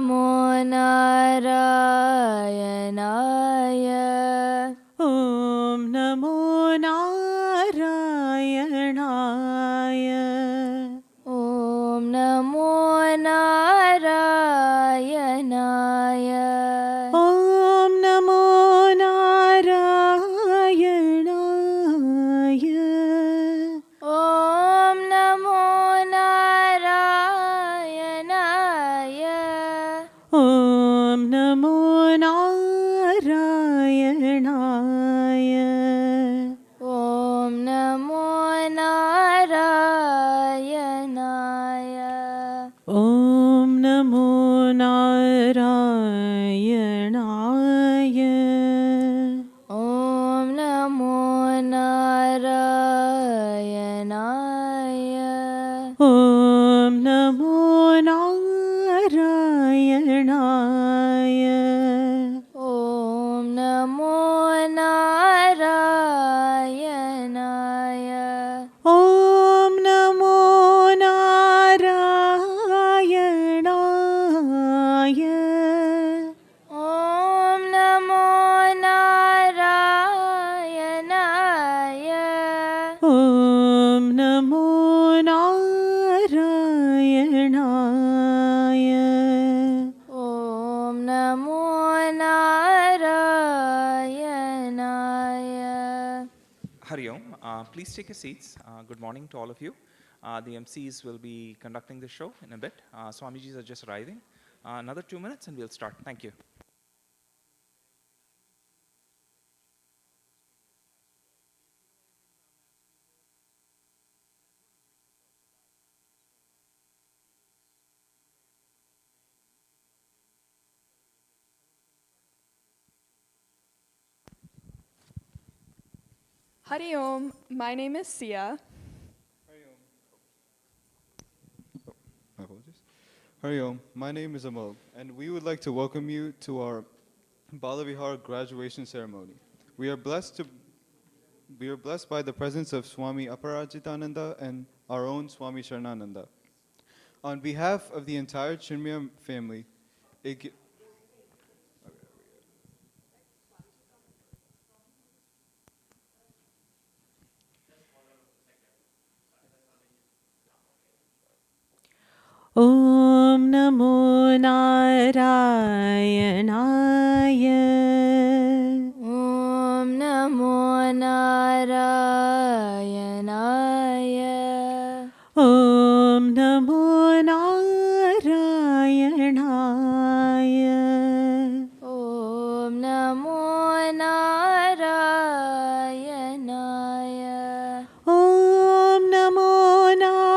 Namo Narayanaya. Om Namo Narayanaya. Om Namo Narayanaya. Om Namo Narayanaya. Om Namo Narayanaya. Om Namo Narayanaya. Om Namo Narayanaya. Om Namo Narayanaya. Om Namo Narayanaya. Om Namo Narayanaya. Om Namo Narayanaya. Om Namo Narayanaya. Om Namo Narayanaya. Om Namo Narayanaya. Om Namo Narayanaya. Hari Om. Please take your seats. Good morning to all of you. The MCs will be conducting the show in a bit. Swamijis are just arriving. Another 2 minutes and we'll start. Thank you. Hari Om, my name is Sia. My apologies. Hari Om, my name is Amal, and we would like to welcome you to our Bala Vihar graduation ceremony. We are blessed by the presence of Swami Aparajitananda and our own Swami Sharma Nandanda. On behalf of the entire Chinmaya family, Om Namo Narayanaya. Om Namo Narayanaya. Om Namo Narayanaya. Om Namo Narayanaya. Om Namo Narayanaya.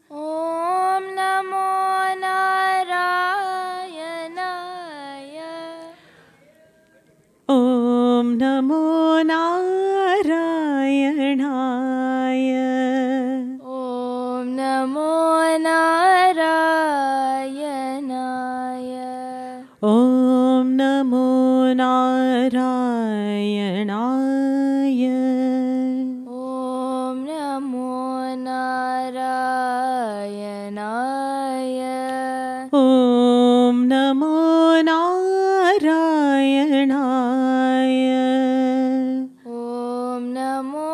Om Namo Narayanaya. Om Namo Narayanaya. Om Namo Narayanaya. Om Namo Narayanaya. Om Namo Narayanaya. Om Namo Narayanaya. Om Namo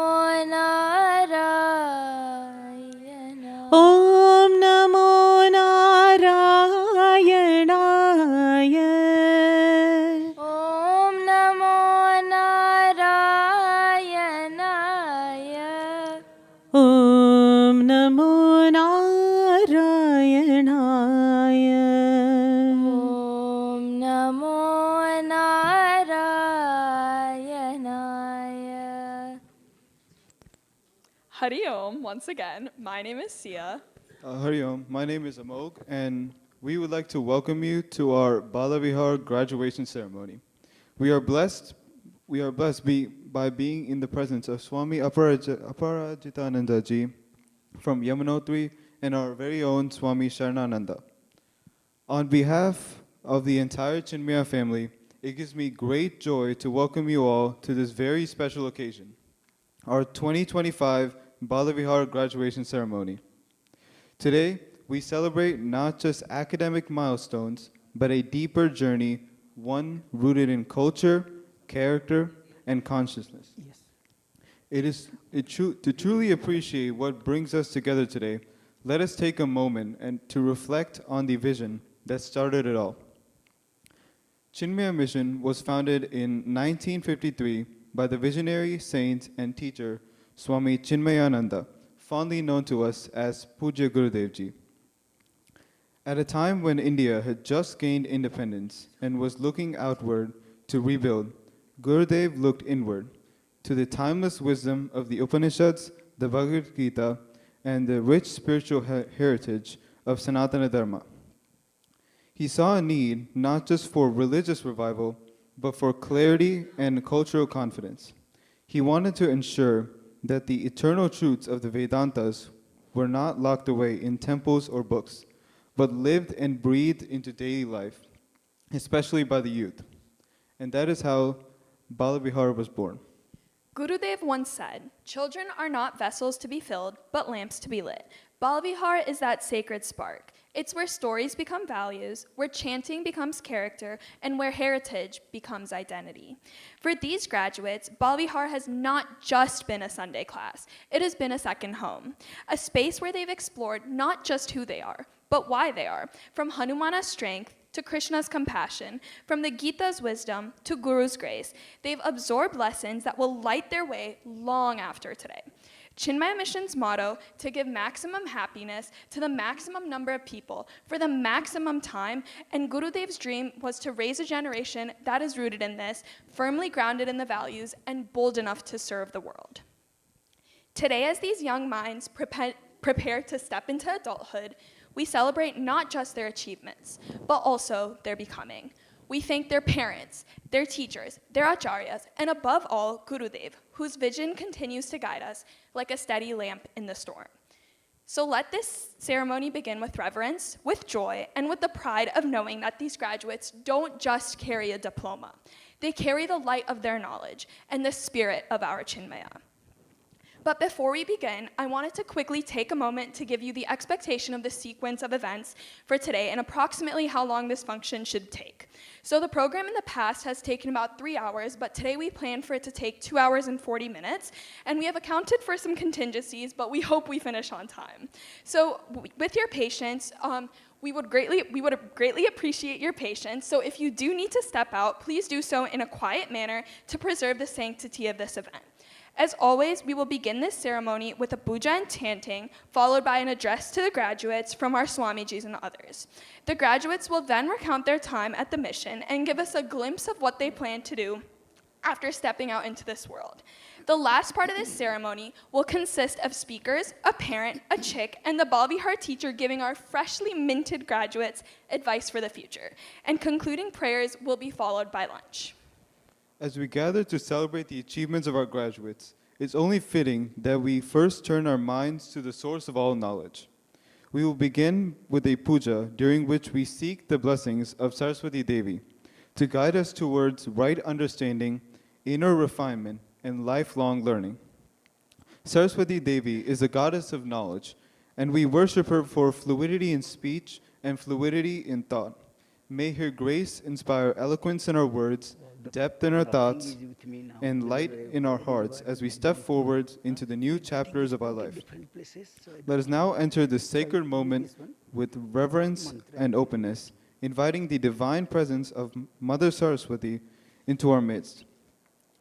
Narayanaya. Om Namo Narayanaya. Om Namo Narayanaya. Om Namo Narayanaya. Om Namo Narayanaya. Hari Om, once again, my name is Sia. Hari Om, my name is Amog, and we would like to welcome you to our Bala Vihar graduation ceremony. We are blessed by being in the presence of Swami Aparajitananda Ji from Yamunotri and our very own Swami Sharma Nandanda. On behalf of the entire Chinmaya family, it gives me great joy to welcome you all to this very special occasion, our 2025 Bala Vihar graduation ceremony. Today, we celebrate not just academic milestones, but a deeper journey, one rooted in culture, character, and consciousness. Yes. To truly appreciate what brings us together today, let us take a moment and to reflect on the vision that started it all. Chinmaya Mission was founded in 1953 by the visionary saint and teacher Swami Chinmayananda, fondly known to us as Puja Gurudev Ji. At a time when India had just gained independence and was looking outward to rebuild, Gurudev looked inward to the timeless wisdom of the Upanishads, the Bhagavad Gita, and the rich spiritual heritage of Sanatana Dharma. He saw a need not just for religious revival, but for clarity and cultural confidence. He wanted to ensure that the eternal truths of the Vedantas were not locked away in temples or books, but lived and breathed into daily life, especially by the youth. And that is how Bala Vihar was born. Gurudev once said, "Children are not vessels to be filled, but lamps to be lit." Balavihar is that sacred spark. It's where stories become values, where chanting becomes character, and where heritage becomes identity. For these graduates, Balavihar has not just been a Sunday class. It has been a second home, a space where they've explored not just who they are, but why they are, from Hanumana's strength to Krishna's compassion, from the Gita's wisdom to Guru's grace. They've absorbed lessons that will light their way long after today. Chinmaya Mission's motto, to give maximum happiness to the maximum number of people for the maximum time, and Gurudev's dream was to raise a generation that is rooted in this, firmly grounded in the values, and bold enough to serve the world. Today, as these young minds prepare to step into adulthood, we celebrate not just their achievements, but also their becoming. We thank their parents, their teachers, their acharyas, and above all, Gurudev, whose vision continues to guide us like a steady lamp in the storm. So let this ceremony begin with reverence, with joy, and with the pride of knowing that these graduates don't just carry a diploma. They carry the light of their knowledge and the spirit of our Chinmaya. But before we begin, I wanted to quickly take a moment to give you the expectation of the sequence of events for today and approximately how long this function should take. So the program in the past has taken about 3 hours, but today we plan for it to take 2 hours and 40 minutes, and we have accounted for some contingencies, but we hope we finish on time. So with your patience, we would greatly appreciate your patience, so if you do need to step out, please do so in a quiet manner to preserve the sanctity of this event. As always, we will begin this ceremony with a puja and chanting, followed by an address to the graduates from our Swamijis and others. The graduates will then recount their time at the mission and give us a glimpse of what they plan to do after stepping out into this world. The last part of this ceremony will consist of speakers, a parent, a CHYK, and the Balavihar teacher giving our freshly minted graduates advice for the future. And concluding prayers will be followed by lunch. As we gather to celebrate the achievements of our graduates, it's only fitting that we first turn our minds to the source of all knowledge. We will begin with a puja during which we seek the blessings of Saraswati Devi to guide us towards right understanding, inner refinement, and lifelong learning. Saraswati Devi is a goddess of knowledge, and we worship her for fluidity in speech and fluidity in thought. May her grace inspire eloquence in our words, depth in our thoughts, and light in our hearts as we step forward into the new chapters of our life. Let us now enter this sacred moment with reverence and openness, inviting the divine presence of Mother Saraswati into our midst.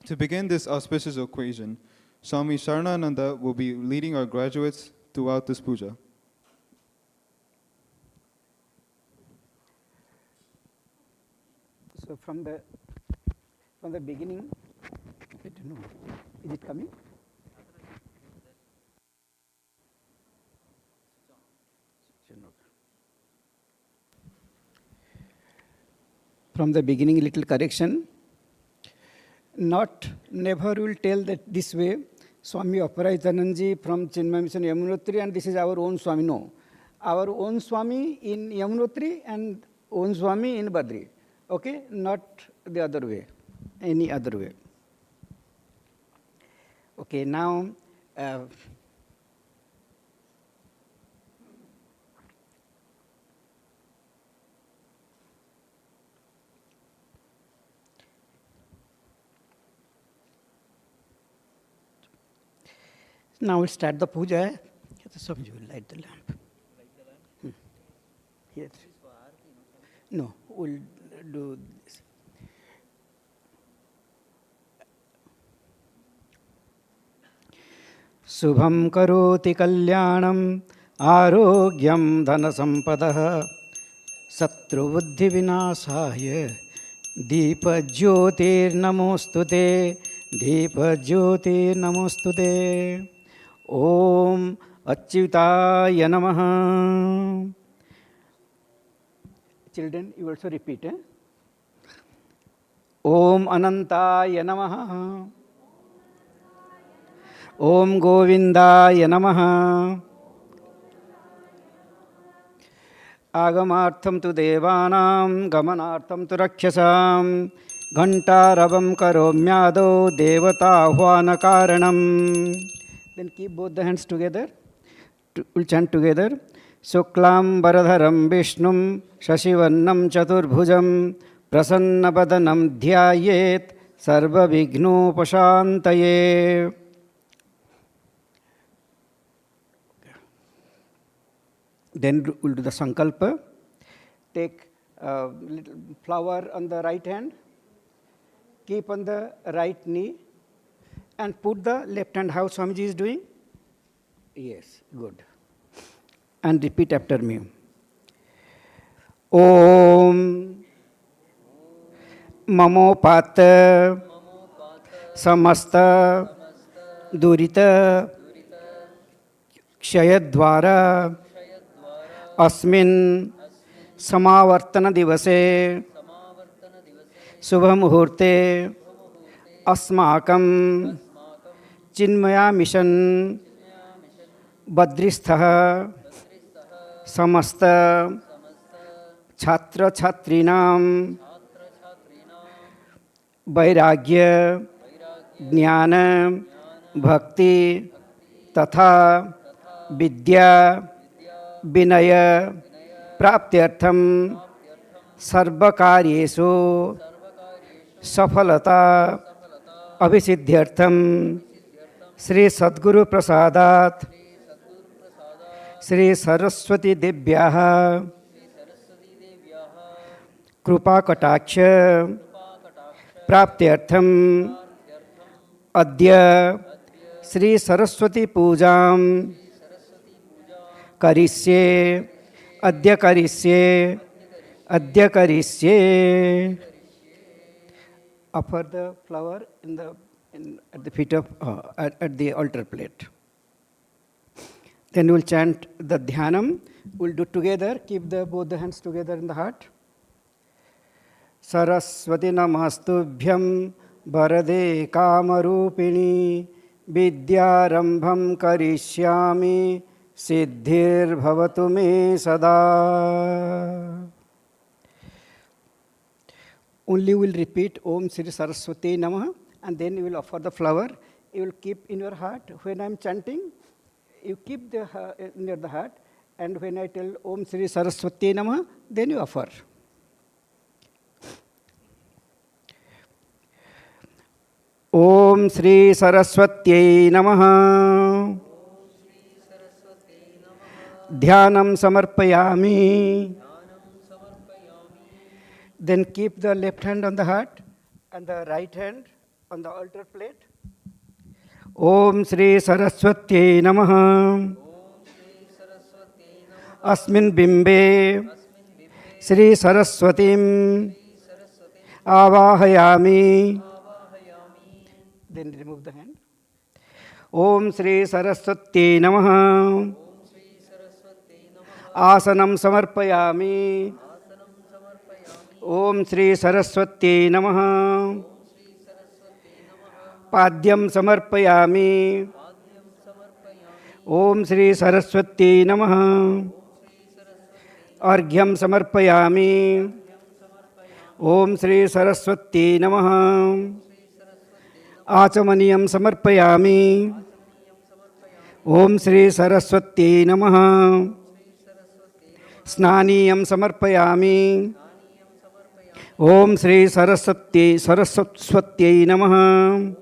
To begin this auspicious occasion, Swami Sharma Nandanda will be leading our graduates throughout this puja. So from the beginning, I don't know, is it coming? From the beginning, little correction. Never will tell that this way. Swami Prajan from Chinmaya Mission Yamunotri, and this is our own Swami. No, our own Swami in Yamunotri and own Swami in Badri. Okay, not the other way, any other way. Okay, now Now we'll start the puja. Swamiji will light the lamp. Here. No, we'll do this. Subham karoti kalyanam arogyam dhanasampadah satrubuddhi vinasaya deepa jyotir namostute deepa jyotir namostute Om Achyutaya Namaha. Children, you also repeat. Om Anantaya Namaha. Om Govindaya Namaha. Agamartham tu devanam gamanartham tu rakshasam Ghantaravam karomyado devata hvana karanam. Then keep both the hands together. We'll chant together. Suklam Baradharam Vishnum Shashivannam Chaturbhujam Prasannapadanam Dhyayet Sarva Vighnopashantaye. Then we'll do the sankalpa. Take a little flower on the right hand. Keep on the right knee. And put the left hand how Swamiji is doing. Yes, good. And repeat after me. Om Mamopata Samasta Durita Kshayadvara Asmin Samavartana Divase Subhamuhurte Asmakam Chinmaya Mission Badristha Samasta Chhatra Chhatrinam Vairagya Jnana Bhakti Tatha Vidya Vinaya Praptyartham Sarvakaryeshu Safalata Abhisiddhyartham Sri Sadguru Prasadat Sri Saraswati Devyaha Krupa Kataksha Praptyartham Adya Sri Saraswati Pujam Karisye Adya Karisye Adya Karisye. Offer the flower at the feet of at the altar plate. Then we'll chant the dhyanam. We'll do together. Keep both the hands together in the heart. Saraswati namastubhyam Varade kamarupini Vidyarambham karishyami Siddhir bhavatu me sada. Only will repeat Om Sri Saraswati Namaha and then you will offer the flower. You will keep in your heart. When I am chanting, you keep near the heart, and when I tell Om Sri Saraswati Namaha, then you offer. Om Sri Saraswati Namaha. Dhyanam samarpayami. Then keep the left hand on the heart and the right hand on the altar plate. Om Sri Saraswati Namaha. Asmin Bimbe Sri Saraswatim Avahayami. Then remove the hand. Om Sri Saraswati Namaha. Asanam Samarpayami. Om Sri Saraswati Namaha. Padyam Samarpayami. Om Sri Saraswati Namaha. Arghyam Samarpayami. Om Sri Saraswati Namaha. Achamaniyam Samarpayami. Om Sri Saraswati Namaha. Snaniyam Samarpayami. Om Sri Saraswati Namaha.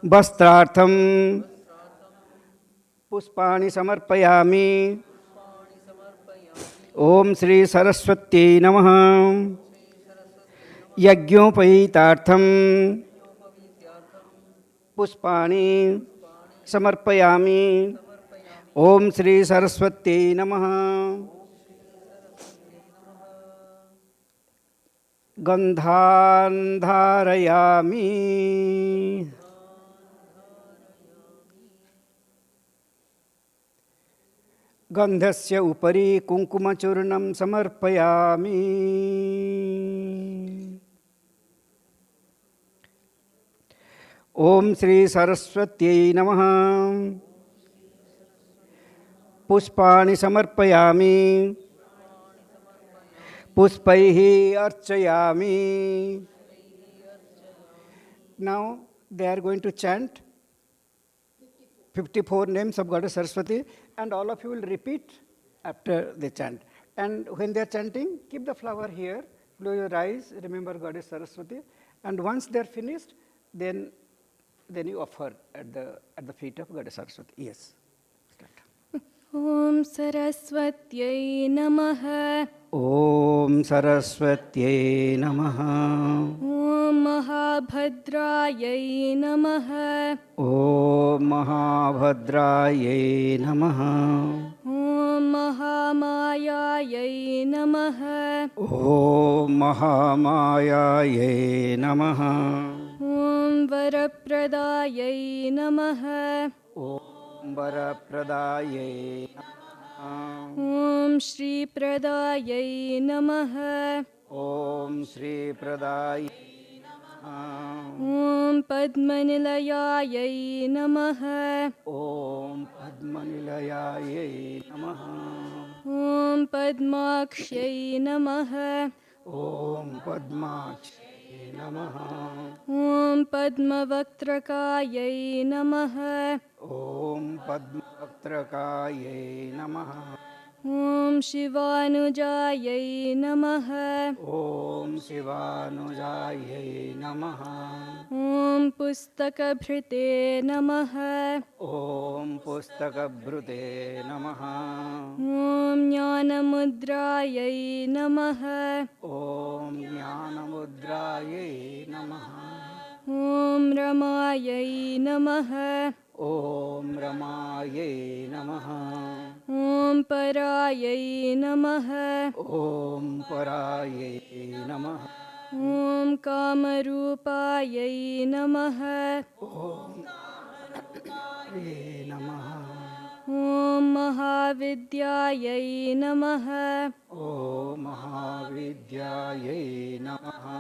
वस्त्रार्थं पुष्पाणि समर्पयामि। ओम श्री सरस्वत्यै नमः। यज्ञोपवीतार्थं पुष्पाणि समर्पयामि। ओम श्री सरस्वत्यै नमः। गन्धान् धारयामि। गन्धस्य उपरि कुङ्कुमचूर्णं समर्पयामि। ओम श्री सरस्वत्यै नमः। पुष्पाणि समर्पयामि। पुष्पैः अर्चयामि। Now they are going to chant 54 names of Goddess Saraswati, and all of you will repeat after they chant. And when they are chanting, keep the flower here, close your eyes, remember Goddess Saraswati, and once they are finished, then you offer at the feet of Goddess Saraswati. Yes. Start. Om Saraswatyai Namaha. Om Saraswatyai Namaha. Om Mahabhadrayai Namaha. Om Mahabhadrayai Namaha. Om Mahamayayai Namaha. Om Mahamayayai Namaha. Om Varapradayai Namaha. Om Varapradayai Namaha. Om Shri Pradayai Namaha. Om Shri Pradayai Namaha. Om Padmanilayayai Namaha. Om Padmanilayayai Namaha. Om Padmakshai Namaha. Om Padmakshai Namaha. Om Padmavaktakayai Namaha. Om Padmavaktakayai Namaha. Om Shivanujayai Namaha. Om Shivanujayai Namaha. Om Pustakabhrite Namaha. Om Pustakabhrute Namaha. Om Jnanamudrayai Namaha. Om Jnanamudrayai Namaha. Om Ramayai Namaha. Om Ramayai Namaha. Om Parayai Namaha. Om Parayai Namaha. Om Kamarupayai Namaha. Om Kamarupaye Namaha. Om Mahavidyayai Namaha. Om Mahavidyayai Namaha.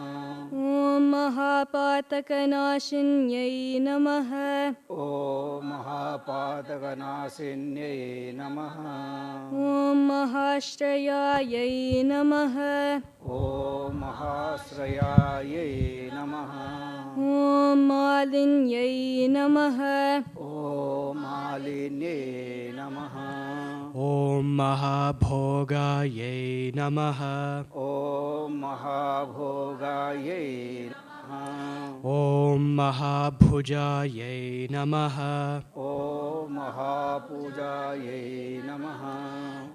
Om Mahapatakanashinyai Namaha. Om Mahapatakanasinyai Namaha. Om Mahashrayayai Namaha. Om Mahasrayayai Namaha. Om Malinyai Namaha. Om Malinye Namaha. Om Mahabhogayai Namaha. Om Mahabhogayai Namaha. Om Mahabhujayai Namaha. Om Mahapujayai Namaha.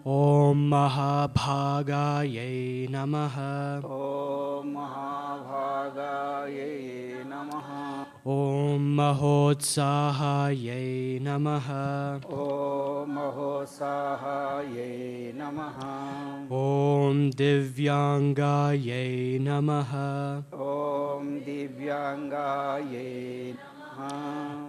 Om Mahabhagayai Namaha. Om Mahabhagayai Namaha. Om Mahotsahayai Namaha. Om Mahosahayai Namaha. Om Divyangayai Namaha. Om Divyangayai Namaha.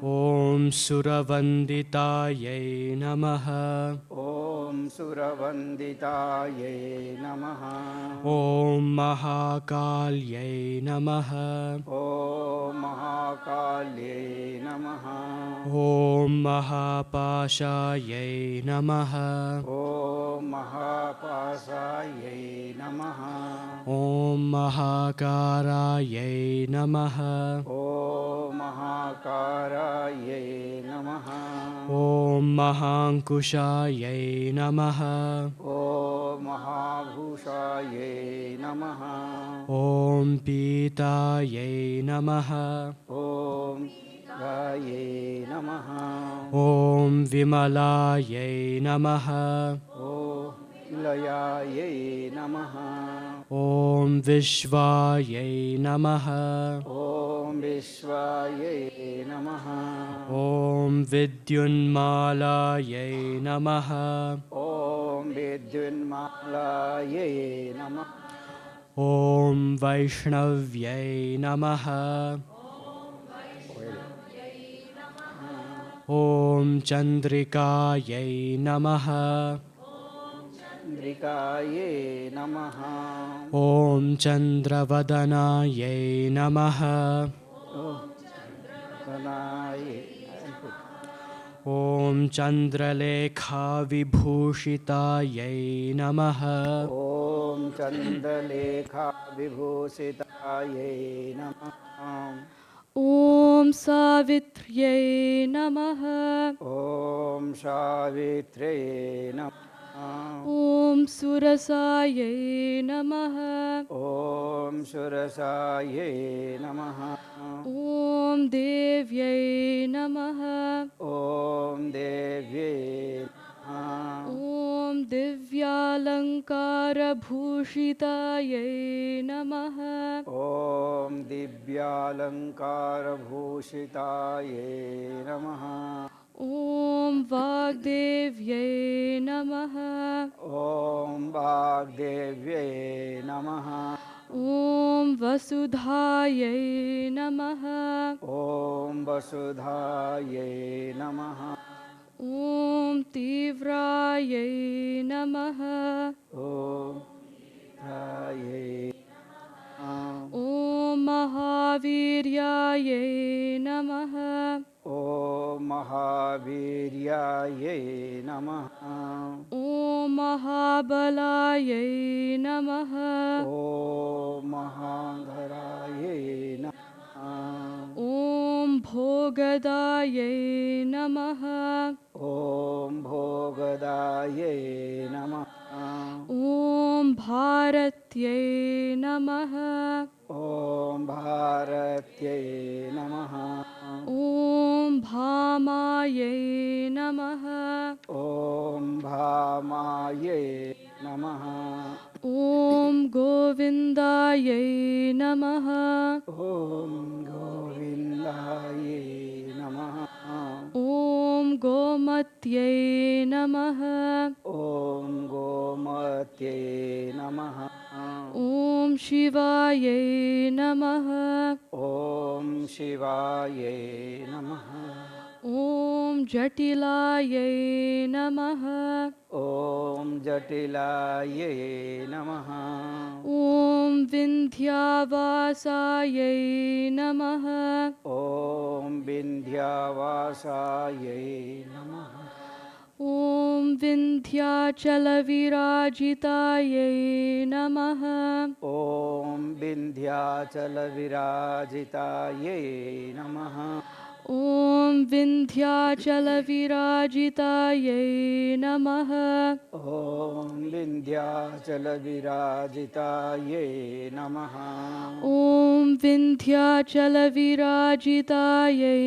Om Suravanditayai Namaha. Om Suravanditayai Namaha. Om Mahakalyai Namaha. Om Mahakalyai Namaha. Om Mahapashayai Namaha. Om Mahapasayai Namaha. Om Mahakarayai Namaha. Om Mahakarayai Namaha. Om Mahankushayai Namaha. Om Mahabhushayai Namaha. Om Pitayai Namaha. Om गाये नमः ॐ विमलायै नमः ॐ लयायै नमः ॐ विश्वायै नमः ॐ विश्वायै नमः ॐ विद्युन्मालायै नमः ॐ विद्युन्मालायै नमः ॐ वैष्णव्यै नमः ॐ चन्द्रिकायै नमः चन्द्रिकायै नमः ॐ चन्द्रवदनायै नमः गणायै ॐ चन्द्रलेखाविभूषितायै नमः ॐ चन्द्रलेखाविभूषितायै नमः ॐ सावित्र्यै नमः ॐ सावित्र्यै नमः ॐ सुरसायै नमः ॐ सुरसायै नमः ॐ देव्यै नमः ॐ देव्यै नमः ॐ दिव्यालङ्कारभूषितायै नमः ॐ दिव्यालङ्कारभूषितायै नमः ॐ वाग्देव्यै नमः ॐ वाग्देव्यै नमः ॐ वसुधायै नमः ॐ वसुधायै नमः ॐ तीव्रायै नमः ॐ धायै ॐ महावीर्यायै नमः ॐ महावीर्यायै नमः ॐ महाबलायै नमः ॐ महाधरायै नमः ॐ भोगदायै नमः ॐ भोगदायै नमः ॐ भारत्यै नमः ॐ भारत्यै नमः ॐ भामायै नमः ॐ भामायै नमः ॐ गोविन्दायै नमः ॐ गोविन्दायै नमः ॐ गोमत्यै नमः ॐ गोमत्यै नमः ॐ शिवायै नमः ॐ शिवायै नमः ॐ जटिलायै नमः ॐ जटिलायै नमः ॐ विन्ध्यावासायै नमः ॐ विन्ध्यावासायै नमः ॐ विन्ध्याचलविराजितायै नमः ॐ विन्ध्याचलविराजितायै नमः ॐ विन्ध्याचलविराजितायै नमः ॐ विन्ध्याचलविराजितायै नमः ॐ विन्ध्याचलविराजितायै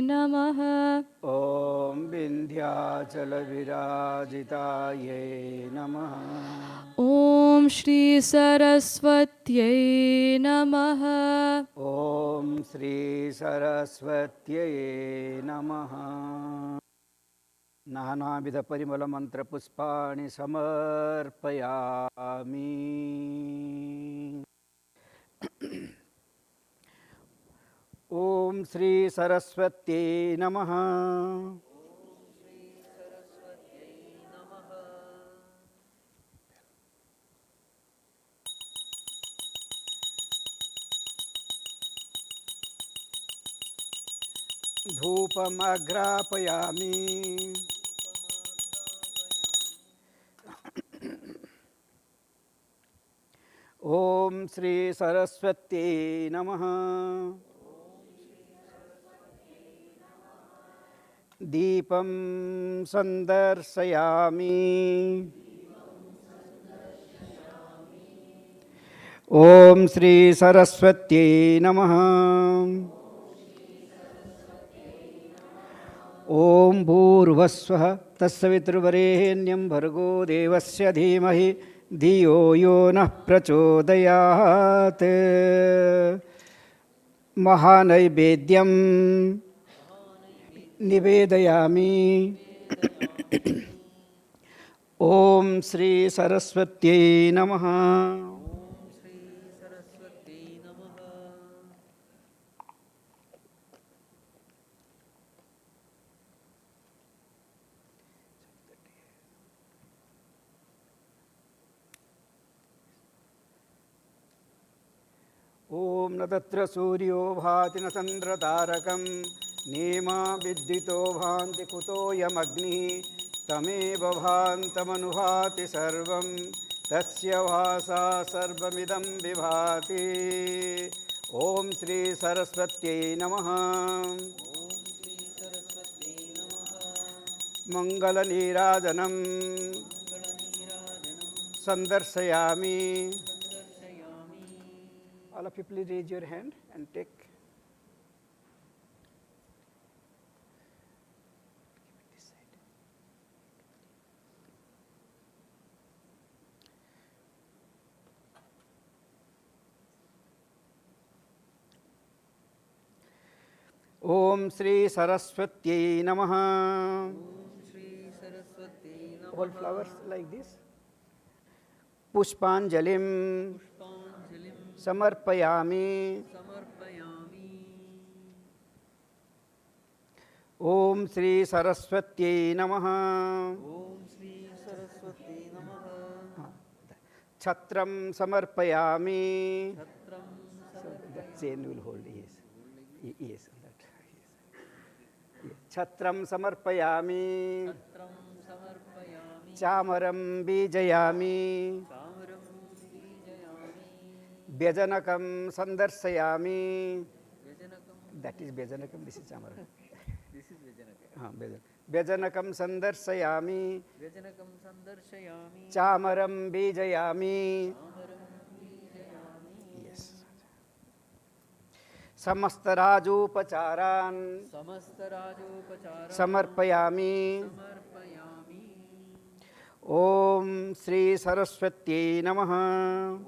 नमः ॐ विन्ध्याचलविराजितायै नमः ॐ श्रीसरस्वत्यै नमः ॐ श्रीसरस्वत्यै नमः नानाविधपरिमलमन्त्रपुष्पाणि समर्पयामि ॐ श्रीसरस्वत्यै नमः धूपमग्रापयामि ॐ श्री सरस्वत्यै नमः दीपं सन्दर्शयामि ॐ श्री सरस्वत्यै नमः ॐ भूर्भुवस्वः तत्सवितुर्वरेण्यं भर्गो देवस्य धीमहि धियो यो नः प्रचोदयात् महानैवेद्यं निवेदयामि ॐ श्री सरस्वत्यै नमः ॐ न तत्र सूर्यो भाति न चन्द्रतारकं नेमा विद्युतो भान्ति कुतोऽयमग्निः तमेव भान्तमनुभाति सर्वं तस्य भासा सर्वमिदं विभाति ॐ श्री सरस्वत्यै नमः मङ्गलनीराजनं सन्दर्शयामि. All of you please raise your hand and take. Om Shri Saraswatyai Namaha. All flowers like this. Pushpanjalim Samarpayami. Om Shri Saraswatyai Namaha. Chhatram Samarpayami. That chain will hold, yes. Yes. Chhatram Samarpayami. Chamaram Bijayami. Bhajanakam Sandarsayami. That is Bhajanakam, this is Chamaram. This is Bhajanakam. Bhajanakam Sandarsayami. Bhajanakam Sandarsayami. Chamaram Bijayami. Yes. Samastarajupacharan. Samarpayami. Om Shri Saraswatyai Namaha.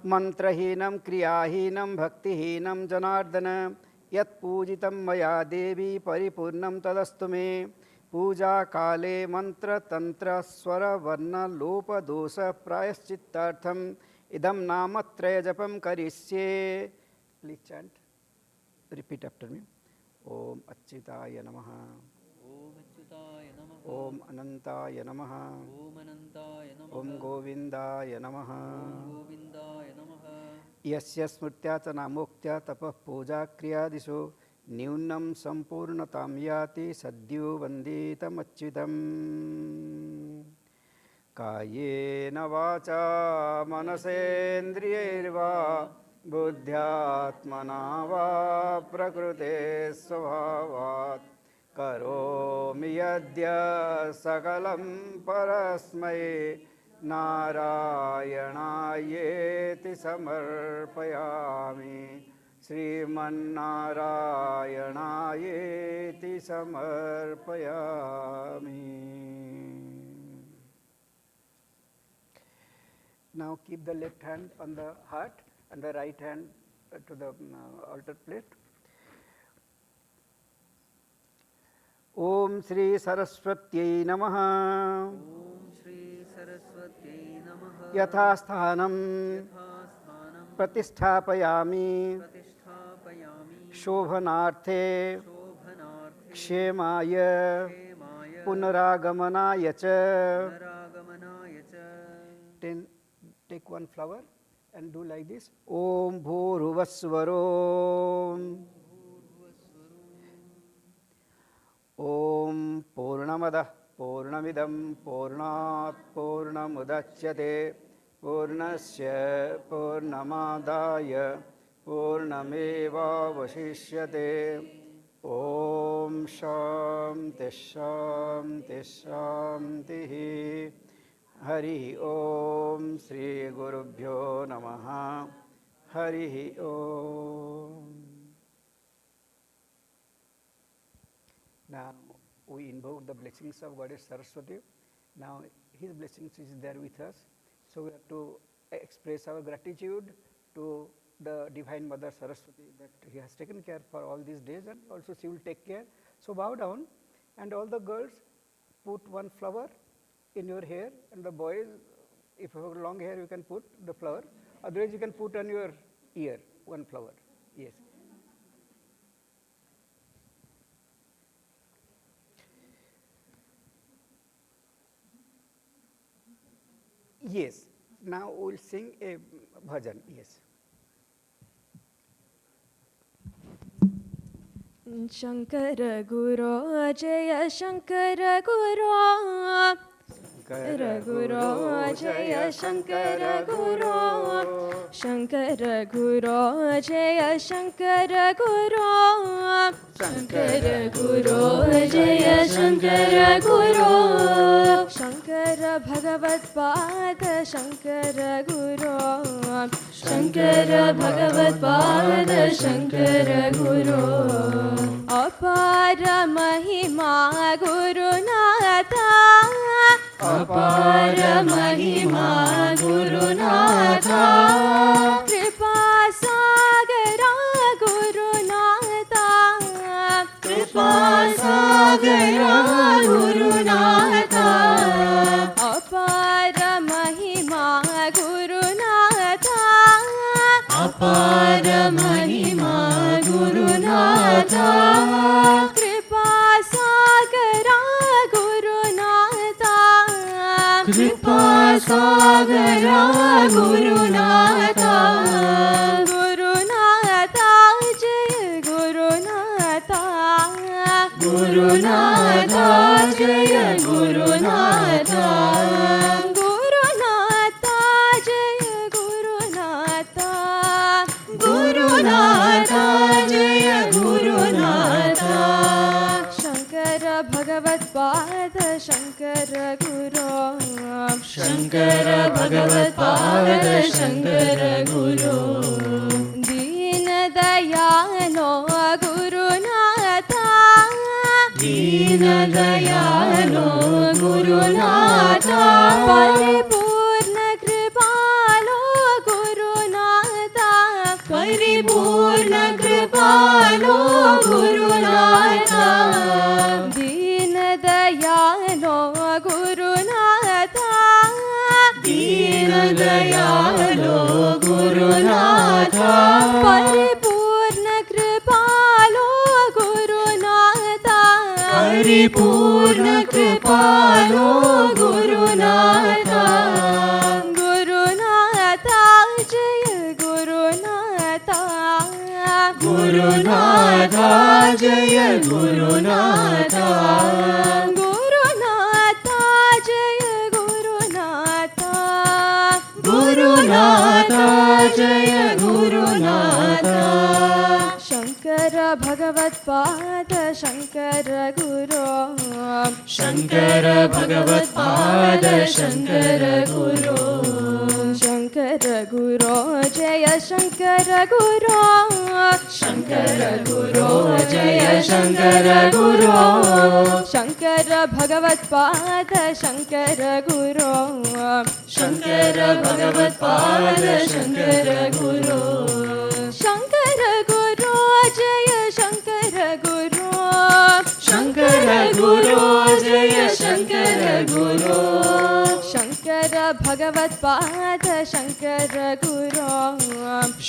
Mantrahinam kriyahinam bhaktihinam janardana yat pujitam maya devi paripurnam tadastu me. Puja kale mantra tantra swara varna lopa dosa prayaschitartham idam namatraya japam karisye. Please chant. Repeat after me. Om Achyutaya Namaha. Om Anantaya Namaha. Om Govindaya Namaha. Yasya smrtya ca namoktya tapah puja kriyadisho nyunam sampurnatam yati sadhyo vanditam achyutam. Kayena vacha manasendriyirva buddhyatmana va prakrute svabhavat karomi yadya sakalam parasmai Narayanaayeti samarpayami. Srimannarayanayeti samarpayami. Now keep the left hand on the heart and the right hand to the altar plate. Om Shri Saraswatyai Namaha. Yathasthanam Pratisthapayami Shobhanarthe Kshemaya Punaragamanaya cha. Take one flower and do like this. Om Bhurvasvaro. Om Purnamadah Purnamidam Purnat Purnamudachyate Purnasya Purnamadaya Purnameva Vashishyate. Om Shanti Shanti Shanti. Hari Om Shri Gurubhyo Namaha. Hari Om. Now we invoke the blessings of Goddess Saraswati. Now His blessings is there with us. So we have to express our gratitude to the Divine Mother Saraswati that He has taken care for all these days, and also she will take care. So bow down, and all the girls put one flower in your hair, and the boys, if you have long hair, you can put the flower. Otherwise, you can put on your ear one flower. Yes. Yes. Now we will sing a bhajan. Yes. Shankara Guru Jaya Shankara Guru Shankara Guru Jaya Shankara Guru Shankara Guru Jaya Shankara Guru Shankara Guru Jaya Shankara Guru Shankara Bhagavad Pada Shankara Guru Shankara Bhagavad Pada Shankara Guru Apara Mahima Gurunatha Apara Mahima Gurunatha Kripa Sagara Gurunatha Kripa Sagara Gurunatha Apara Mahima Gurunatha Apara Mahima Gurunatha Kripa Sagara Gurunatha Kripa Sagara Gurunatha Gurunatha Jaya Gurunatha Gurunatha Jaya Gurunatha Gurunatha Jaya Gurunatha Gurunatha Jaya Gurunatha Shankara Bhagavad Pada Shankara Guru Shankara Bhagavad Pada Shankara Guru Deen Dayalo Gurunatha Deen Dayalo Gurunatha Paripurna Kripalo Gurunatha Paripurna Kripalo Gurunatha Deen Dayalo Gurunatha Deen Dayalo Gurunatha Paripurna Kripalo Gurunatha Paripurna Kripalo Gurunatha Gurunatha Jaya Gurunatha Gurunatha Jaya Gurunatha Gurunatha Jaya Gurunatha Gurunatha Jaya Gurunatha Shankara Bhagavad Pada Shankara Guru Shankara Bhagavad Pada Shankara Guru Shankara Guru Jaya Shankara Guru Shankara Guru Jaya Shankara Guru Shankara Bhagavad Pada Shankara Guru Shankara Bhagavad Pada Shankara Guru Shankara Guru Jaya Shankara Guru Shankara Guru Jaya Shankara Guru Shankara Bhagavad Pada Shankara Guru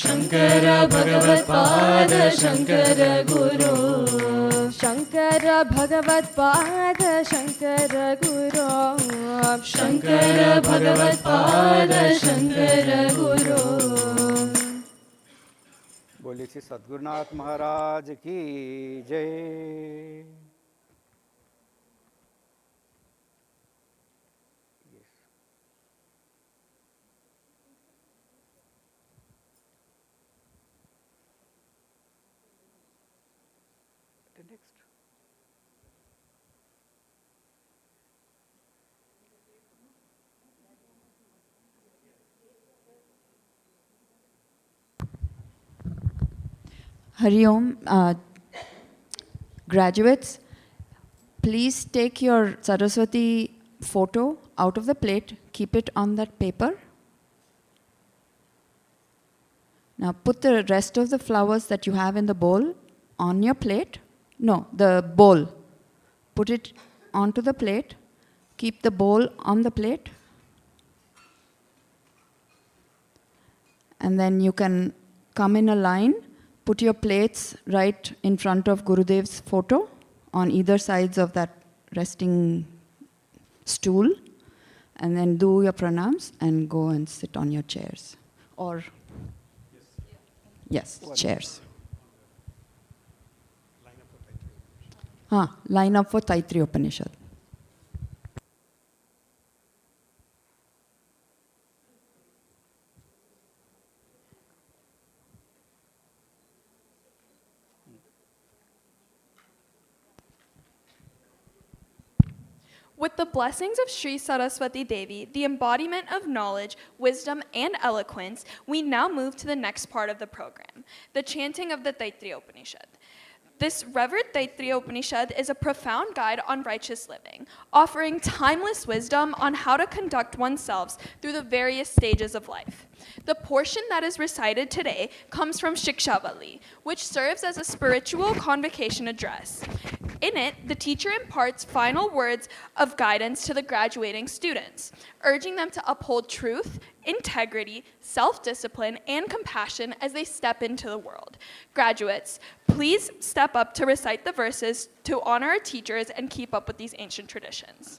Shankara Bhagavad Pada Shankara Guru Shankara Bhagavad Pada Shankara Guru Shankara Bhagavad Pada Shankara Guru बोलिए श्री सद्गुरुनाथ महाराज की जय Hari Om, graduates, Please take your Saraswati photo out of the plate, keep it on that paper. Now put the rest of the flowers that you have in the bowl on your plate. No, the bowl. Put it onto the plate. Keep the bowl on the plate. And then you can come in a line, put your plates right in front of Gurudev's photo on either sides of that resting stool, and then do your pranams and go and sit on your chairs. Or, yes, chairs. Line up for Taittiriya Upanishad. With the blessings of Sri Saraswati Devi, the embodiment of knowledge, wisdom, and eloquence, we now move to the next part of the program, the chanting of the Taittiriya Upanishad. This revered Taittiriya Upanishad is a profound guide on righteous living, offering timeless wisdom on how to conduct oneself through the various stages of life. The portion that is recited today comes from Shikshavali, which serves as a spiritual convocation address. In it, the teacher imparts final words of guidance to the graduating students, urging them to uphold truth, integrity, self-discipline, and compassion as they step into the world. Graduates, please step up to recite the verses to honor our teachers and keep up with these ancient traditions.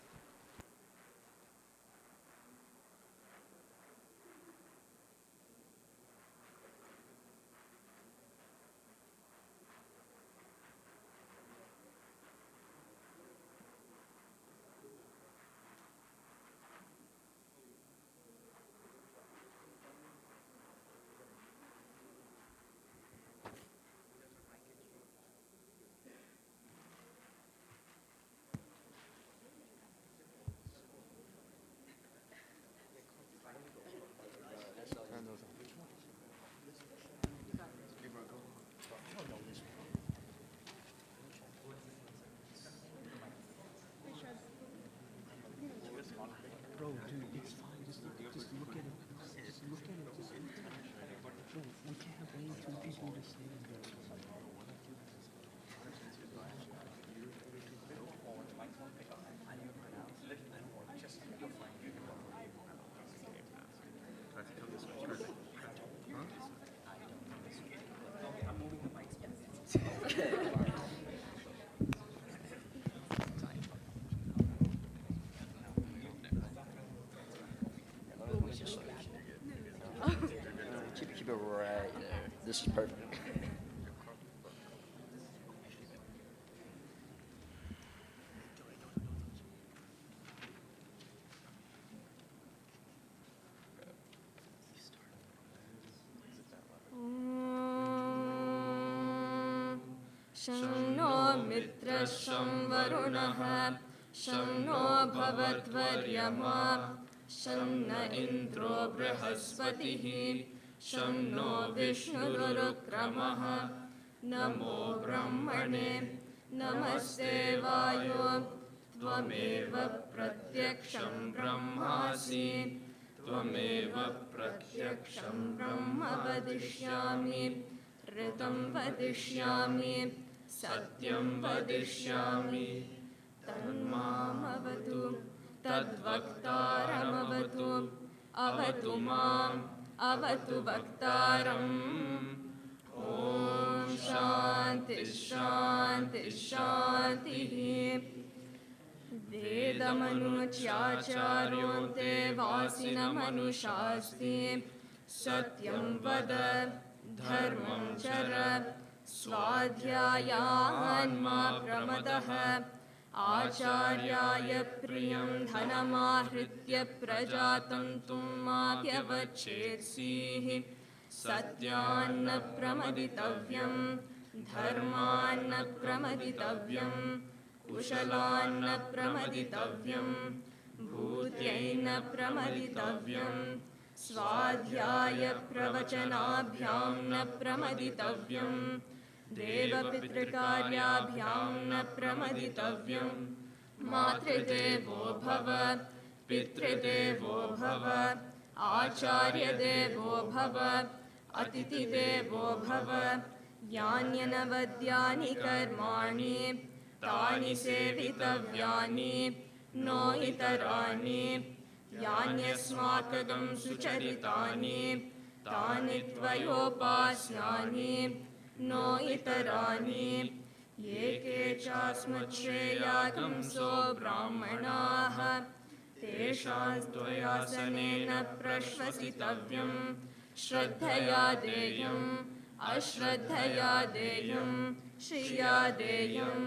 Keep it right there. This is perfect. शं no मित्रः शं वरुणः शं no भवद्वर्यमा शं न इन्द्रो बृहस्पतिः शं no विष्णुरुक्रमः नमो ब्रह्मणे नमस्ते वायो त्वमेव प्रत्यक्षं ब्रह्मासि त्वमेव प्रत्यक्षं ब्रह्म वदिष्यामि ऋतं वदिष्यामि सत्यं वदिष्यामि तन्मामवतु तद्वक्तारमवतु अवतु माम् अवतु वक्तारम् ॐ शान्ति शान्ति शान्तिः वेदमनुच्याचार्योऽन्ते वासिनमनुशास्ति सत्यं वद धर्मं चर स्वाध्यायान्मा प्रमदः आचार्याय प्रियं धनमाहृत्य प्रजातन्तुं मा व्यवच्छेत्सीः सत्यान्न प्रमदितव्यं धर्मान्न प्रमदितव्यं कुशलान्न प्रमदितव्यं भूत्यैन प्रमदितव्यं स्वाध्याय प्रवचनाभ्यां न प्रमदितव्यं देवपितृकार्याभ्यां न प्रमदितव्यम् मातृदेवो भव पितृदेवो भव आचार्यदेवो भव अतिथिदेवो भव यान्यनवद्यानि कर्माणि तानि सेवितव्यानि नो इतराणि यान्यस्माकं सुचरितानि तानि त्वयोपास्यानि नो इतराणि ये केचास्मच्छ्रेयागंसो ब्राह्मणाः तेषां त्वयासनेन प्रश्वसितव्यम् श्रद्धया देयम् अश्रद्धया देयम् श्रिया देयम्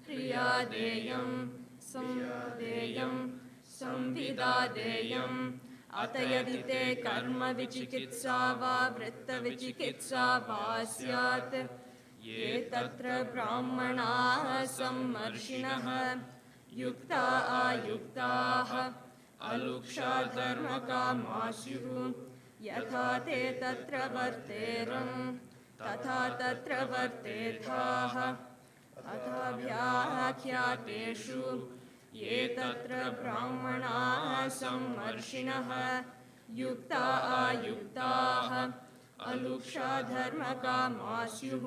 प्रिया देयम् संदेयम् संविदा देयम् अत यदि ते कर्म विचिकित्सा वा वृत्तविचिकित्सा वा स्यात् ये तत्र ब्राह्मणाः सम्मर्षिणः युक्ता आयुक्ताः अलुक्षा धर्मकामा स्युः यथा ते तत्र वर्तेरन् तथा तत्र वर्तेथाः अथाभ्याख्यातेषु ये तत्र ब्राह्मणाः सम्मर्षिणः युक्ता आयुक्ताः अलुक्षा धर्मकामा स्युः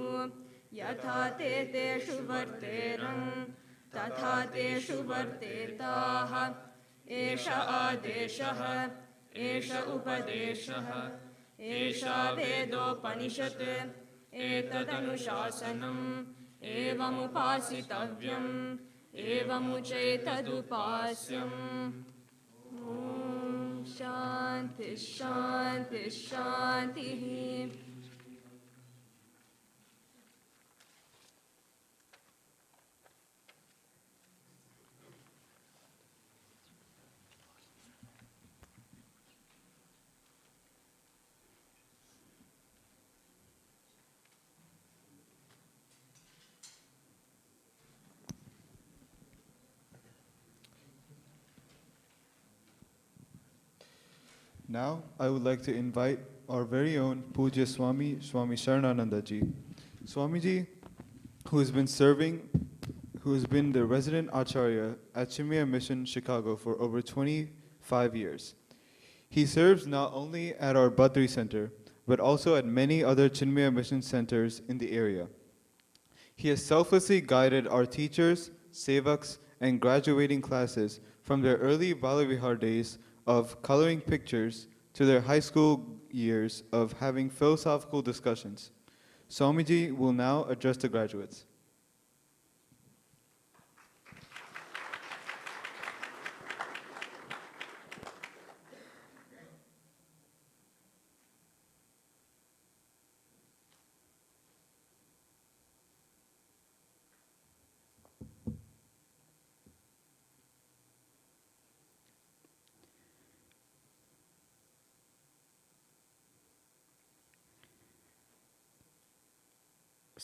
यथा ते तेषु वर्तेरन् तथा तेषु वर्तेताः एष आदेशः एष उपदेशः एषा वेदोपनिषत् एतदनुशासनम् एवमुपासितव्यम् एवमुचैतदुपास्यम् ॐ शान्ति शान्ति शान्तिः Now, I would like to invite our very own Puja Swami Sharma Nandanda Ji. Swamiji, who has been the resident Acharya at Chinmaya Mission, Chicago for over 25 years. He serves not only at our Badri Center, but also at many other Chinmaya Mission centers in the area. He has selflessly guided our teachers, sevaks, and graduating classes from their early Bala Vihar days of coloring pictures to their high school years of having philosophical discussions. Swamiji will now address the graduates.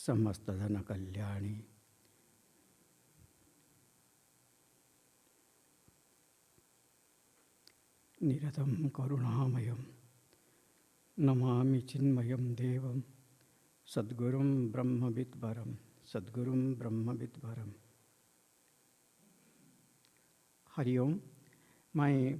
समस्तधन Kalyani निरतं करुणामयं Namami चिन्मयं देवं सद्गुरुं ब्रह्मविद्वरं सद्गुरुं ब्रह्मविद्वरं. Hari Om. My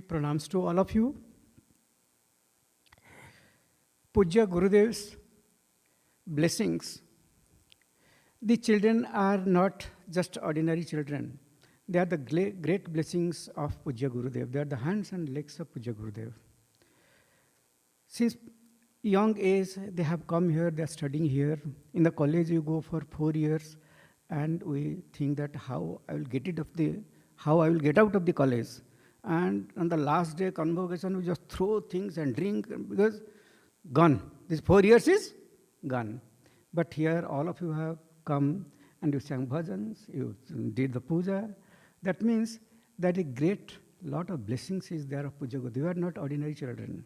pranams to all of you. Puja Gurudev's blessings. The children are not just ordinary children. They are the great blessings of Puja Gurudev. They are the hands and legs of Puja Gurudev. Since young age, they have come here, they are studying here. In the college, you go for 4 years, and we think that how I will get out of the college. And on the last day convocation, we just throw things and drink because gone. This 4 years is gone. But here all of you have come and you sang bhajans, you did the puja. That means that a great lot of blessings is there of Puja Gurudev. You are not ordinary children.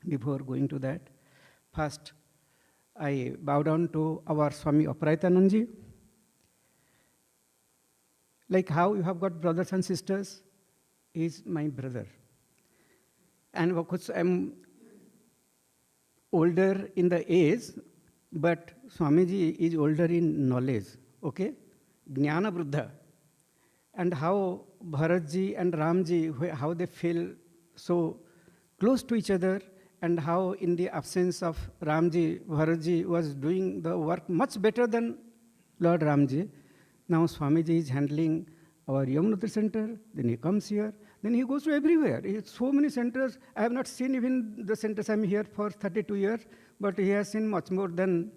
Before going to that, first I bow down to our Swami Prajan Gi. Like how you have got brothers and sisters, he is my brother. And of course, I'm older in the age, but Swamiji is older in knowledge, okay? Jnana Bruddha. And how Bharatji and Ramji, how they feel so close to each other, and how in the absence of Ramji, Bharatji was doing the work much better than Lord Ramji. Now Swamiji is handling our Yamunotri center, then he comes here, then he goes to everywhere. He has so many centers. I have not seen even the centers. I'm here for 32 years, but he has seen much more than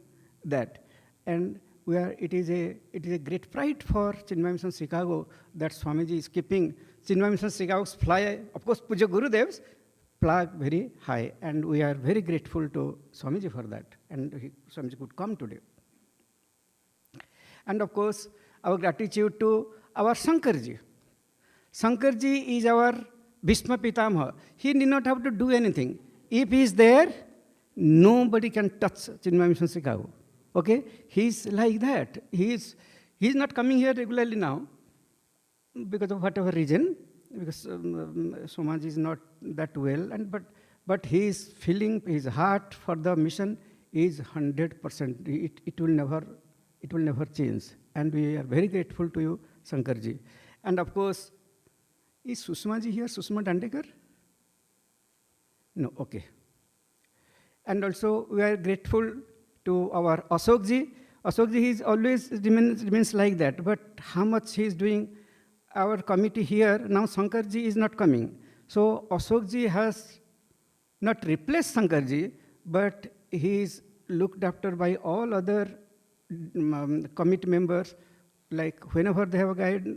that. And it is a great pride for Chinmaya Mission Chicago that Swamiji is keeping Chinmaya Mission Chicago's flag, of course, Puja Gurudev's flag very high. And we are very grateful to Swamiji for that. And Swamiji could come today. And of course, our gratitude to our Shankarji. Shankarji is our Bhishma Pitamaha. He need not have to do anything. If he is there, nobody can touch Chinmaya Mission Chicago. Okay? He's like that. He's not coming here regularly now because of whatever reason, because Somaji is not that well, but his feeling, his heart for the mission is 100%. It will never change. And we are very grateful to you, Shankarji. And of course, is Sushmaji here, Sushma Dandekar? No, okay. And also, we are grateful to our Ashokji. Ashokji is always remains like that, but how much he is doing, our committee here, now Shankarji is not coming. So Ashokji has not replaced Shankarji, but he is looked after by all other committee members. Like whenever they have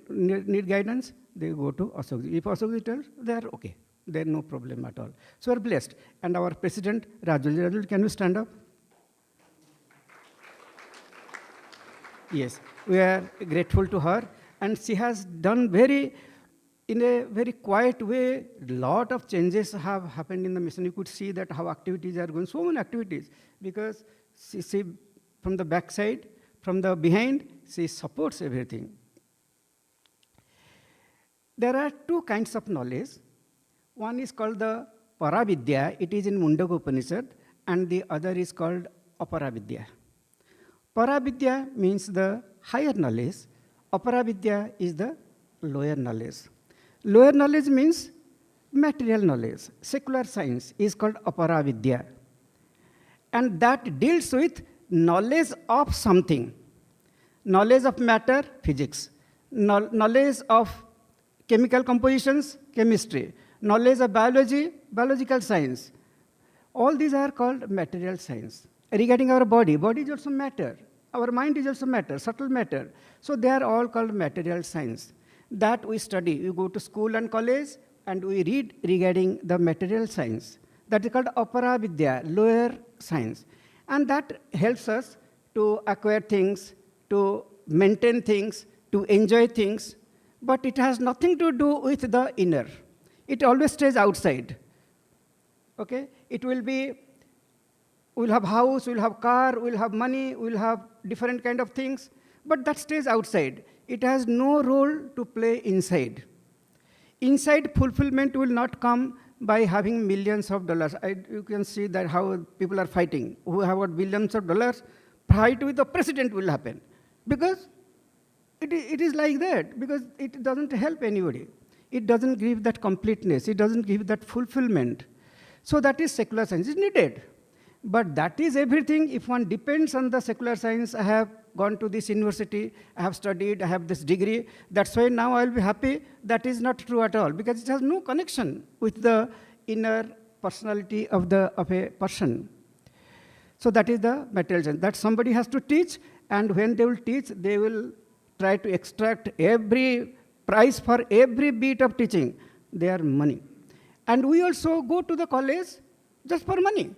need guidance, they go to Ashokji. If Ashokji tells, they are okay. There is no problem at all. So we are blessed. And our president, Rajul. Rajul, can you stand up? Yes, we are grateful to her. And she has done in a very quiet way, a lot of changes have happened in the mission. You could see that how activities are going, so many activities, because she from the backside, from the behind, she supports everything. There are two kinds of knowledge. One is called the Paravidya, it is in Mundaka Upanishad, and the other is called Aparavidya. Paravidya means the higher knowledge, Aparavidya is the lower knowledge. Lower knowledge means material knowledge. Secular science is called Aparavidya. And that deals with knowledge of something. Knowledge of matter, physics. Knowledge of chemical compositions, chemistry. Knowledge of biology, biological science. All these are called material science. Regarding our body is also matter. Our mind is also matter, subtle matter. So they are all called material science. That we study. We go to school and college and we read regarding the material science. That is called Aparavidya, lower science. And that helps us to acquire things, to maintain things, to enjoy things. But it has nothing to do with the inner. It always stays outside. Okay? It will be, we'll have house, we'll have car, we'll have money, we'll have different kind of things, but that stays outside. It has no role to play inside. Inside fulfillment will not come by having millions of dollars. You can see that how people are fighting. Who have got billions of dollars, fight with the president will happen. Because it is like that, because it doesn't help anybody. It doesn't give that completeness. It doesn't give that fulfillment. So that is secular science. It's needed. But that is everything. If one depends on the secular science, I have gone to this university, I have studied, I have this degree. That's why now I'll be happy. That is not true at all, because it has no connection with the inner personality of a person. So that is the material science. That somebody has to teach, and when they will teach, they will try to extract every price for every bit of teaching, their money. And we also go to the college just for money,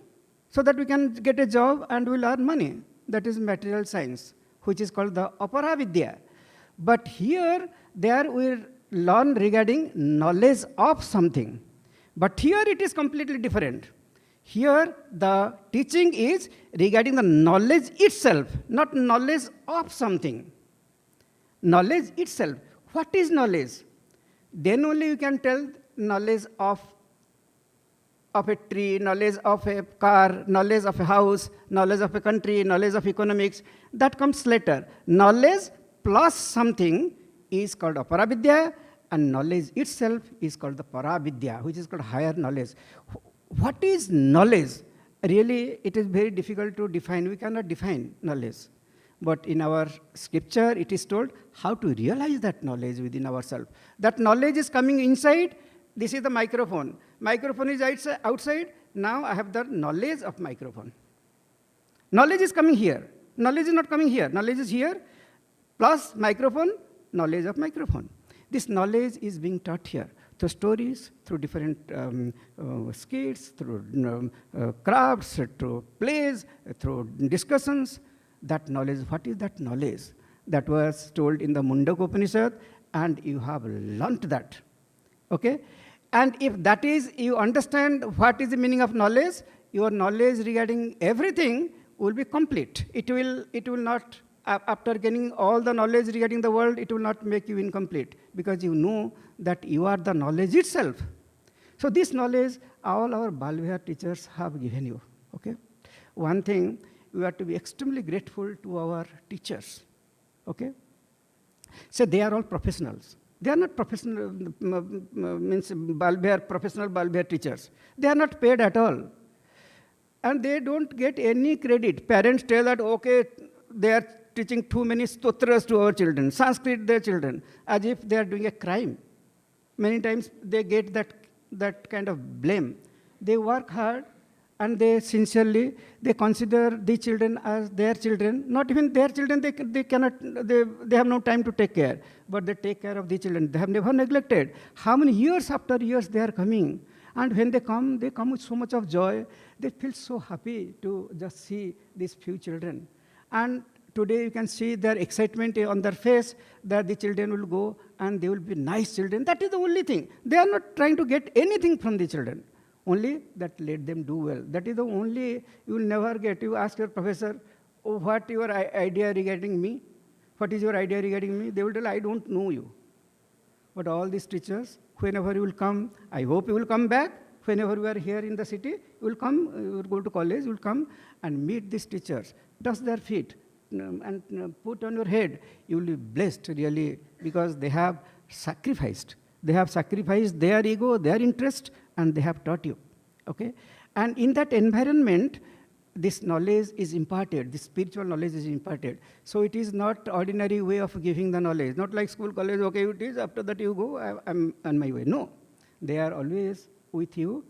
so that we can get a job and we'll earn money. That is material science, which is called the Aparavidya. But here, there we learn regarding knowledge of something. But here it is completely different. Here, the teaching is regarding the knowledge itself, not knowledge of something. Knowledge itself. What is knowledge? Then only you can tell knowledge of a tree, knowledge of a car, knowledge of a house, knowledge of a country, knowledge of economics. That comes later. Knowledge plus something is called aparavidya, and knowledge itself is called the paravidya, which is called higher knowledge. What is knowledge? Really, it is very difficult to define. We cannot define knowledge. But in our scripture, it is told how to realize that knowledge within ourselves. That knowledge is coming inside. This is the microphone. Microphone is outside. Now I have the knowledge of microphone. Knowledge is coming here. Knowledge is not coming here. Knowledge is here, plus microphone, knowledge of microphone. This knowledge is being taught here through stories, through different skits, through crafts, through plays, through discussions. That knowledge, what is that knowledge? That was told in the Mundaka Upanishad, and you have learnt that. Okay? And if that is, you understand what is the meaning of knowledge, your knowledge regarding everything will be complete. It will not, after gaining all the knowledge regarding the world, it will not make you incomplete, because you know that you are the knowledge itself. So this knowledge, all our Bala Vihar teachers have given you. Okay? One thing, we have to be extremely grateful to our teachers. Okay? So they are all professionals. They are not professional, means professional Bala Vihar teachers. They are not paid at all. And they don't get any credit. Parents tell that, okay, they are teaching too many stotras to our children, Sanskrit their children, as if they are doing a crime. Many times they get that kind of blame. They work hard, and they sincerely, they consider the children as their children. Not even their children, they have no time to take care, but they take care of the children. They have never neglected. How many years after years they are coming? And when they come with so much of joy. They feel so happy to just see these few children. And today you can see their excitement on their face, that the children will go and they will be nice children. That is the only thing. They are not trying to get anything from the children. Only that let them do well. That is the only, you will never get. You ask your professor, oh, what your idea regarding me? What is your idea regarding me? They will tell, I don't know you. But all these teachers, whenever you will come, I hope you will come back. Whenever you are here in the city, you will come, you will go to college, you will come and meet these teachers. Dust their feet and put on your head. You will be blessed, really, because they have sacrificed. They have sacrificed their ego, their interest, and they have taught you. Okay? And in that environment, this knowledge is imparted, this spiritual knowledge is imparted. So it is not ordinary way of giving the knowledge, not like school, college, okay, it is, after that you go, I'm on my way. No, they are always with you.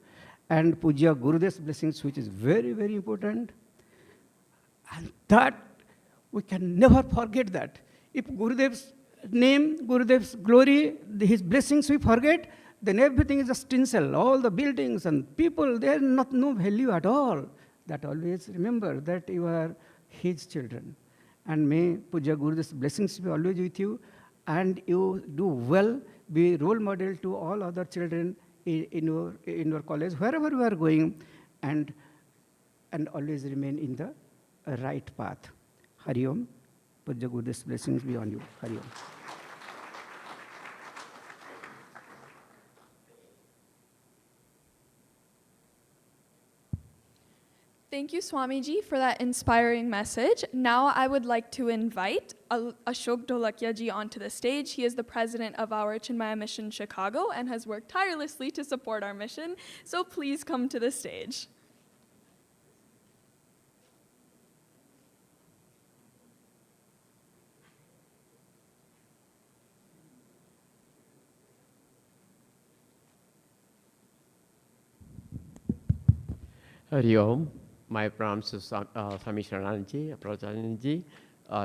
And Puja Gurudev's blessings, which is very, very important. And that, we can never forget that. If Gurudev's name, Gurudev's glory, his blessings we forget, then everything is a tinsel. All the buildings and people, they are no value at all. That always remember that you are his children. And may Puja Gurudev's blessings be always with you, and you do well, be role model to all other children in your college, wherever you are going, and always remain in the right path. Hari Om. Puja Gurudev's blessings be on you. Hari Om. Thank you, Swamiji, for that inspiring message. Now I would like to invite Ashok Dholakia ji onto the stage. He is the president of our Chinmaya Mission Chicago and has worked tirelessly to support our mission. So please come to the stage. Hari Om. My pranams to Swami Sharma Nandanda, Prajan Gi,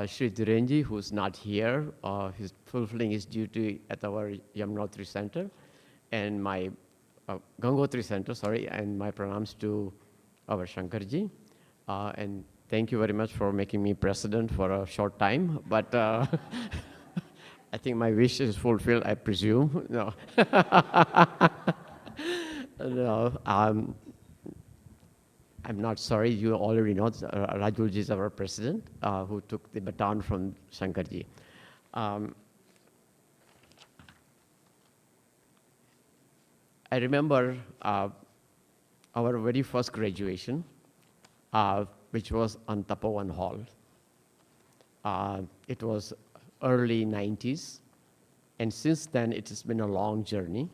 Sri Dhirenji, who's not here. He's fulfilling his duty at our Yamunotri Center, and my Gangotri Center, sorry, and my pranams to our Shankarji. And thank you very much for making me president for a short time, but I think my wish is fulfilled, I presume. No. No, I'm not sorry, you already know Rajulji is our president, who took the baton from Shankarji. I remember our very first graduation, which was on Tapovan Hall. It was early 90s, and since then it has been a long journey.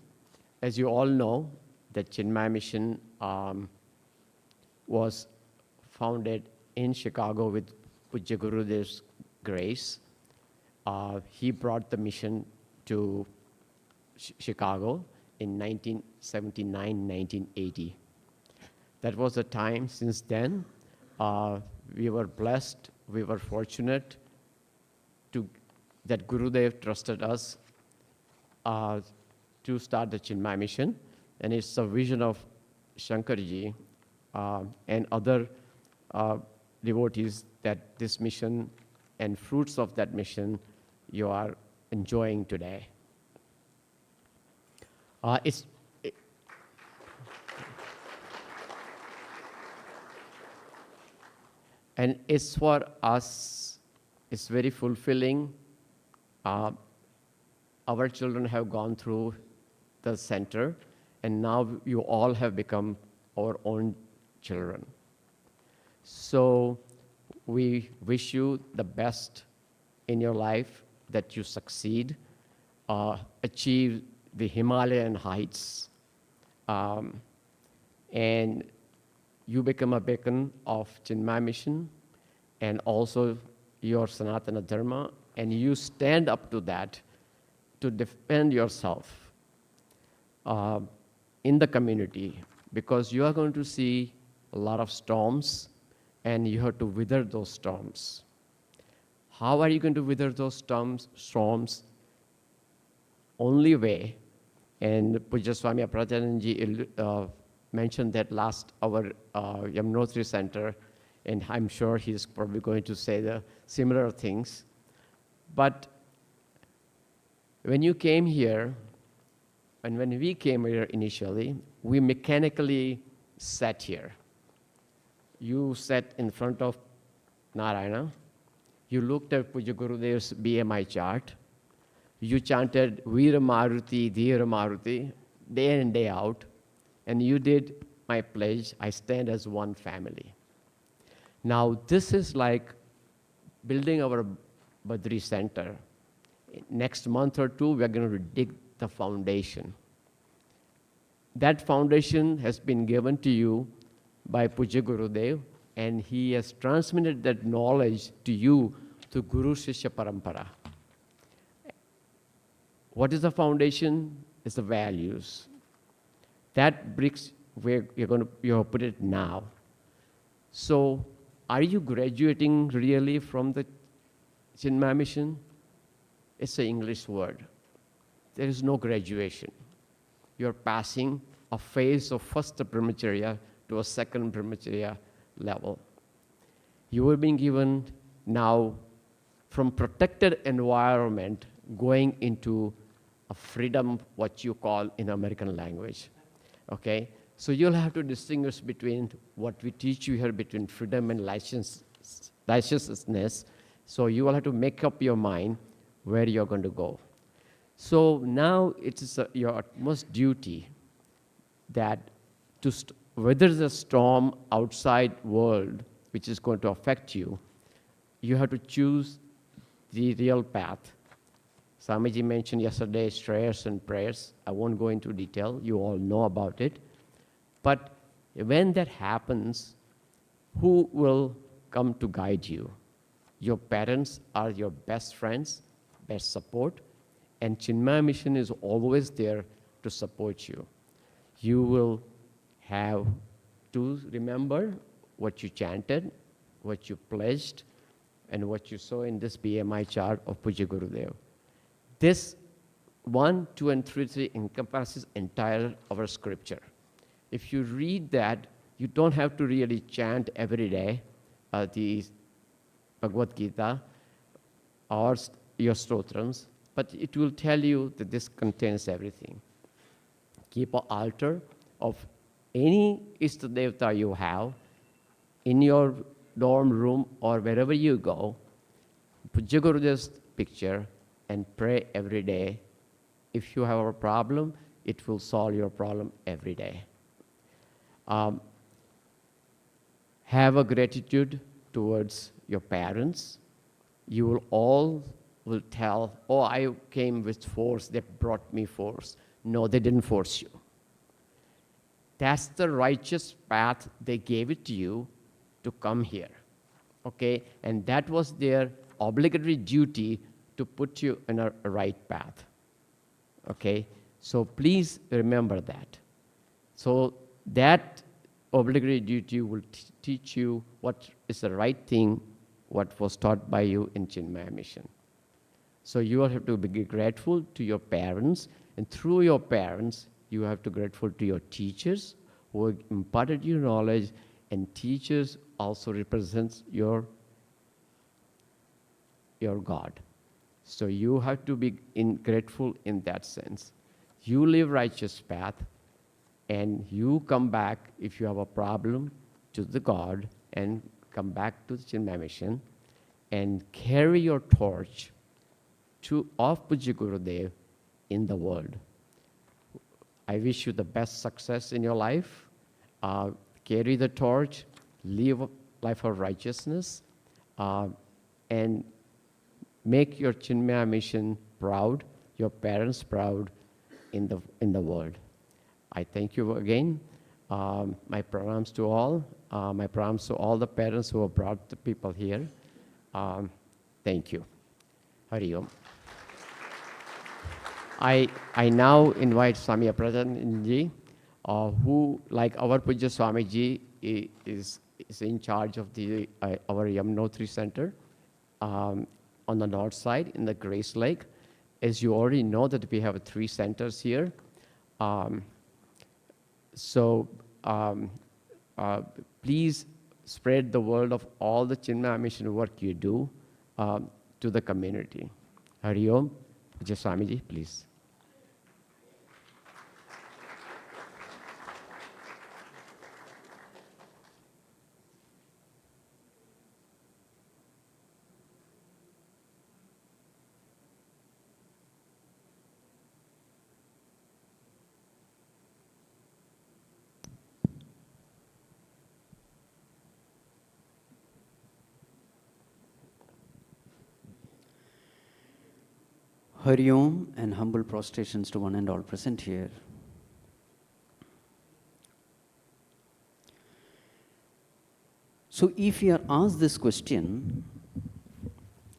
As you all know, the Chinmaya Mission was founded in Chicago with Puja Gurudev's grace. He brought the mission to Chicago in 1979-1980. That was the time. Since then, we were blessed, we were fortunate that Gurudev trusted us to start the Chinmaya Mission, and it's a vision of Shankarji and other devotees that this mission and fruits of that mission you are enjoying today. And it's for us, it's very fulfilling. Our children have gone through the center, and now you all have become our own children. So we wish you the best in your life, that you succeed, achieve the Himalayan heights, and you become a beacon of Chinmaya Mission and also your Sanatana Dharma, and you stand up to that to defend yourself in the community, because you are going to see a lot of storms and you have to weather those storms. How are you going to weather those storms? Only way, and Puja Swami Prajan Gi mentioned that last our Yamunotri Center, and I'm sure he's probably going to say the similar things. But when you came here, and when we came here initially, we mechanically sat here. You sat in front of Narayana. You looked at Puja Gurudev's BMI chart. You chanted Veera Maruti, Dheera Maruti, day in, day out. And you did my pledge, I stand as one family. Now, this is like building our Badri Center. Next month or two, we're going to dig the foundation. That foundation has been given to you by Puja Gurudev, and he has transmitted that knowledge to you through Guru Shishya Parampara. What is the foundation? It's the values. That bricks where you have put it now. So, are you graduating really from the Chinmaya Mission? It's an English word. There is no graduation. You're passing a phase of first brahmacharya to a second brahmacharya level. You are being given now from protected environment going into a freedom, what you call in American language. Okay? So you'll have to distinguish between what we teach you here between freedom and licentiousness. So you will have to make up your mind where you're going to go. So now it is your utmost duty that to weather the storm outside world which is going to affect you, you have to choose the real path. Swamiji mentioned yesterday prayers and prayers. I won't go into detail. You all know about it. But when that happens, who will come to guide you? Your parents are your best friends, best support, and Chinmaya Mission is always there to support you. You will have to remember what you chanted, what you pledged, and what you saw in this BMI chart of Puja Gurudev. This 1, 2, and 3 encompasses entire our scripture. If you read that, you don't have to really chant every day the Bhagavad Gita or your stotrams, but it will tell you that this contains everything. Keep an altar of any Ishtadevata you have in your dorm room or wherever you go. Put Gurudev's picture and pray every day. If you have a problem, it will solve your problem every day. Have a gratitude towards your parents. You will all will tell, oh, I came with force, they brought me force. No, they didn't force you. That's the righteous path. They gave it to you to come here, okay? And that was their obligatory duty to put you in a right path, okay? So please remember that. So that obligatory duty will teach you what is the right thing, what was taught by you in Chinmaya Mission. So you have to be grateful to your parents, and through your parents, you have to be grateful to your teachers who imparted you knowledge, and teachers also represents your God. So you have to be grateful in that sense. You live righteous path, and you come back if you have a problem to the God, and come back to the Chinmaya Mission, and carry your torch of Puja Gurudev in the world. I wish you the best success in your life. Carry the torch, live a life of righteousness, and make your Chinmaya Mission proud, your parents proud in the world. I thank you again. My pranams to all. My pranams to all the parents who have brought the people here. Thank you. Hari Om. I now invite Swami Prajan Gi, who, like our Puja Swami Ji, is in charge of our Yamunotri Center on the north side in the Grace Lake. As you already know that we have 3 centers here. Please spread the word of all the Chinmaya Mission work you do to the community. Hari Om. Puja Swami Ji, please. Hari Om and humble prostrations to one and all present here. So if you are asked this question,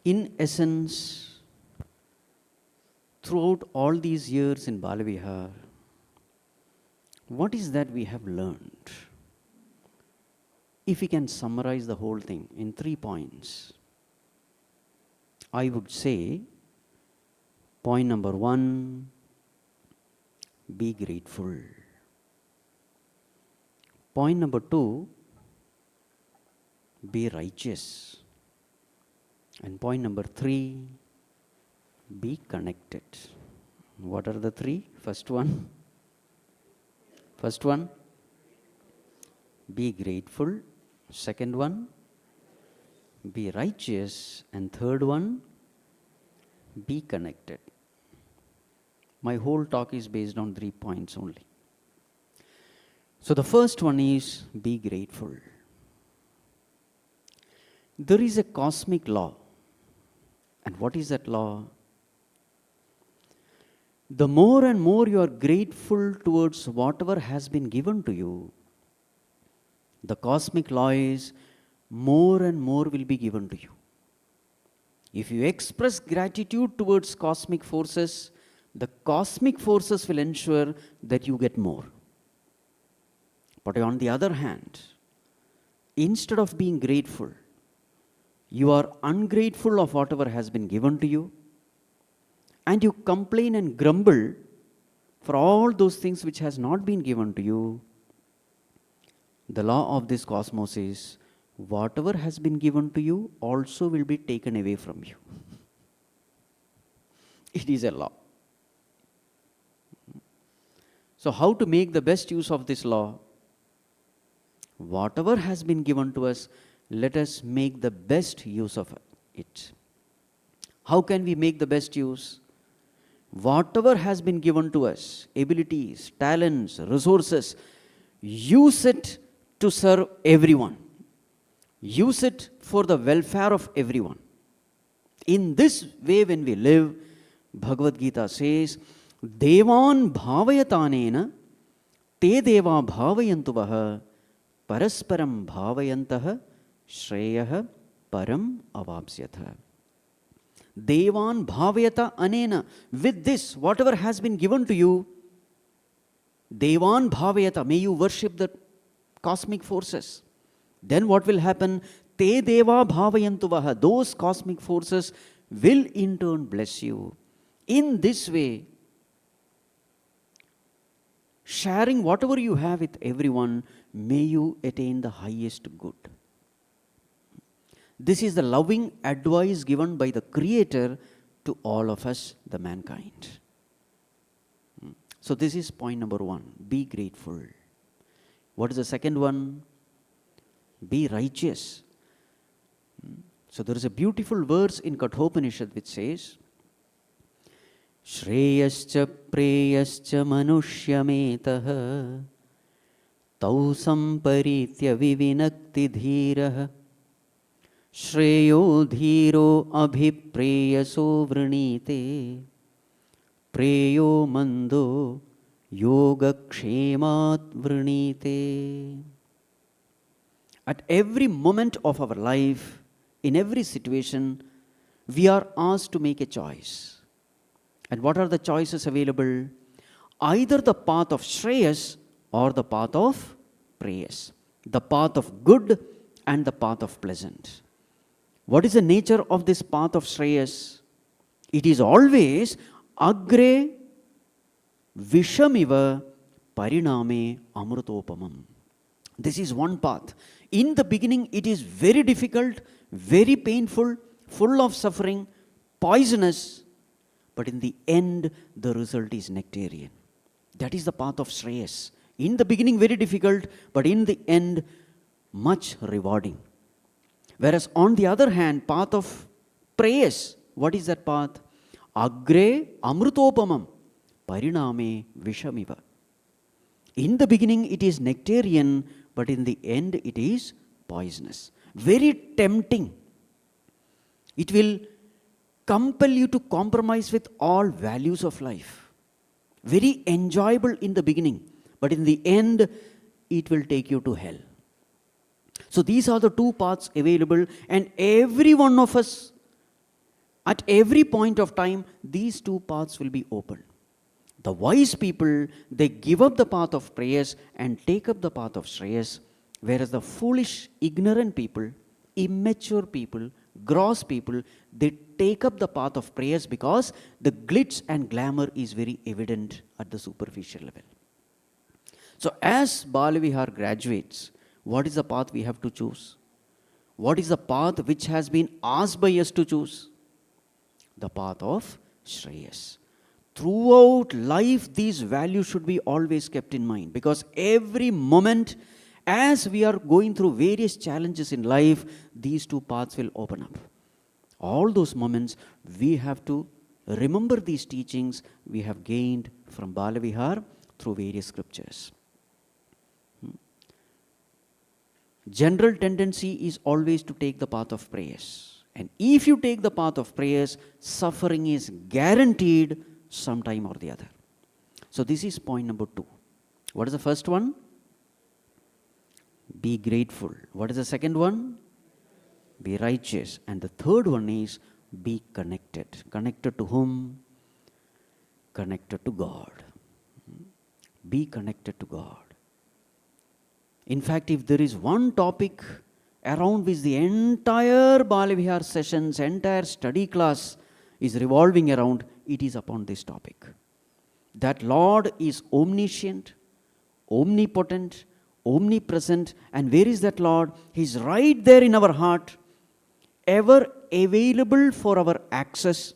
in essence, throughout all these years in Bala Vihar, what is that we have learned? If we can summarize the whole thing in 3 points, I would say, point number 1, be grateful. Point number 2, be righteous. And point number 3, be connected. What are the 3? First one, be grateful. Second one, be righteous. And third one, be connected. My whole talk is based on 3 points only. So the first one is be grateful. There is a cosmic law. And what is that law? The more and more you are grateful towards whatever has been given to you, the cosmic law is more and more will be given to you. If you express gratitude towards cosmic forces, the cosmic forces will ensure that you get more. But on the other hand, instead of being grateful, you are ungrateful of whatever has been given to you, and you complain and grumble for all those things which has not been given to you. The law of this cosmos is, whatever has been given to you also will be taken away from you. It is a law. So how to make the best use of this law? Whatever has been given to us, let us make the best use of it. How can we make the best use? Whatever has been given to us, abilities, talents, resources, use it to serve everyone. Use it for the welfare of everyone. In this way, when we live, Bhagavad Gita says, Devan bhavayatanena te deva bhavayantuvaha parasparam bhavayantaha shreyah param avapsyatha. Devan bhavayata anena. With this, whatever has been given to you, Devan bhavayata, may you worship the cosmic forces. Then what will happen? Te deva bhavayantuvaha. Those cosmic forces will in turn bless you. In this way, sharing whatever you have with everyone, may you attain the highest good. This is the loving advice given by the Creator to all of us, the mankind. So this is point number 1. Be grateful. What is the second one? Be righteous. So there is a beautiful verse in Kathopanishad which says, Shreyascha preyascha manushyametaha tau samparitya vivinakti dhiraha Shreyo dhiro abhipreyaso vrinite preyo mando yoga kshemat vrinite. At every moment of our life, in every situation, we are asked to make a choice. And what are the choices available? Either the path of Shreyas or the path of Preyas. The path of good and the path of pleasant. What is the nature of this path of Shreyas? It is always agre vishamiva pariname amrutopamam. This is one path. In the beginning, it is very difficult, very painful, full of suffering, poisonous, but in the end, the result is nectarian. That is the path of Shreyas. In the beginning, very difficult, but in the end, much rewarding. Whereas on the other hand, path of Preyas, what is that path? Agre amrutopamam pariname vishamiva. In the beginning, it is nectarian, but in the end, it is poisonous. Very tempting. It will compel you to compromise with all values of life. Very enjoyable in the beginning, but in the end, it will take you to hell. So these are the two paths available, and every one of us, at every point of time, these two paths will be open. The wise people, they give up the path of Preyas and take up the path of Shreyas, whereas the foolish, ignorant people, immature people, gross people, they take up the path of Preyas because the glitz and glamour is very evident at the superficial level. So as Bala Vihar graduates, what is the path we have to choose? What is the path which has been asked by us to choose? The path of Shreyas. Throughout life, these values should be always kept in mind, because every moment, as we are going through various challenges in life, these two paths will open up. All those moments, we have to remember these teachings we have gained from Bala Vihar through various scriptures. General tendency is always to take the path of Preyas. And if you take the path of Preyas, suffering is guaranteed sometime or the other. So this is point number 2. What is the first one? Be grateful. What is the second one? Be righteous. And the third one is be connected. Connected to whom? Connected to God. Be connected to God. In fact, if there is one topic around which the entire Bala Vihar sessions, entire study class is revolving around, it is upon this topic. That Lord is omniscient, omnipotent, omnipresent. And where is that Lord? He is right there in our heart, ever available for our access.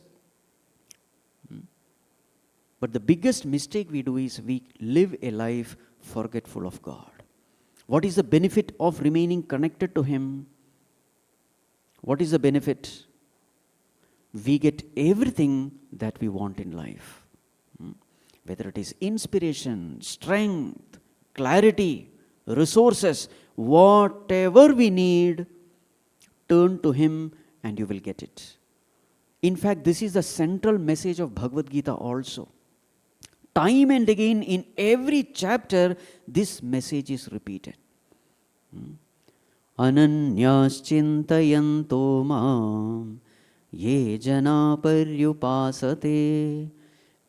But the biggest mistake we do is we live a life forgetful of God. What is the benefit of remaining connected to Him? What is the benefit? We get everything that we want in life. whether it is inspiration, strength, clarity, resources, whatever we need, turn to Him and you will get it. In fact, this is the central message of Bhagavad Gita also. Time and again in every chapter, this message is repeated. Ananyas chintayanto mam ye jana paryupasate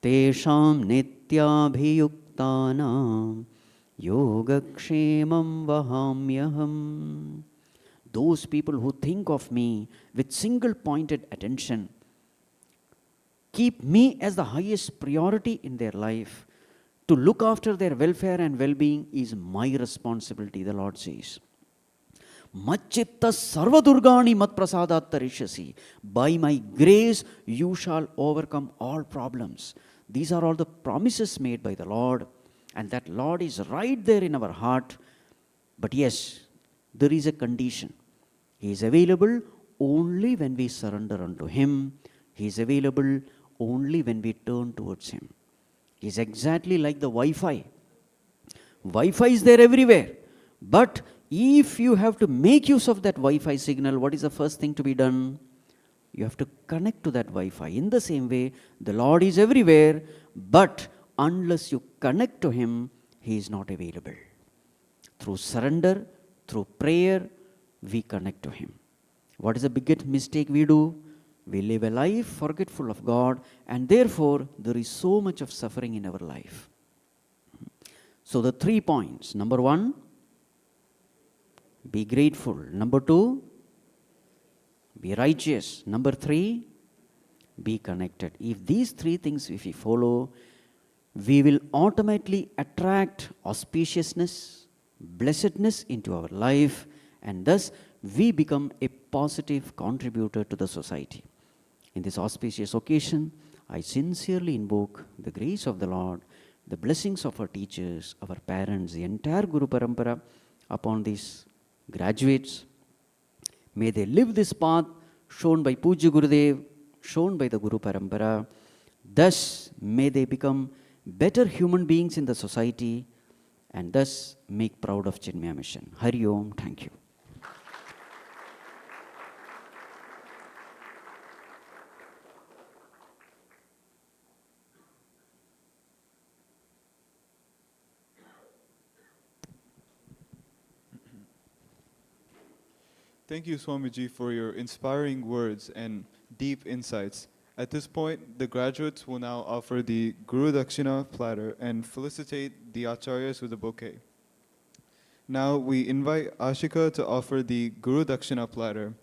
tesham nityabhiyuktanam yogakshemam vahamyaham. Those people who think of me with single pointed attention, keep me as the highest priority in their life, to look after their welfare and well-being is my responsibility, the Lord says. Machitta sarvadurgani matprasadat tarishyasi. By my grace you shall overcome all problems. These are all the promises made by the Lord, and that Lord is right there in our heart. But yes, there is a condition. He is available only when we surrender unto Him. He is available only when we turn towards Him. He is exactly like the Wi-Fi. Wi-Fi is there everywhere. But if you have to make use of that Wi-Fi signal, what is the first thing to be done? You have to connect to that Wi-Fi. In the same way, the Lord is everywhere, but unless you connect to Him, He is not available. Through surrender, through prayer, we connect to Him. What is the biggest mistake we do? We live a life forgetful of God, and therefore there is so much of suffering in our life. So the 3 points. Number 1, be grateful. Number 2, be righteous. Number 3, be connected. If these 3 things, if we follow, we will automatically attract auspiciousness, blessedness into our life, and thus we become a positive contributor to the society. In this auspicious occasion, I sincerely invoke the grace of the Lord, the blessings of our teachers, our parents, the entire Guru Parampara upon these graduates. May they live this path shown by Puja Gurudev, shown by the Guru Parampara. Thus, may they become better human beings in the society and thus make proud of Chinmaya Mission. Hari Om. Thank you. Thank you, Swamiji, for your inspiring words and deep insights. At this point, the graduates will now offer the Guru Dakshina platter and felicitate the Acharyas with a bouquet. Now we invite Ashika to offer the Guru Dakshina platter.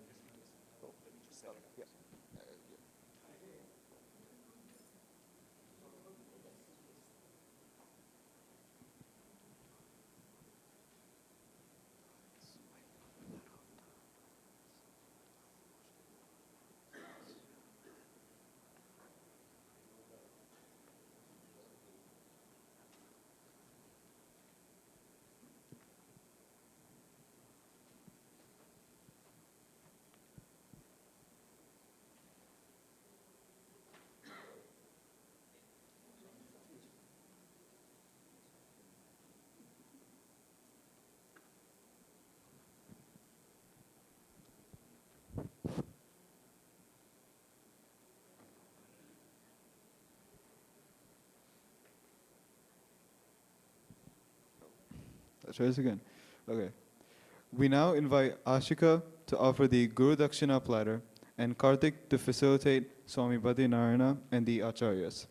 Let's try this again. Okay. We now invite Ashika to offer the Guru Dakshina platter and Karthik to facilitate Swami Badrinarayana and the Acharyas.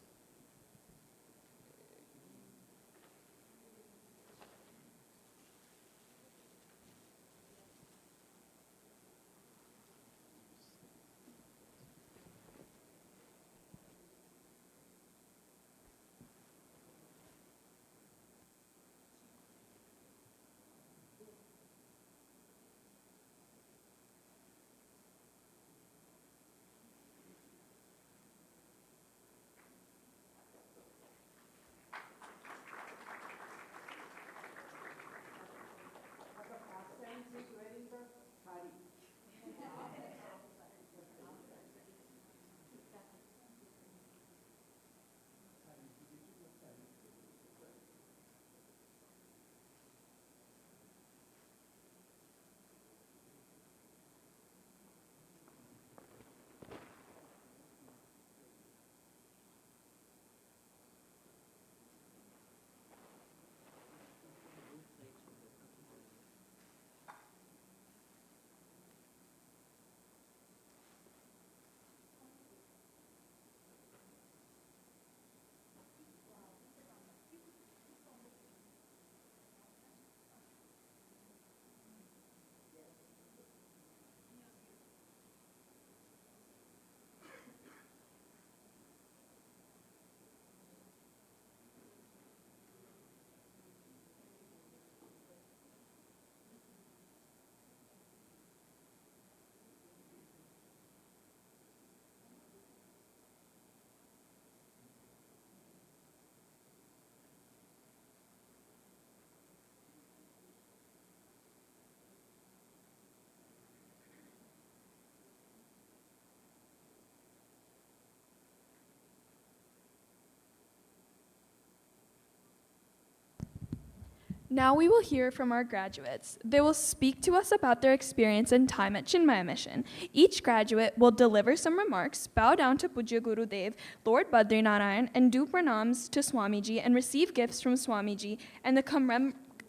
Now we will hear from our graduates. They will speak to us about their experience and time at Chinmaya Mission. Each graduate will deliver some remarks, bow down to Puja Gurudev, Lord Badrinarayan, and do pranams to Swamiji and receive gifts from Swamiji and the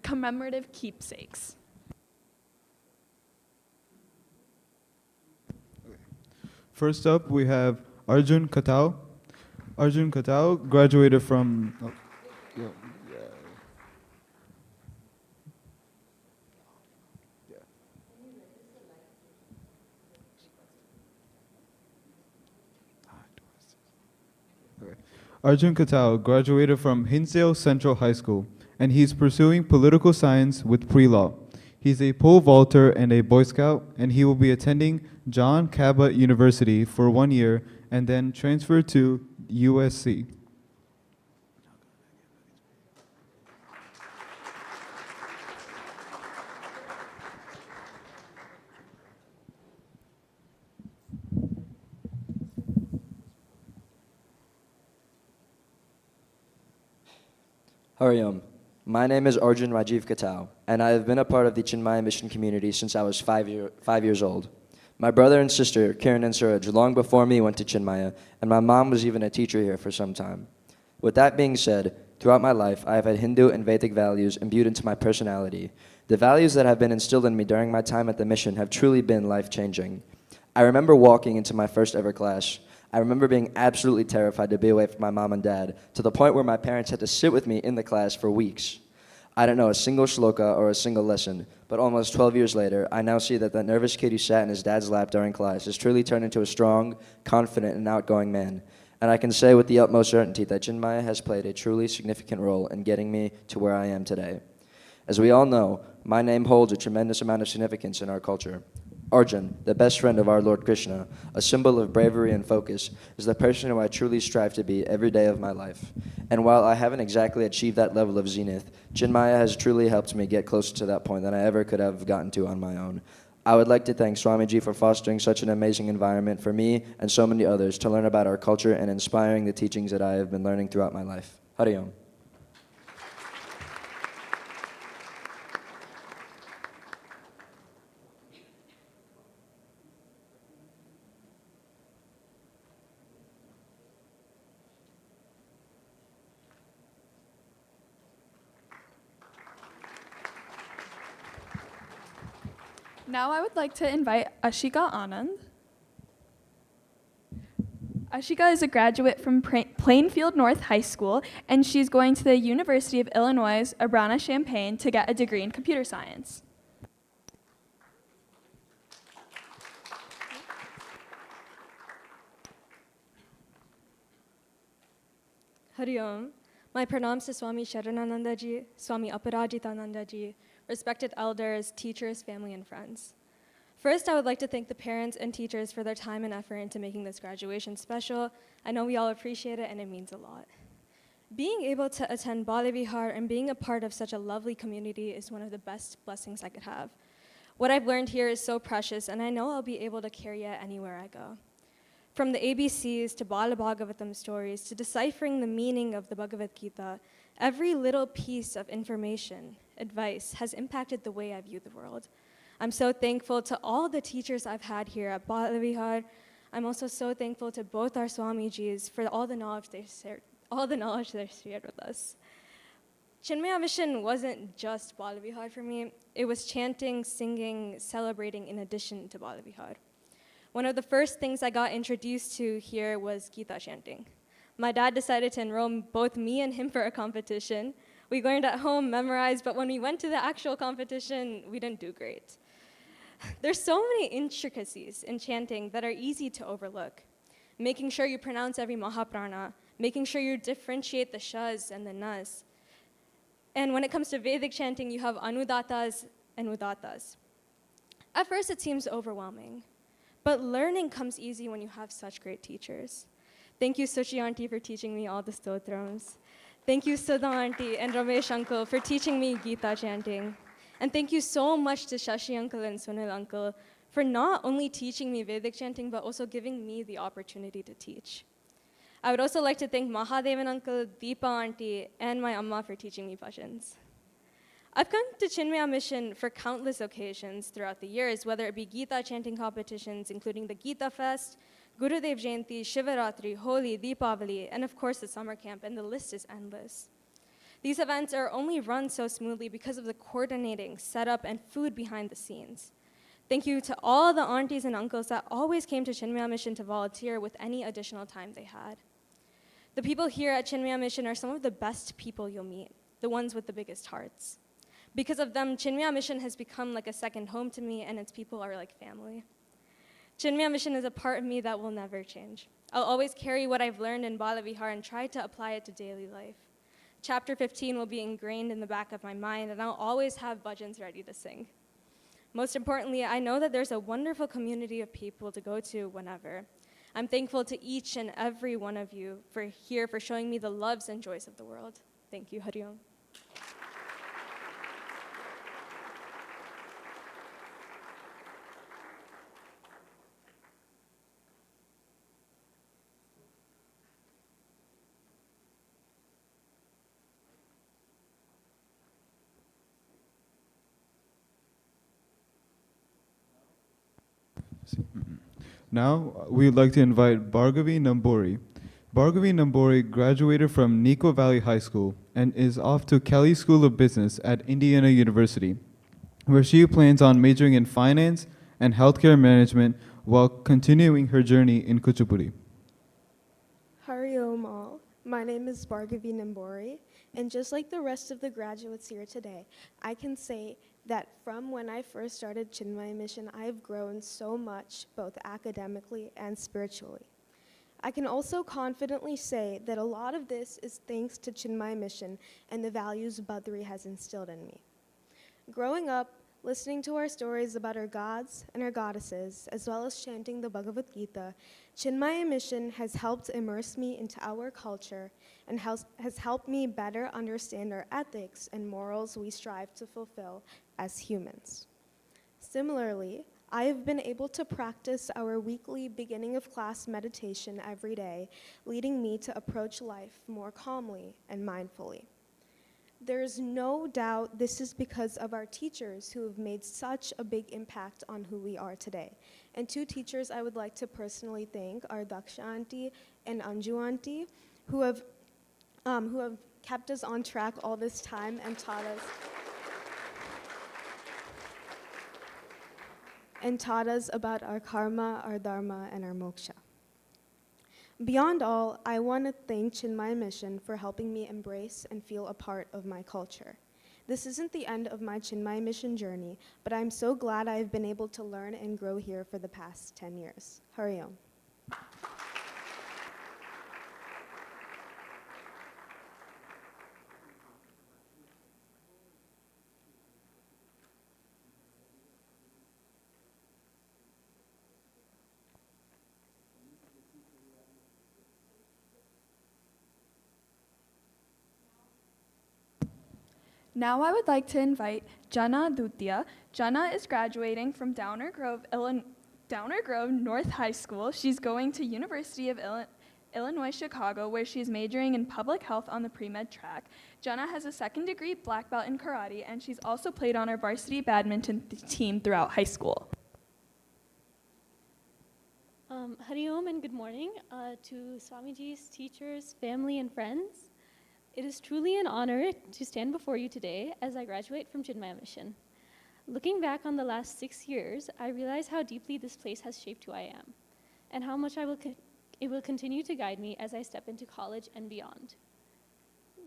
commemorative keepsakes. First up, we have Arjun Katao. Arjun Katao graduated from... Arjun Katao graduated from Hinsdale Central High School, and he's pursuing political science with pre-law. He's a pole vaulter and a Boy Scout, and he will be attending John Cabot University for 1 year and then transfer to USC. Hariom. My name is Arjun Rajiv Katao, and I have been a part of the Chinmaya Mission community since I was 5 years old. My brother and sister, Kiran and Suraj, long before me went to Chinmaya, and my mom was even a teacher here for some time. With that being said, throughout my life, I have had Hindu and Vedic values imbued into my personality. The values that have been instilled in me during my time at the mission have truly been life-changing. I remember walking into my first ever class. I remember being absolutely terrified to be away from my mom and dad, to the point where my parents had to sit with me in the class for weeks. I don't know a single shloka or a single lesson, but almost 12 years later, I now see that that nervous kid who sat in his dad's lap during class has truly turned into a strong, confident, and outgoing man. And I can say with the utmost certainty that Chinmaya has played a truly significant role in getting me to where I am today. As we all know, my name holds a tremendous amount of significance in our culture. Arjun, the best friend of our Lord Krishna, a symbol of bravery and focus, is the person who I truly strive to be every day of my life. And while I haven't exactly achieved that level of zenith, Chinmaya has truly helped me get closer to that point than I ever could have gotten to on my own. I would like to thank Swamiji for fostering such an amazing environment for me and so many others to learn about our culture and inspiring the teachings that I have been learning throughout my life. Hari Om. Now I would like to invite Ashika Anand. Ashika is a graduate from Plainfield North High School, and she's going to the University of Illinois Urbana-Champaign to get a degree in computer science. Hari Om. My pranams to Swami Sharma Nandanda Ji, Swami Prajan Gi, respected elders, teachers, family, and friends. First, I would like to thank the parents and teachers for their time and effort into making this graduation special. I know we all appreciate it, and it means a lot. Being able to attend Bala Vihar and being a part of such a lovely community is one of the best blessings I could have. What I've learned here is so precious, and I know I'll be able to carry it anywhere I go. From the ABCs to Bala Bhagavatam stories to deciphering the meaning of the Bhagavad Gita, every little piece of information, advice, has impacted the way I view the world. I'm so thankful to all the teachers I've had here at Bala Vihar. I'm also so thankful to both our Swamijis for all the knowledge they shared with us. Chinmaya Mission wasn't just Bala Vihar for me. It was chanting, singing, celebrating in addition to Bala Vihar. One of the first things I got introduced to here was Gita chanting. My dad decided to enroll both me and him for a competition. We learned at home, memorized, but when we went to the actual competition, we didn't do great. There's so many intricacies in chanting that are easy to overlook. Making sure you pronounce every Mahaprana, making sure you differentiate the shas and the nas. And when it comes to Vedic chanting, you have anudatas and udatas. At first, it seems overwhelming, but learning comes easy when you have such great teachers. Thank you, Sushi Auntie, for teaching me all the stotrams. Thank you, Sudha Auntie and Ramesh Uncle, for teaching me Gita chanting. And thank you so much to Shashi Uncle and Sunil Uncle for not only teaching me Vedic chanting, but also giving me the opportunity to teach. I would also like to thank Mahadevan Uncle, Deepa Auntie, and my Amma for teaching me bhajans. I've come to Chinmaya Mission for countless occasions throughout the years, whether it be Gita chanting competitions, including the Gita Fest, Gurudev Jayanti, Shivaratri, Holi, Deepavali, and of course the summer camp, and the list is endless. These events are only run so smoothly because of the coordinating, setup, and food behind the scenes. Thank you to all the aunties and uncles that always came to Chinmaya Mission to volunteer with any additional time they had. The people here at Chinmaya Mission are some of the best people you'll meet, the ones with the biggest hearts. Because of them, Chinmaya Mission has become like a second home to me, and its people are like family. Chinmaya Mission is a part of me that will never change. I'll always carry what I've learned in Bala Vihar and try to apply it to daily life. Chapter 15 will be ingrained in the back of my mind, and I'll always have bhajans ready to sing. Most importantly, I know that there's a wonderful community of people to go to whenever. I'm thankful to each and every one of you for showing me the loves and joys of the world. Thank you, Hari Om. Now, we would like to invite Bhargavi Nambori. Bhargavi Nambori graduated from Nico Valley High School and is off to Kelly School of Business at Indiana University, where she plans on majoring in finance and healthcare management while continuing her journey in Kuchipudi. Hari Om all. My name is Bhargavi Nambori, and just like the rest of the graduates here today, I can say that from when I first started Chinmaya Mission, I have grown so much, both academically and spiritually. I can also confidently say that a lot of this is thanks to Chinmaya Mission and the values Badri has instilled in me. Growing up, listening to our stories about our gods and our goddesses, as well as chanting the Bhagavad Gita, Chinmaya Mission has helped immerse me into our culture and has helped me better understand our ethics and morals we strive to fulfill as humans. Similarly, I have been able to practice our weekly beginning of class meditation every day, leading me to approach life more calmly and mindfully. There is no doubt this is because of our teachers who have made such a big impact on who we are today. And two teachers I would like to personally thank are Dakshina Auntie and Anju Auntie, who have kept us on track all this time and taught us about our karma, our dharma, and our moksha. Beyond all, I want to thank Chinmaya Mission for helping me embrace and feel a part of my culture. This isn't the end of my Chinmaya Mission journey, but I'm so glad I've been able to learn and grow here for the past 10 years. Hari Om. Now I would like to invite Jana Dutya. Jana is graduating from Downer Grove North High School. She's going to University of Illinois Chicago, where she's majoring in public health on the pre-med track. Jana has a second degree black belt in karate, and she's also played on our varsity badminton team throughout high school. Hari Om and good morning to Swamiji's teachers, family, and friends. It is truly an honor to stand before you today as I graduate from Chinmaya Mission. Looking back on the last 6 years, I realize how deeply this place has shaped who I am, and how much it will continue to guide me as I step into college and beyond.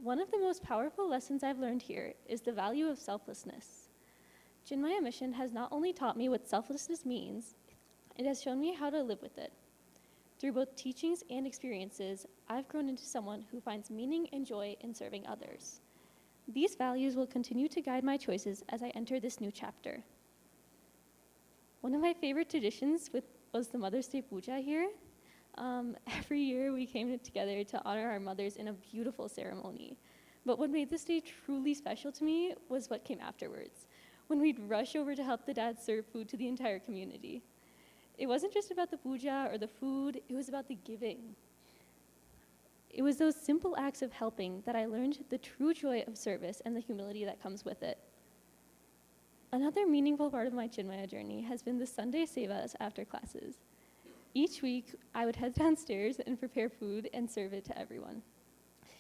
One of the most powerful lessons I've learned here is the value of selflessness. Chinmaya Mission has not only taught me what selflessness means, it has shown me how to live with it. Through both teachings and experiences, I've grown into someone who finds meaning and joy in serving others. These values will continue to guide my choices as I enter this new chapter. One of my favorite traditions was the Mother's Day Puja here. Every year we came together to honor our mothers in a beautiful ceremony. But what made this day truly special to me was what came afterwards, when we'd rush over to help the dads serve food to the entire community. It wasn't just about the puja or the food, it was about the giving. It was those simple acts of helping that I learned the true joy of service and the humility that comes with it. Another meaningful part of my Chinmaya journey has been the Sunday sevas after classes. Each week, I would head downstairs and prepare food and serve it to everyone.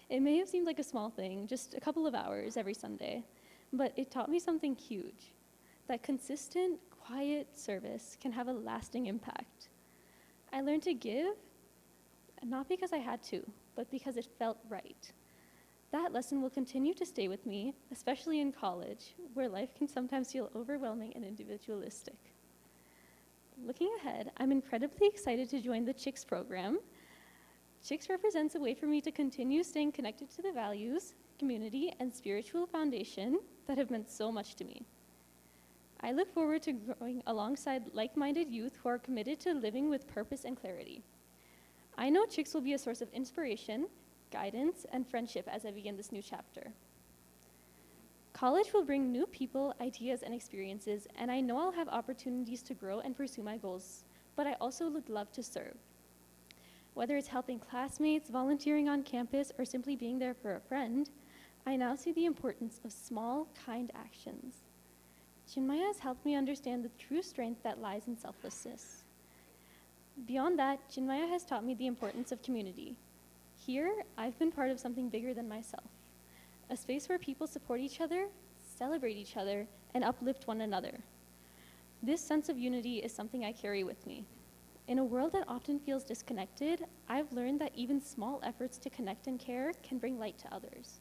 It may have seemed like a small thing, just a couple of hours every Sunday, but it taught me something huge, that consistent, quiet service can have a lasting impact. I learned to give, not because I had to, but because it felt right. That lesson will continue to stay with me, especially in college, where life can sometimes feel overwhelming and individualistic. Looking ahead, I'm incredibly excited to join the CHYKS program. CHYKS represents a way for me to continue staying connected to the values, community, and spiritual foundation that have meant so much to me. I look forward to growing alongside like-minded youth who are committed to living with purpose and clarity. I know CHYKS will be a source of inspiration, guidance, and friendship as I begin this new chapter. College will bring new people, ideas, and experiences, and I know I'll have opportunities to grow and pursue my goals, but I also would love to serve. Whether it's helping classmates, volunteering on campus, or simply being there for a friend, I now see the importance of small, kind actions. Chinmaya has helped me understand the true strength that lies in selflessness. Beyond that, Chinmaya has taught me the importance of community. Here, I've been part of something bigger than myself, a space where people support each other, celebrate each other, and uplift one another. This sense of unity is something I carry with me. In a world that often feels disconnected, I've learned that even small efforts to connect and care can bring light to others.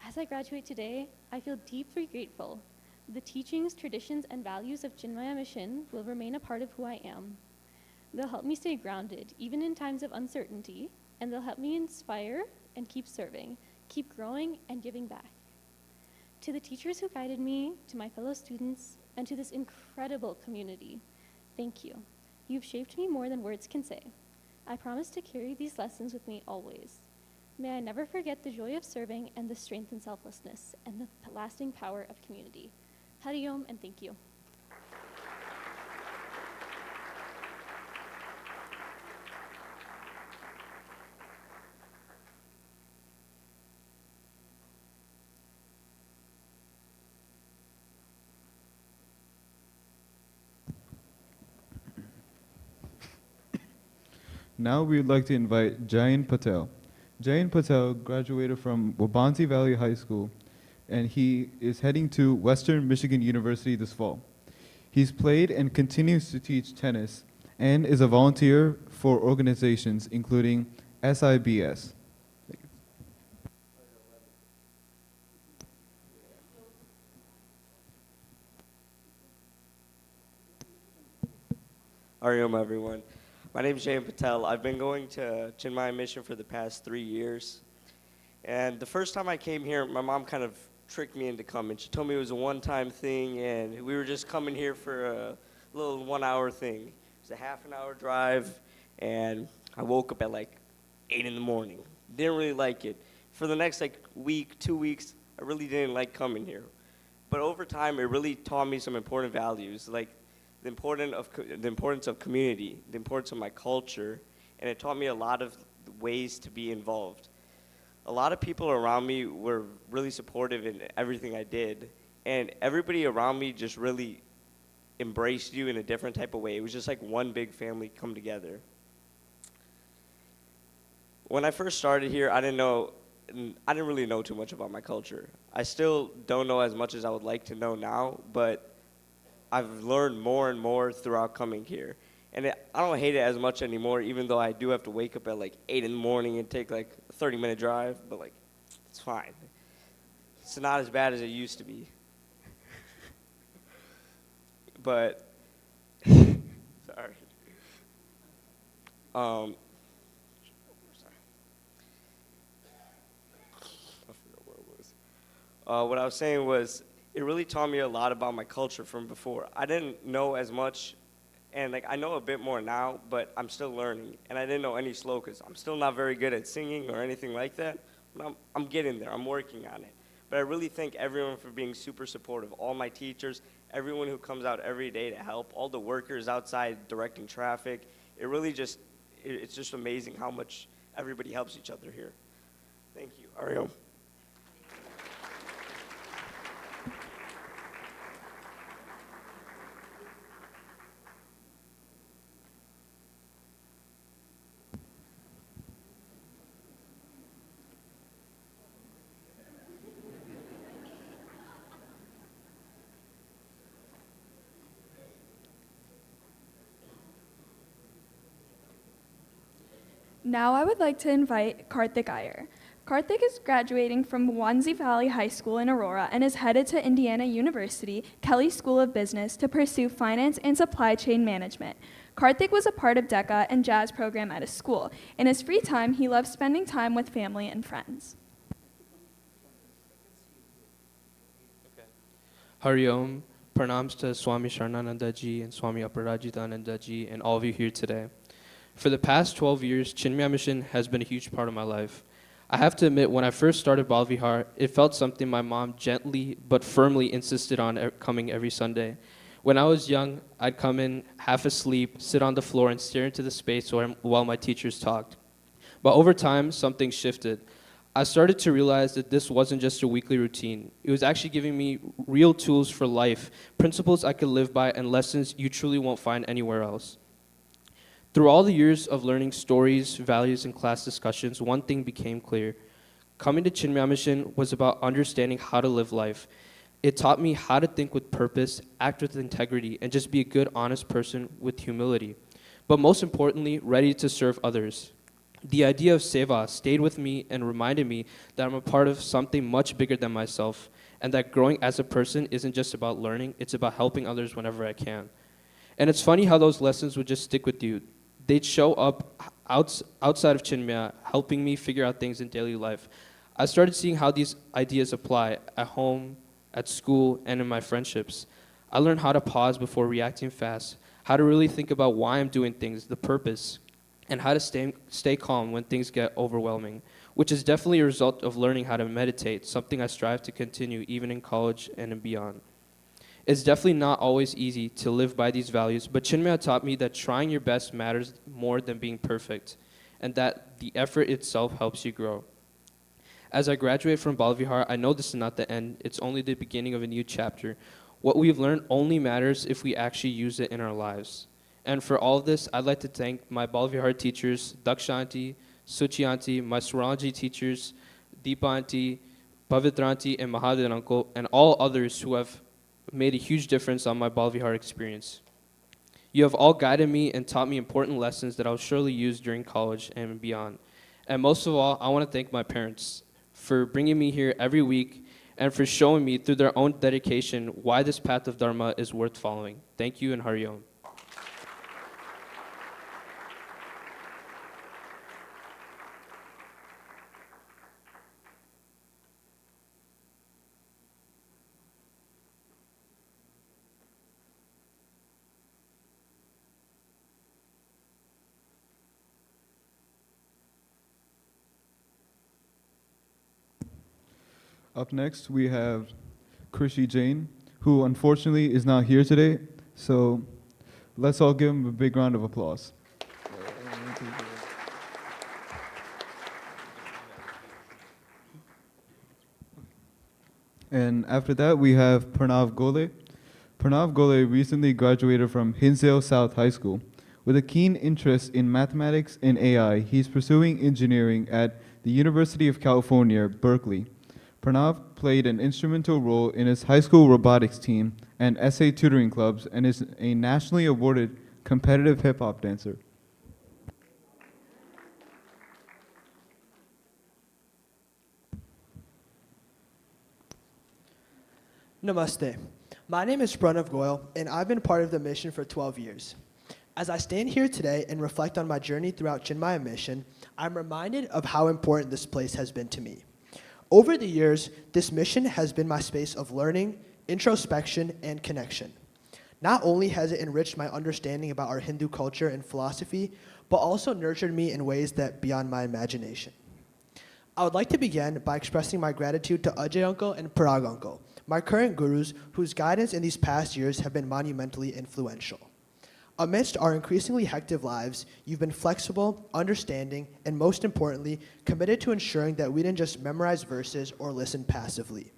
As I graduate today, I feel deeply grateful. The teachings, traditions, and values of Chinmaya Mission will remain a part of who I am. They'll help me stay grounded, even in times of uncertainty, and they'll help me inspire and keep serving, keep growing, and giving back. To the teachers who guided me, to my fellow students, and to this incredible community, thank you. You've shaped me more than words can say. I promise to carry these lessons with me always. May I never forget the joy of serving and the strength and selflessness and the lasting power of community. Hari Om, and thank you. Now we would like to invite Jayan Patel. Jayan Patel graduated from Wabanti Valley High School, and he is heading to Western Michigan University this fall. He's played and continues to teach tennis and is a volunteer for organizations including SIBS. Hari Om, everyone. My name is Jayan Patel. I've been going to Chinmaya Mission for the past 3 years. And the first time I came here, my mom kind of tricked me into coming. She told me it was a one-time thing, and we were just coming here for a little 1 hour thing. It was a half an hour drive, and I woke up at like 8 in the morning. Didn't really like it. For the next week, 2 weeks, I really didn't like coming here. But over time, it really taught me some important values, like the importance of community, the importance of my culture, and it taught me a lot of ways to be involved. A lot of people around me were really supportive in everything I did, and everybody around me just really embraced you in a different type of way. It was just like one big family come together. When I first started here, I didn't really know too much about my culture. I still don't know as much as I would like to know now, but I've learned more and more throughout coming here. And I don't hate it as much anymore, even though I do have to wake up at like 8 in the morning and take like a 30-minute drive, but like, it's fine. It's not as bad as it used to be. But, sorry. I forgot what it was. What I was saying was, it really taught me a lot about my culture from before. I didn't know as much, and like I know a bit more now, but I'm still learning. And I didn't know any slokas. I'm still not very good at singing or anything like that, but I'm getting there. I'm working on it. But I really thank everyone for being super supportive. All my teachers, everyone who comes out every day to help, all the workers outside directing traffic. It really it's just amazing how much everybody helps each other here. Thank you. Hari Om. Now I would like to invite Karthik Iyer. Karthik is graduating from Wanzi Valley High School in Aurora and is headed to Indiana University, Kelley School of Business to pursue finance and supply chain management. Karthik was a part of DECA and jazz program at his school. In his free time, he loves spending time with family and friends. Hari Om, pranams to Swami Sharma Nandanda Ji and Swami Prajan Gi and all of you here today. For the past 12 years, Chinmaya Mission has been a huge part of my life. I have to admit, when I first started Bala Vihar, it felt something my mom gently but firmly insisted on coming every Sunday. When I was young, I'd come in half asleep, sit on the floor, and stare into the space while my teachers talked. But over time, something shifted. I started to realize that this wasn't just a weekly routine. It was actually giving me real tools for life, principles I could live by, and lessons you truly won't find anywhere else. Through all the years of learning stories, values, and class discussions, one thing became clear. Coming to Chinmaya Mission was about understanding how to live life. It taught me how to think with purpose, act with integrity, and just be a good, honest person with humility. But most importantly, ready to serve others. The idea of seva stayed with me and reminded me that I'm a part of something much bigger than myself, and that growing as a person isn't just about learning, it's about helping others whenever I can. And it's funny how those lessons would just stick with you. They'd show up outside of Chinmaya, helping me figure out things in daily life. I started seeing how these ideas apply at home, at school, and in my friendships. I learned how to pause before reacting fast, how to really think about why I'm doing things, the purpose, and how to stay calm when things get overwhelming, which is definitely a result of learning how to meditate, something I strive to continue even in college and beyond. It's definitely not always easy to live by these values, but Chinmaya taught me that trying your best matters more than being perfect, and that the effort itself helps you grow. As I graduate from Bala Vihar, I know this is not the end, it's only the beginning of a new chapter. What we've learned only matters if we actually use it in our lives. And for all of this, I'd like to thank my Bala Vihar teachers, Dakshina Auntie, Suchi Auntie, my Swaranaji teachers, Deepa Auntie, Pavitra Auntie, and Mahadev Uncle, and all others who have made a huge difference on my Bala Vihar experience. You have all guided me and taught me important lessons that I'll surely use during college and beyond. And most of all, I want to thank my parents for bringing me here every week and for showing me through their own dedication why this path of Dharma is worth following. Thank you and Hari Om. Up next, we have Krishi Jain, who unfortunately is not here today, so let's all give him a big round of applause. And after that, we have Pranav Gole. Pranav Gole recently graduated from Hinsdale South High School. With a keen interest in mathematics and AI, he's pursuing engineering at the University of California, Berkeley. Pranav played an instrumental role in his high school robotics team and essay tutoring clubs and is a nationally awarded competitive hip-hop dancer. Namaste. My name is Pranav Goyal, and I've been part of the mission for 12 years. As I stand here today and reflect on my journey throughout Chinmaya Mission, I'm reminded of how important this place has been to me. Over the years, this mission has been my space of learning, introspection, and connection. Not only has it enriched my understanding about our Hindu culture and philosophy, but also nurtured me in ways that beyond my imagination. I would like to begin by expressing my gratitude to Ajay Uncle and Parag Uncle, my current gurus whose guidance in these past years have been monumentally influential. Amidst our increasingly hectic lives, you've been flexible, understanding, and most importantly, committed to ensuring that we didn't just memorize verses or listen passively.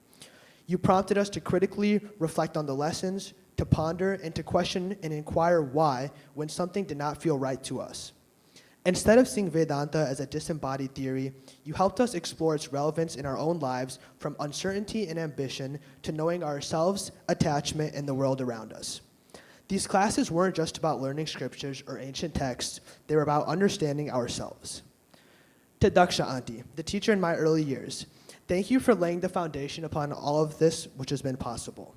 You prompted us to critically reflect on the lessons, to ponder, and to question and inquire why when something did not feel right to us. Instead of seeing Vedanta as a disembodied theory, you helped us explore its relevance in our own lives from uncertainty and ambition to knowing ourselves, attachment, and the world around us. These classes weren't just about learning scriptures or ancient texts, they were about understanding ourselves. To Dakshina Auntie, the teacher in my early years, thank you for laying the foundation upon all of this which has been possible.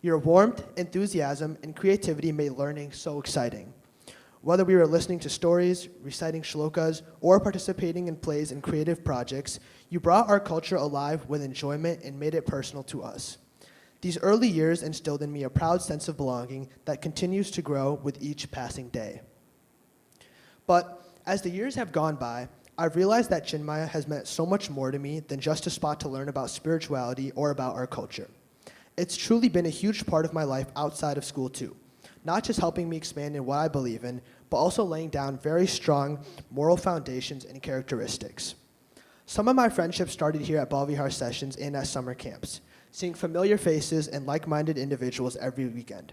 Your warmth, enthusiasm, and creativity made learning so exciting. Whether we were listening to stories, reciting shlokas, or participating in plays and creative projects, you brought our culture alive with enjoyment and made it personal to us. These early years instilled in me a proud sense of belonging that continues to grow with each passing day. But as the years have gone by, I've realized that Chinmaya has meant so much more to me than just a spot to learn about spirituality or about our culture. It's truly been a huge part of my life outside of school too, not just helping me expand in what I believe in, but also laying down very strong moral foundations and characteristics. Some of my friendships started here at Bala Vihar sessions and at summer camps, seeing familiar faces and like-minded individuals every weekend.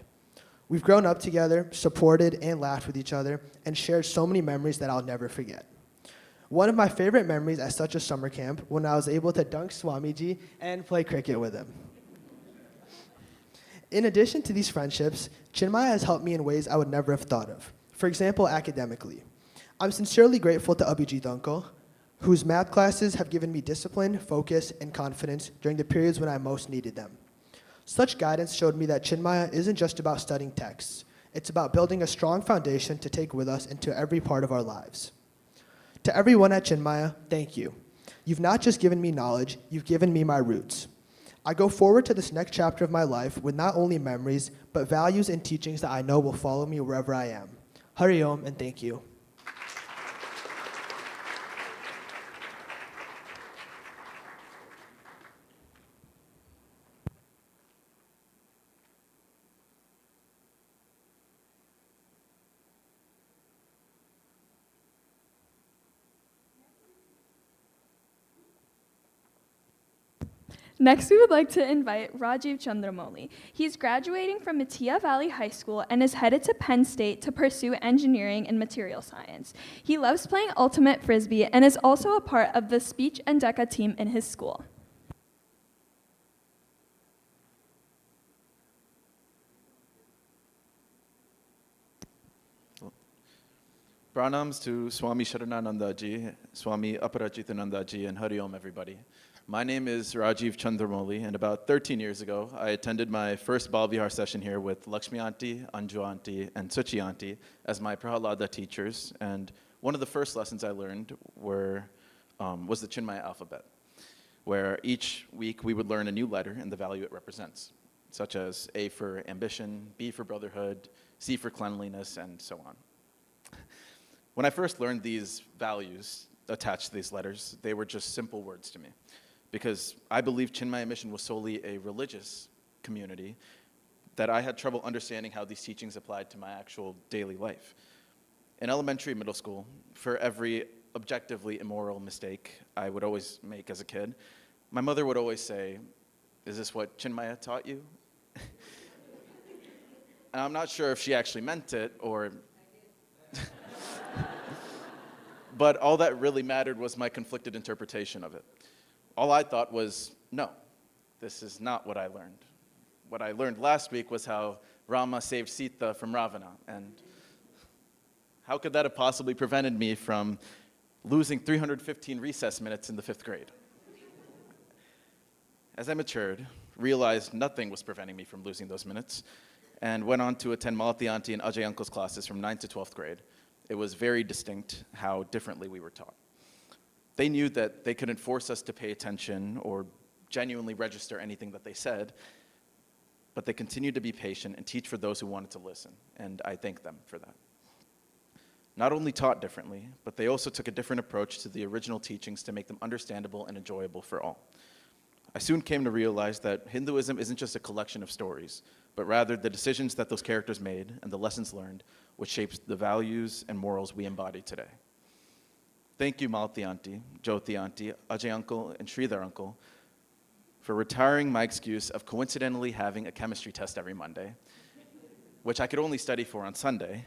We've grown up together, supported and laughed with each other, and shared so many memories that I'll never forget. One of my favorite memories at such a summer camp when I was able to dunk Swamiji and play cricket with him. In addition to these friendships, Chinmaya has helped me in ways I would never have thought of. For example, academically. I'm sincerely grateful to Abhijit Uncle, whose math classes have given me discipline, focus, and confidence during the periods when I most needed them. Such guidance showed me that Chinmaya isn't just about studying texts. It's about building a strong foundation to take with us into every part of our lives. To everyone at Chinmaya, thank you. You've not just given me knowledge, you've given me my roots. I go forward to this next chapter of my life with not only memories, but values and teachings that I know will follow me wherever I am. Hari Om, and thank you. Next, we would like to invite Rajiv Chandramoli. He's graduating from Metea Valley High School and is headed to Penn State to pursue engineering and material science. He loves playing ultimate frisbee and is also a part of the speech and DECA team in his school. Pranams to Swami Sharma Nandanda Ji, Swami Prajan Gi, and Hari Om, everybody. My name is Rajiv Chandramoli, and about 13 years ago, I attended my first Bala Vihar session here with Lakshmi Auntie, Anju Auntie, and Suchi Auntie as my Prahalada teachers. And one of the first lessons I learned was the Chinmaya alphabet, where each week we would learn a new letter and the value it represents, such as A for ambition, B for brotherhood, C for cleanliness, and so on. When I first learned these values attached to these letters, they were just simple words to me, because I believed Chinmaya Mission was solely a religious community, that I had trouble understanding how these teachings applied to my actual daily life. In elementary and middle school, for every objectively immoral mistake I would always make as a kid, my mother would always say, "Is this what Chinmaya taught you?" And I'm not sure if she actually meant it or... But all that really mattered was my conflicted interpretation of it. All I thought was, no, this is not what I learned. What I learned last week was how Rama saved Sita from Ravana, and how could that have possibly prevented me from losing 315 recess minutes in the 5th grade? As I matured, realized nothing was preventing me from losing those minutes, and went on to attend Malati Auntie and Ajay Uncle's classes from 9th to 12th grade. It was very distinct how differently we were taught. They knew that they couldn't force us to pay attention or genuinely register anything that they said, but they continued to be patient and teach for those who wanted to listen, and I thank them for that. Not only taught differently, but they also took a different approach to the original teachings to make them understandable and enjoyable for all. I soon came to realize that Hinduism isn't just a collection of stories, but rather the decisions that those characters made and the lessons learned, which shapes the values and morals we embody today. Thank you, Malati Auntie, Jyoti Auntie, Ajay Uncle, and Sridhar Uncle for retiring my excuse of coincidentally having a chemistry test every Monday, which I could only study for on Sunday.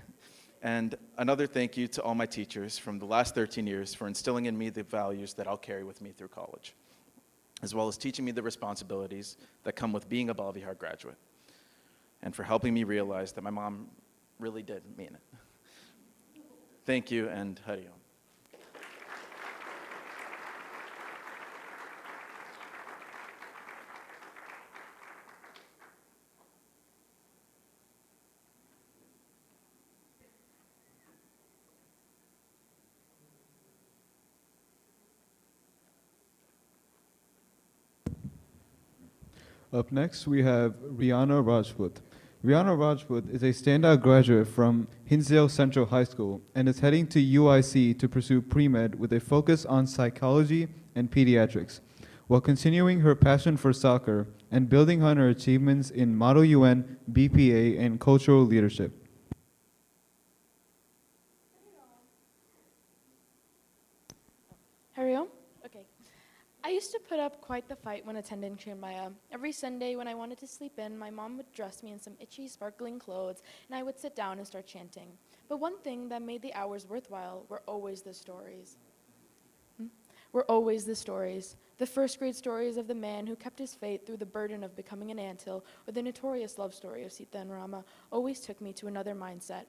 And another thank you to all my teachers from the last 13 years for instilling in me the values that I'll carry with me through college, as well as teaching me the responsibilities that come with being a Bala Vihar graduate, and for helping me realize that my mom really did mean it. Thank you, and Hari Om. Up next, we have Rihanna Rajput. Rihanna Rajput is a standout graduate from Hinsdale Central High School and is heading to UIC to pursue pre-med with a focus on psychology and pediatrics, while continuing her passion for soccer and building on her achievements in Model UN, BPA, and cultural leadership. Hariom? Okay. I used to put up quite the fight when attending Chinmaya. Every Sunday when I wanted to sleep in, my mom would dress me in some itchy, sparkling clothes, and I would sit down and start chanting. But one thing that made the hours worthwhile were always the stories. The first grade stories of the man who kept his faith through the burden of becoming an anthill, or the notorious love story of Sita and Rama, always took me to another mindset.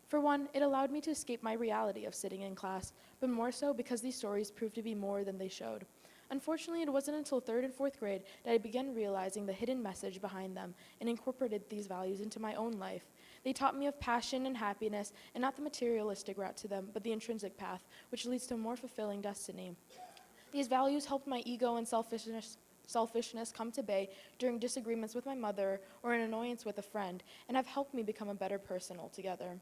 For one, it allowed me to escape my reality of sitting in class, but more so because these stories proved to be more than they showed. Unfortunately, it wasn't until 3rd and 4th grade that I began realizing the hidden message behind them and incorporated these values into my own life. They taught me of passion and happiness, and not the materialistic route to them, but the intrinsic path, which leads to a more fulfilling destiny. These values helped my ego and selfishness come to bay during disagreements with my mother or an annoyance with a friend, and have helped me become a better person altogether.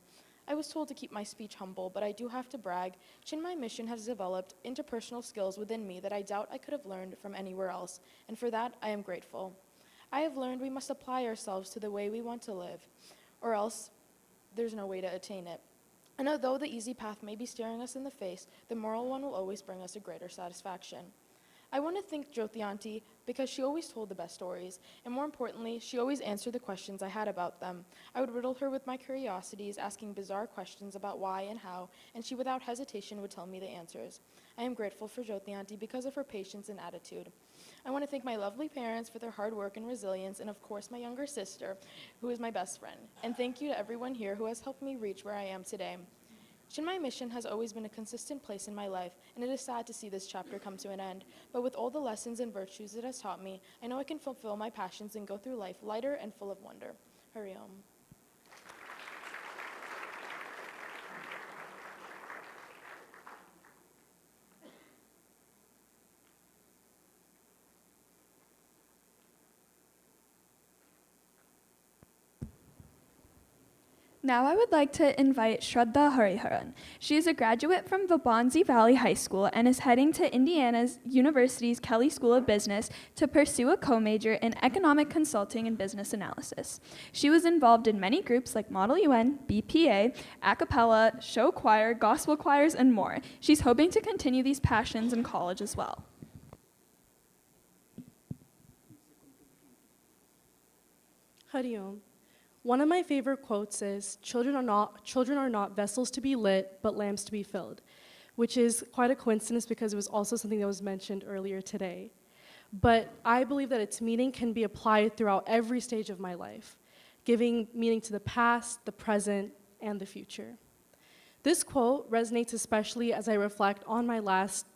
I was told to keep my speech humble, but I do have to brag. Chinmaya Mission has developed interpersonal skills within me that I doubt I could have learned from anywhere else, and for that I am grateful. I have learned we must apply ourselves to the way we want to live, or else there's no way to attain it. And although the easy path may be staring us in the face, the moral one will always bring us a greater satisfaction. I want to thank Jyoti Auntie because she always told the best stories, and more importantly, she always answered the questions I had about them. I would riddle her with my curiosities, asking bizarre questions about why and how, and she without hesitation would tell me the answers. I am grateful for Jyoti Auntie because of her patience and attitude. I want to thank my lovely parents for their hard work and resilience, and of course my younger sister, who is my best friend. And thank you to everyone here who has helped me reach where I am today. Chinmaya Mission has always been a consistent place in my life, and it is sad to see this chapter come to an end. But with all the lessons and virtues it has taught me, I know I can fulfill my passions and go through life lighter and full of wonder. Hari Om. Now I would like to invite Shraddha Hariharan. She is a graduate from Vabansi Valley High School and is heading to Indiana's University's Kelley School of Business to pursue a co-major in economic consulting and business analysis. She was involved in many groups like Model UN, BPA, a cappella, show choir, gospel choirs, and more. She's hoping to continue these passions in college as well. Hari Om. One of my favorite quotes is, children are not vessels to be lit, but lamps to be filled, which is quite a coincidence because it was also something that was mentioned earlier today. But I believe that its meaning can be applied throughout every stage of my life, giving meaning to the past, the present, and the future. This quote resonates especially as I reflect on my last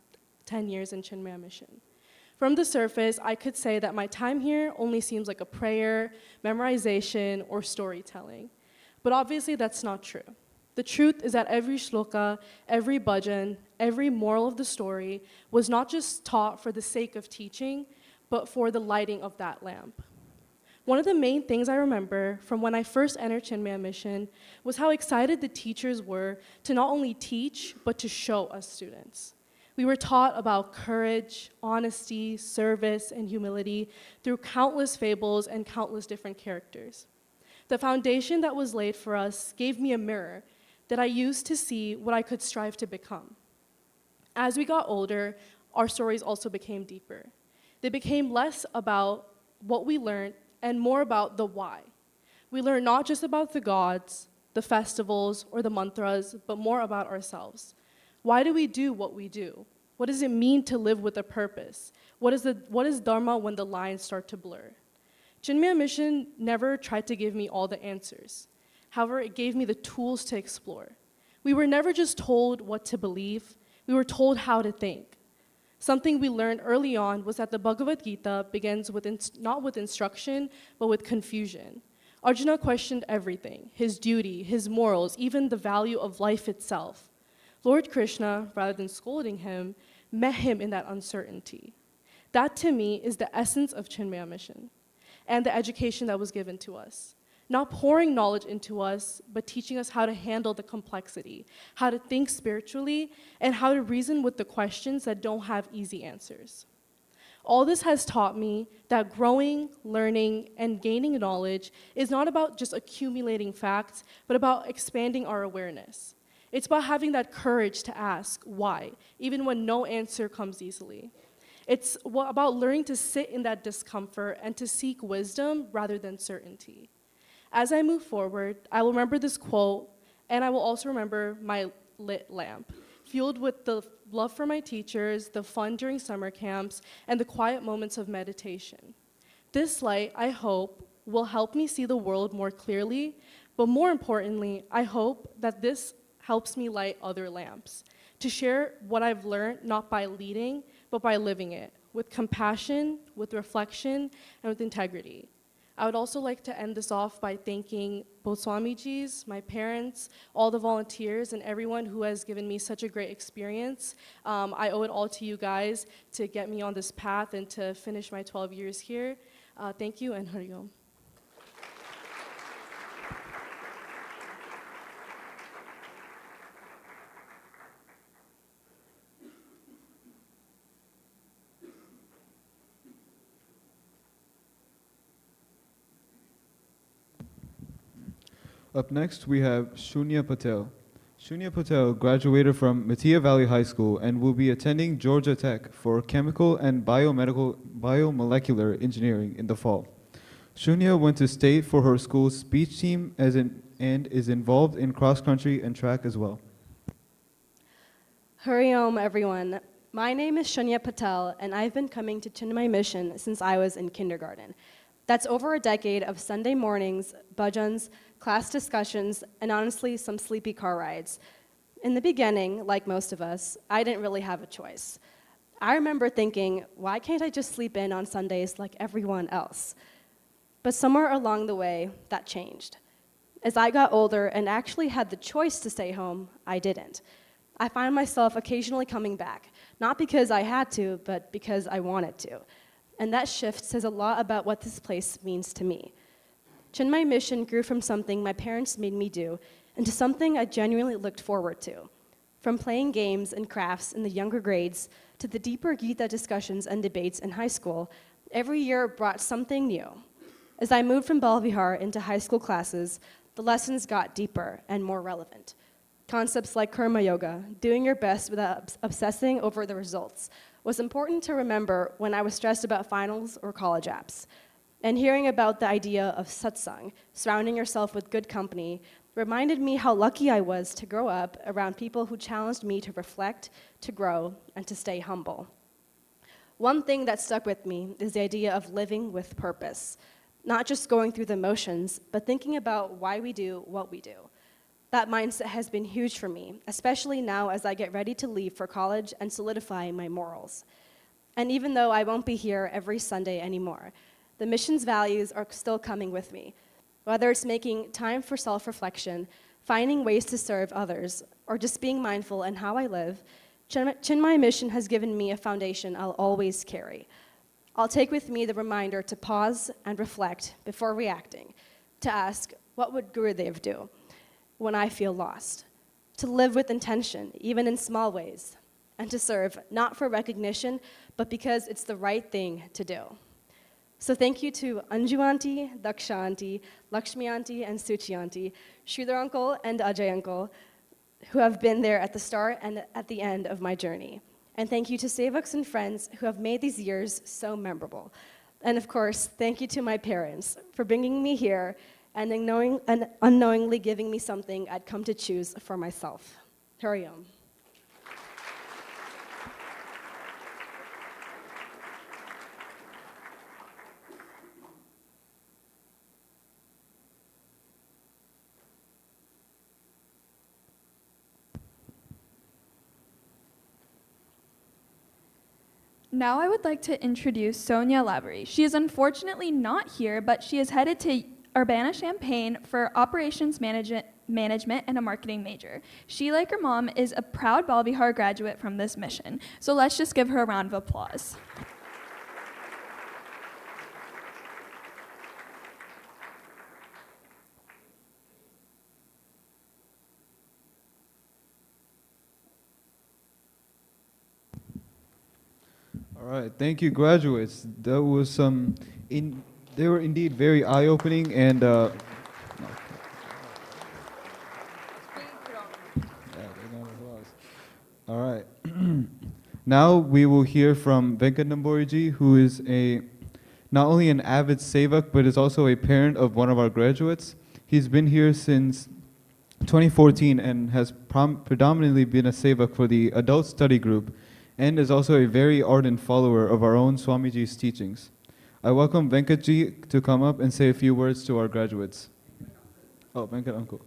10 years in Chinmaya Mission. From the surface, I could say that my time here only seems like a prayer, memorization, or storytelling. But obviously that's not true. The truth is that every shloka, every bhajan, every moral of the story was not just taught for the sake of teaching, but for the lighting of that lamp. One of the main things I remember from when I first entered Chinmaya Mission was how excited the teachers were to not only teach, but to show us students. We were taught about courage, honesty, service, and humility through countless fables and countless different characters. The foundation that was laid for us gave me a mirror that I used to see what I could strive to become. As we got older, our stories also became deeper. They became less about what we learned and more about the why. We learned not just about the gods, the festivals, or the mantras, but more about ourselves. Why do we do what we do? What does it mean to live with a purpose? What is Dharma when the lines start to blur? Chinmaya Mission never tried to give me all the answers. However, it gave me the tools to explore. We were never just told what to believe, we were told how to think. Something we learned early on was that the Bhagavad Gita begins not with instruction, but with confusion. Arjuna questioned everything, his duty, his morals, even the value of life itself. Lord Krishna, rather than scolding him, met him in that uncertainty. That, to me, is the essence of Chinmaya Mission. and the education that was given to us. Not pouring knowledge into us, but teaching us how to handle the complexity, how to think spiritually, and how to reason with the questions that don't have easy answers. All this has taught me that growing, learning, and gaining knowledge is not about just accumulating facts, but about expanding our awareness. It's about having that courage to ask why, even when no answer comes easily. It's about learning to sit in that discomfort and to seek wisdom rather than certainty. As I move forward, I will remember this quote, and I will also remember my lit lamp, fueled with the love for my teachers, the fun during summer camps, and the quiet moments of meditation. This light, I hope, will help me see the world more clearly, but more importantly, I hope that this helps me light other lamps, to share what I've learned not by leading, but by living it, with compassion, with reflection, and with integrity. I would also like to end this off by thanking both Swamijis, my parents, all the volunteers, and everyone who has given me such a great experience. I owe it all to you guys to get me on this path and to finish my 12 years here. Thank you, and Hari Om. Up next, we have Shunya Patel. Shunya Patel graduated from Metea Valley High School and will be attending Georgia Tech for chemical and biomolecular engineering in the fall. Shunya went to state for her school's speech team and is involved in cross-country and track as well. Hari Om, everyone. My name is Shunya Patel, and I've been coming to Chinmay Mission since I was in kindergarten. That's over a decade of Sunday mornings, bhajans, class discussions, and honestly, some sleepy car rides. In the beginning, like most of us, I didn't really have a choice. I remember thinking, why can't I just sleep in on Sundays like everyone else? But somewhere along the way, that changed. As I got older and actually had the choice to stay home, I didn't. I find myself occasionally coming back, not because I had to, but because I wanted to. And that shift says a lot about what this place means to me. Chinmay Mission grew from something my parents made me do into something I genuinely looked forward to. From playing games and crafts in the younger grades to the deeper Gita discussions and debates in high school, every year brought something new. As I moved from Bala Vihar into high school classes, the lessons got deeper and more relevant. Concepts like karma yoga, doing your best without obsessing over the results, was important to remember when I was stressed about finals or college apps. And hearing about the idea of satsang, surrounding yourself with good company, reminded me how lucky I was to grow up around people who challenged me to reflect, to grow, and to stay humble. One thing that stuck with me is the idea of living with purpose, not just going through the motions, but thinking about why we do what we do. That mindset has been huge for me, especially now as I get ready to leave for college and solidify my morals. And even though I won't be here every Sunday anymore, the mission's values are still coming with me. Whether it's making time for self-reflection, finding ways to serve others, or just being mindful in how I live, Chinmay Mission has given me a foundation I'll always carry. I'll take with me the reminder to pause and reflect before reacting, to ask, what would Gurudev do when I feel lost? To live with intention, even in small ways, and to serve not for recognition, but because it's the right thing to do. So thank you to Anju Auntie, Daksha Auntie, Lakshmi Auntie, and Suchi Auntie, Sridhar Uncle and Ajay Uncle, who have been there at the start and at the end of my journey. And thank you to Sevaks and friends who have made these years so memorable. And of course, thank you to my parents for bringing me here and unknowingly giving me something I'd come to choose for myself. Hari Om. Now I would like to introduce Sonia Lavery. She is unfortunately not here, but she is headed to Urbana-Champaign for operations management and a marketing major. She, like her mom, is a proud Bala Vihar graduate from this mission. So let's just give her a round of applause. right, thank you, graduates. That was they were indeed very eye-opening and. All right. Now we will hear from Venkat Namboriji, who is not only an avid sevak, but is also a parent of one of our graduates. He's been here since 2014 and has predominantly been a sevak for the adult study group, and is also a very ardent follower of our own Swamiji's teachings. I welcome Venkatji to come up and say a few words to our graduates. Oh, Venkat uncle.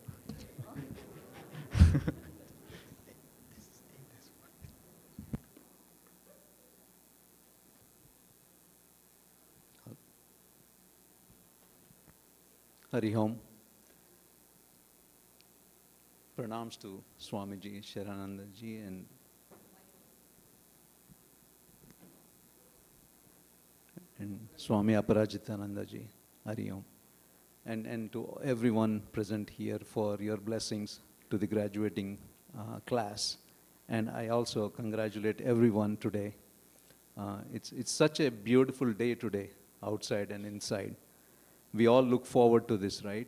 Hari Om. Pranams to Swamiji Sharananda Ji and Swami Aparajitananda Ji. Hari Om. And to everyone present here for your blessings to the graduating class. And I also congratulate everyone today. It's such a beautiful day today, outside and inside. We all look forward to this, right?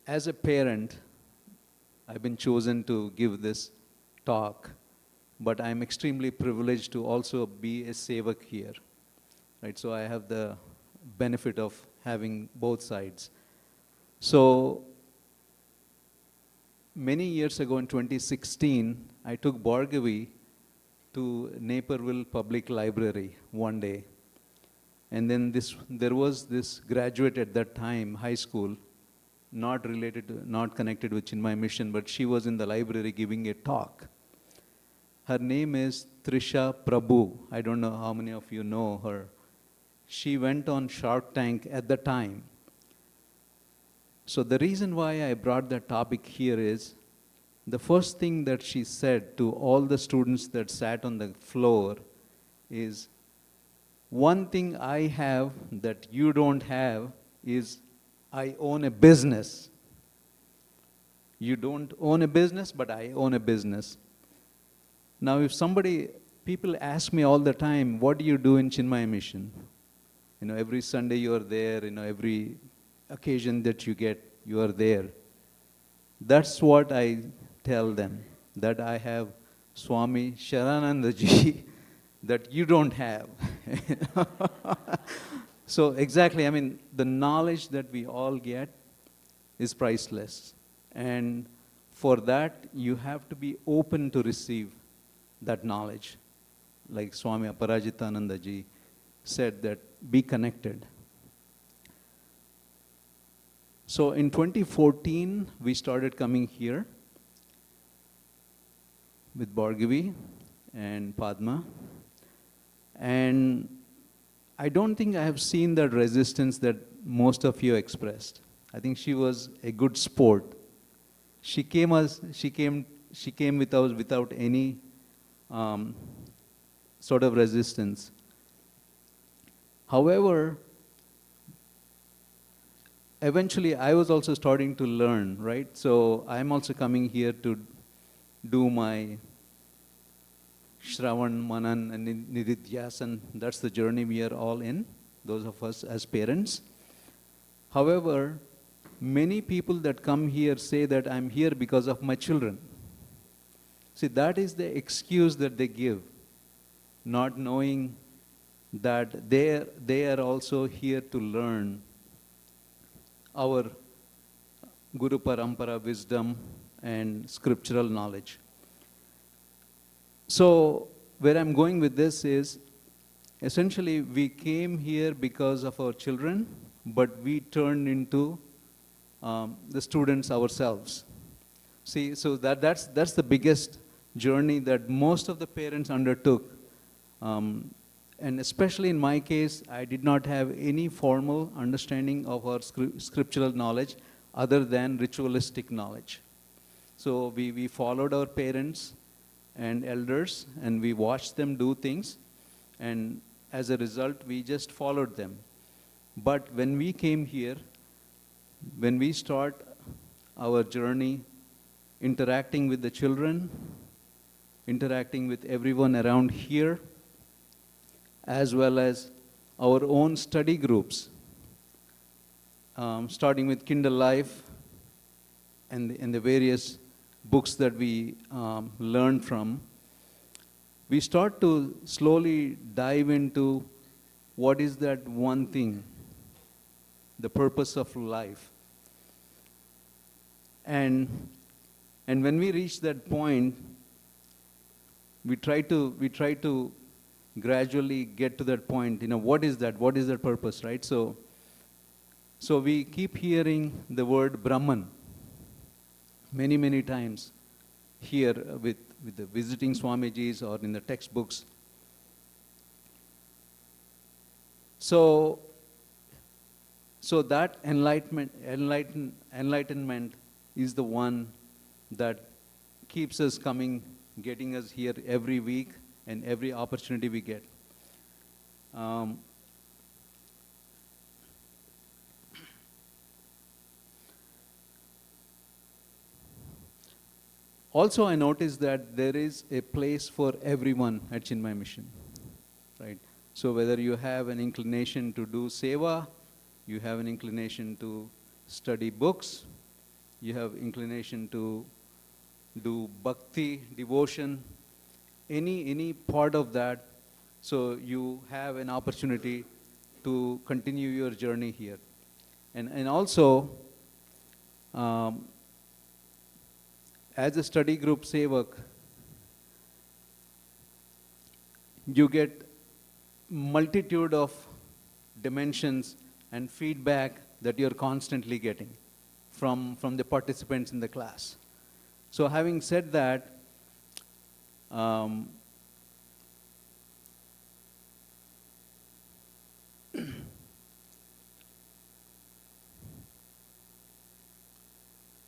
As a parent, I've been chosen to give this talk, but I'm extremely privileged to also be a sevak here, right? So I have the benefit of having both sides. So many years ago in 2016, I took Bhargavi to Naperville Public Library one day. And then there was this graduate at that time, high school, not connected with Chinmaya Mission, but she was in the library giving a talk. Her name is Trisha Prabhu. I don't know how many of you know her. She went on Shark Tank at the time. So the reason why I brought that topic here is, the first thing that she said to all the students that sat on the floor is, one thing I have that you don't have is I own a business. You don't own a business, but I own a business. Now if people ask me all the time, what do you do in Chinmaya Mission? You know, every Sunday you are there, you know, every occasion that you get, you are there. That's what I tell them, that I have Swami Sharananda Ji that you don't have. So exactly, I mean, the knowledge that we all get is priceless. And for that, you have to be open to receive that knowledge. Like Swami Aparajitananda Ji said, that be connected. So in 2014, we started coming here with Bhargavi and Padma. And I don't think I have seen that resistance that most of you expressed. I think she was a good sport. She came with us without any sort of resistance. However, eventually I was also starting to learn, right? So I'm also coming here to do my Shravan, Manan, and Nididhyasan. That's the journey we are all in, those of us as parents. However, many people that come here say that I'm here because of my children. See, that is the excuse that they give, not knowing that they are also here to learn our Guru Parampara wisdom and scriptural knowledge. So where I'm going with this is, essentially we came here because of our children, but we turned into the students ourselves. See, so that's the biggest journey that most of the parents undertook. And especially in my case, I did not have any formal understanding of our scriptural knowledge other than ritualistic knowledge. So we followed our parents and elders, and we watched them do things, and as a result, we just followed them. But when we came here, when we start our journey interacting with the children, interacting with everyone around here, as well as our own study groups, starting with Kindle Life and the various books that we learn from, we start to slowly dive into what is that one thing, the purpose of life. And when we reach that point, we try to gradually get to that point. What is that? What is that purpose, right? So we keep hearing the word Brahman many, many times here with the visiting Swamijis or in the textbooks. So that enlightenment is the one that keeps us coming, getting us here every week and every opportunity we get. Also, I noticed that there is a place for everyone at Chinmaya Mission, right? So whether you have an inclination to do seva, you have an inclination to study books, you have inclination to do bhakti, devotion, any part of that, so you have an opportunity to continue your journey here. And also, as a study group sevak, you get multitude of dimensions and feedback that you're constantly getting from the participants in the class. So having said that,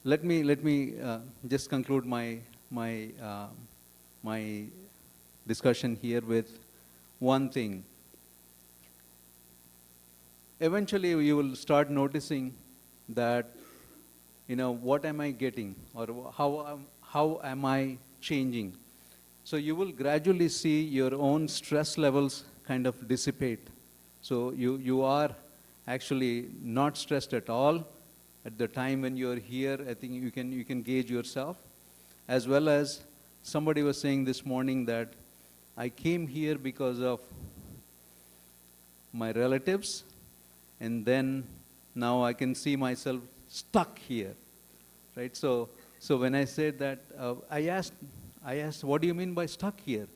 let me just conclude my discussion here with one thing. Eventually, you will start noticing that, what am I getting, or how am I changing? So you will gradually see your own stress levels kind of dissipate. So you are actually not stressed at all. At the time when you're here, I think you can gauge yourself. As well as somebody was saying this morning that I came here because of my relatives, and then now I can see myself stuck here, right? So when I said that, I asked, what do you mean by stuck here?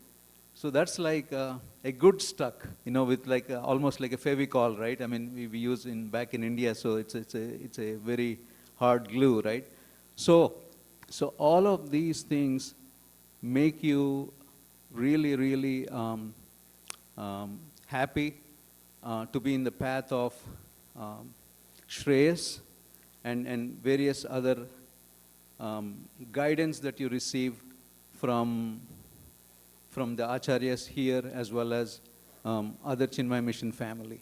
So that's like a good stuck, with like almost like a Fevicol, right? I mean, we use back in India, so it's a very hard glue, right? So all of these things make you really, really happy to be in the path of Shreyas and various other guidance that you receive from the acharyas here, as well as other Chinmaya Mission family.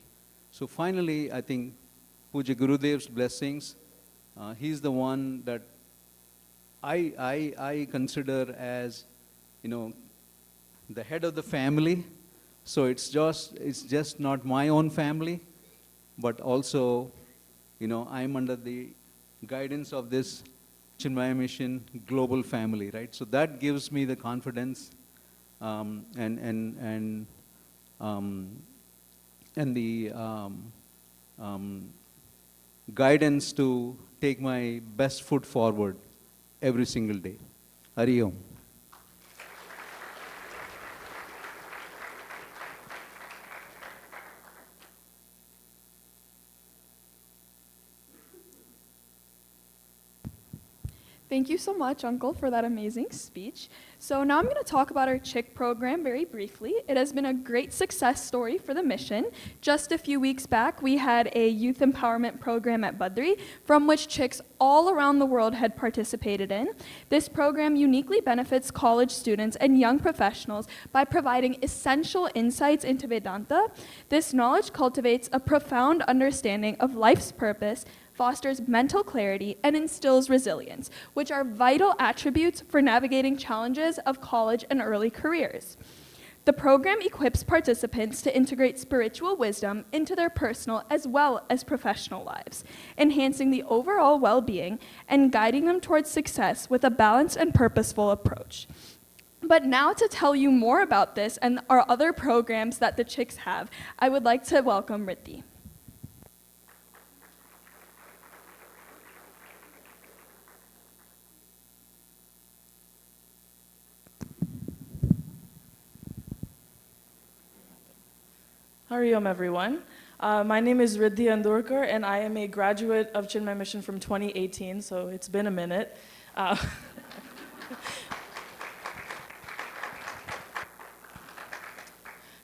So finally, I think Puja Gurudev's blessings, he's the one that I consider as, the head of the family. So it's just not my own family, but also, I'm under the guidance of this Chinmaya Mission global family, right? So that gives me the confidence and the guidance to take my best foot forward every single day. Hari Om. Thank you so much, Uncle, for that amazing speech. So now I'm going to talk about our CHYK program very briefly. It has been a great success story for the mission. Just a few weeks back, we had a youth empowerment program at Badri, from which CHYKs all around the world had participated in. This program uniquely benefits college students and young professionals by providing essential insights into Vedanta. This knowledge cultivates a profound understanding of life's purpose, fosters mental clarity, and instills resilience, which are vital attributes for navigating challenges of college and early careers. The program equips participants to integrate spiritual wisdom into their personal as well as professional lives, enhancing the overall well-being and guiding them towards success with a balanced and purposeful approach. But now to tell you more about this and our other programs that the CHYKs have, I would like to welcome Riddhi. Hari Om, everyone. My name is Riddhi Andurkar, and I am a graduate of Chinmay Mission from 2018, so it's been a minute.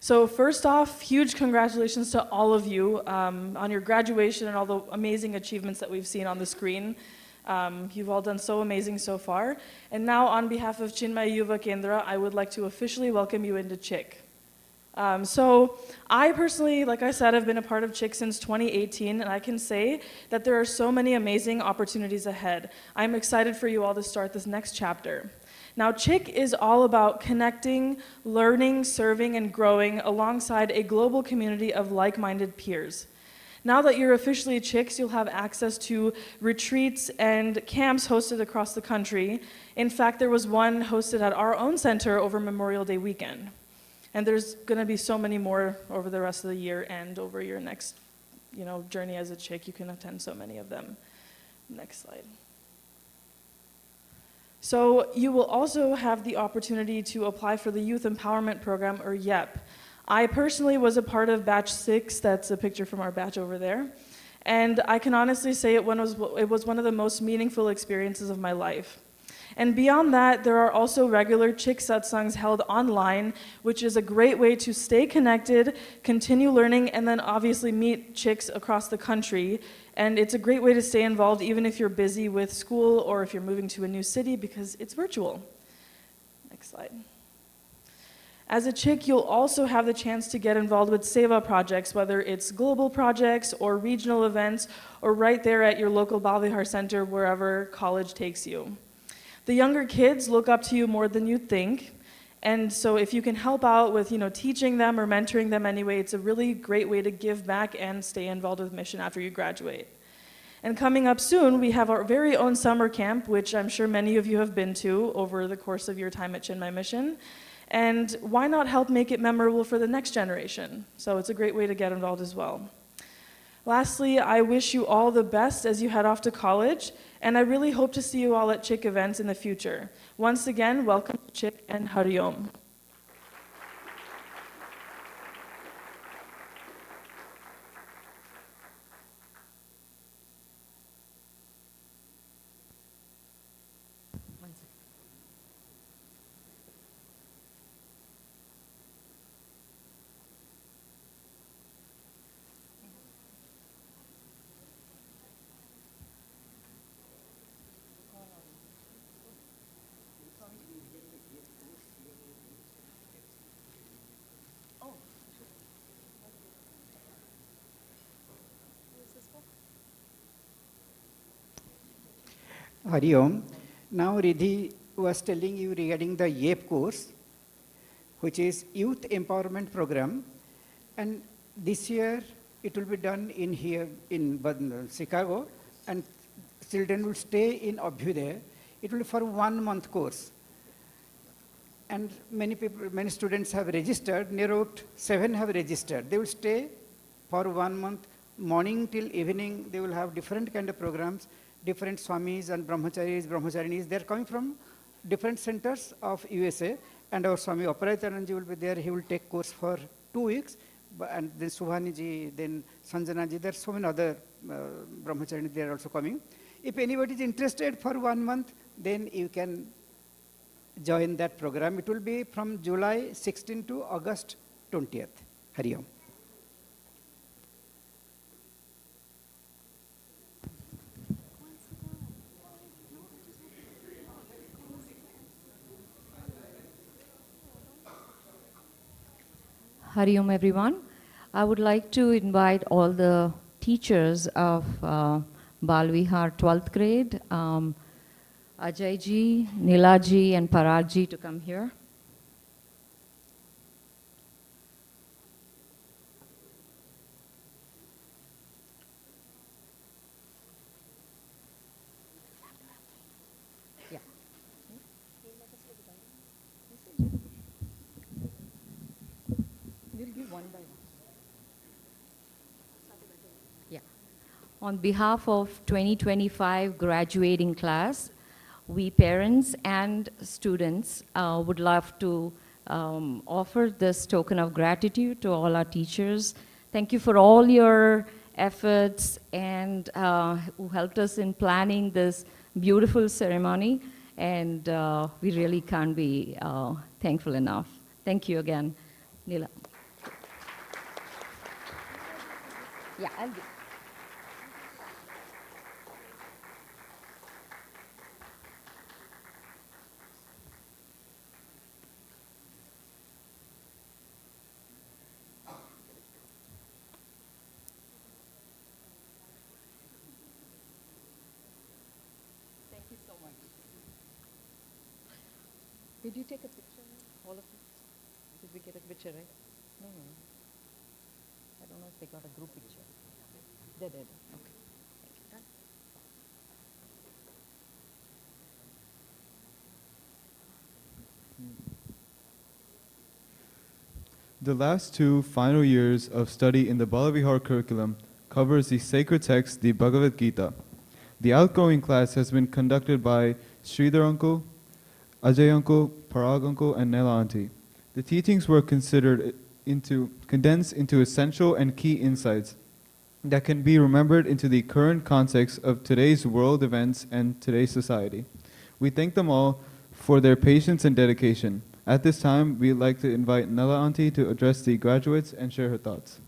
So first off, huge congratulations to all of you on your graduation and all the amazing achievements that we've seen on the screen. You've all done so amazing so far. And now on behalf of Chinmay Yuva Kendra, I would like to officially welcome you into CHYK. So I personally, like I said, have been a part of CHYK since 2018, and I can say that there are so many amazing opportunities ahead. I'm excited for you all to start this next chapter. Now, CHYK is all about connecting, learning, serving, and growing alongside a global community of like-minded peers. Now that you're officially CHYKs, you'll have access to retreats and camps hosted across the country. In fact, there was one hosted at our own center over Memorial Day weekend. And there's going to be so many more over the rest of the year and over your next, journey as a CHYK. You can attend so many of them. Next slide. So you will also have the opportunity to apply for the Youth Empowerment Program, or YEP. I personally was a part of Batch 6. That's a picture from our batch over there. And I can honestly say it was one of the most meaningful experiences of my life. And beyond that, there are also regular CHYK satsangs held online, which is a great way to stay connected, continue learning, and then obviously meet CHYKs across the country. And it's a great way to stay involved even if you're busy with school or if you're moving to a new city because it's virtual. Next slide. As a CHYK, you'll also have the chance to get involved with Seva projects, whether it's global projects or regional events, or right there at your local Bala Vihar center, wherever college takes you. The younger kids look up to you more than you think, and so if you can help out with teaching them or mentoring them anyway, it's a really great way to give back and stay involved with mission after you graduate. And coming up soon, we have our very own summer camp, which I'm sure many of you have been to over the course of your time at Chinmay Mission. And why not help make it memorable for the next generation? So it's a great way to get involved as well. Lastly, I wish you all the best as you head off to college, and I really hope to see you all at CHYK events in the future. Once again, welcome to CHYK and Hari Om. Hari Om. Now Riddhi was telling you regarding the YEP course, which is Youth Empowerment Program. And this year it will be done in here in Chicago, and children will stay in Abhyuday. It will be for 1 month course. And many students have registered, near about 7 have registered. They will stay for 1 month, morning till evening. They will have different kind of programs. Different swamis and brahmacharinis, they're coming from different centers of USA, and our Swami Prajan Gi will be there. He will take course for 2 weeks, and then Subhani ji, then Sanjana ji, there are so many other brahmacharinis, they are also coming. If anybody is interested for 1 month, then you can join that program. It will be from July 16 to August 20th. Hari Om. Hari Om, everyone. I would like to invite all the teachers of Bal Vihar 12th grade, Ajay ji, Nila ji, and Parag ji to come here. We'll give one by one. Yeah. On behalf of 2025 graduating class, we parents and students would love to offer this token of gratitude to all our teachers. Thank you for all your efforts and who helped us in planning this beautiful ceremony. And we really can't be thankful enough. Thank you again, Neela. Yeah, I'll do. Thank you so much. Did you take a picture, all of you? Did we get a picture, right? No. I don't know if they got a group picture. They did. Okay. Thank you. The last 2 final years of study in the Bala Vihar curriculum covers the sacred text, the Bhagavad Gita. The outgoing class has been conducted by Sridhar Uncle, Ajay Uncle, Parag Uncle, and Nela Auntie. The teachings were condensed into essential and key insights that can be remembered into the current context of today's world events and today's society. We thank them all for their patience and dedication. At this time, we'd like to invite Nela Auntie to address the graduates and share her thoughts.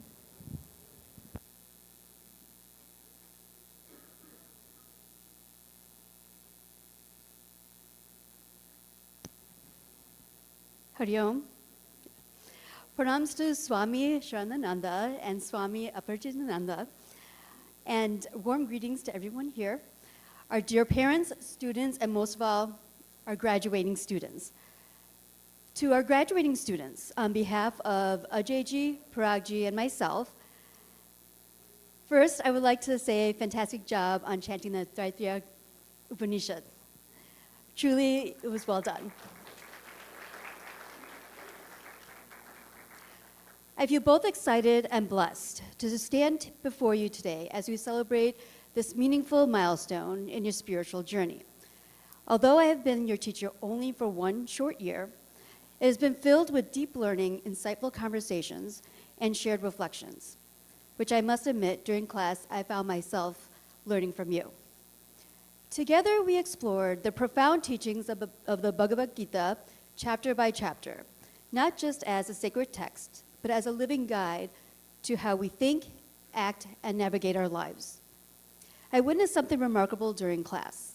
Hari Om. Pranams to Swami Sharma Nandanda and Swami Prajan Gi, and warm greetings to everyone here, our dear parents, students, and most of all, our graduating students. To our graduating students, on behalf of Ajay Ji, Parag Ji, and myself, first I would like to say a fantastic job on chanting the Taittiriya Upanishad. Truly, it was well done. I feel both excited and blessed to stand before you today as we celebrate this meaningful milestone in your spiritual journey. Although I have been your teacher only for 1 short year, it has been filled with deep learning, insightful conversations, and shared reflections, which I must admit during class I found myself learning from you. Together we explored the profound teachings of the Bhagavad Gita chapter by chapter, not just as a sacred text, but as a living guide to how we think, act, and navigate our lives. I witnessed something remarkable during class.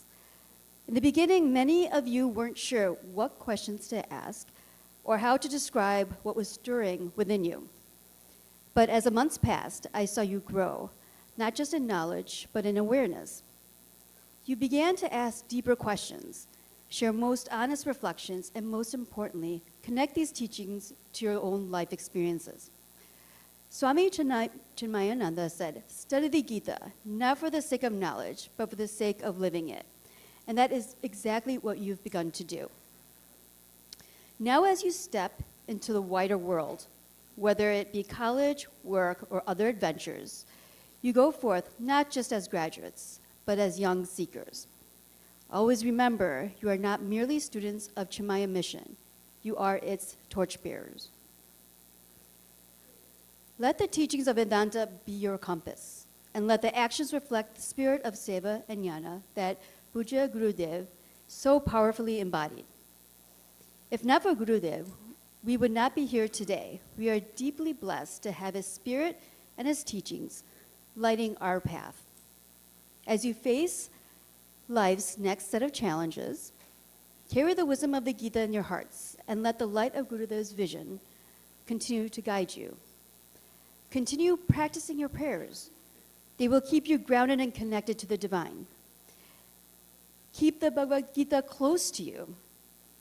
In the beginning, many of you weren't sure what questions to ask or how to describe what was stirring within you. But as the months passed, I saw you grow, not just in knowledge, but in awareness. You began to ask deeper questions, share most honest reflections, and most importantly, connect these teachings to your own life experiences. Swami Chinmayananda said, study the Gita, not for the sake of knowledge, but for the sake of living it. And that is exactly what you've begun to do. Now as you step into the wider world, whether it be college, work, or other adventures, you go forth not just as graduates, but as young seekers. Always remember, you are not merely students of Chinmaya Mission. You are its torchbearers. Let the teachings of Vedanta be your compass, and let the actions reflect the spirit of Seva and Jnana that Puja Gurudev so powerfully embodied. If not for Gurudev, we would not be here today. We are deeply blessed to have his spirit and his teachings lighting our path. As you face life's next set of challenges, carry the wisdom of the Gita in your hearts and let the light of Gurudev's vision continue to guide you. Continue practicing your prayers. They will keep you grounded and connected to the divine. Keep the Bhagavad Gita close to you.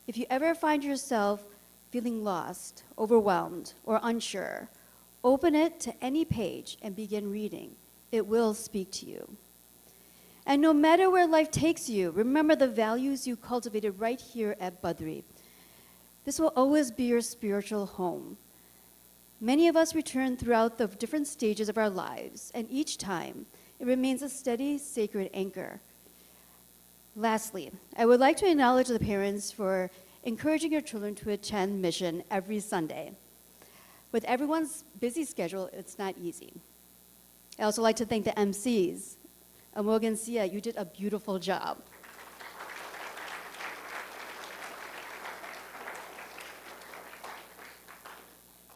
If you ever find yourself feeling lost, overwhelmed, or unsure, open it to any page and begin reading. It will speak to you. And no matter where life takes you, remember the values you cultivated right here at Badri. This will always be your spiritual home. Many of us return throughout the different stages of our lives, and each time it remains a steady, sacred anchor. Lastly, I would like to acknowledge the parents for encouraging your children to attend mission every Sunday. With everyone's busy schedule, it's not easy. I also like to thank the MCs. Amog and Sia, you did a beautiful job.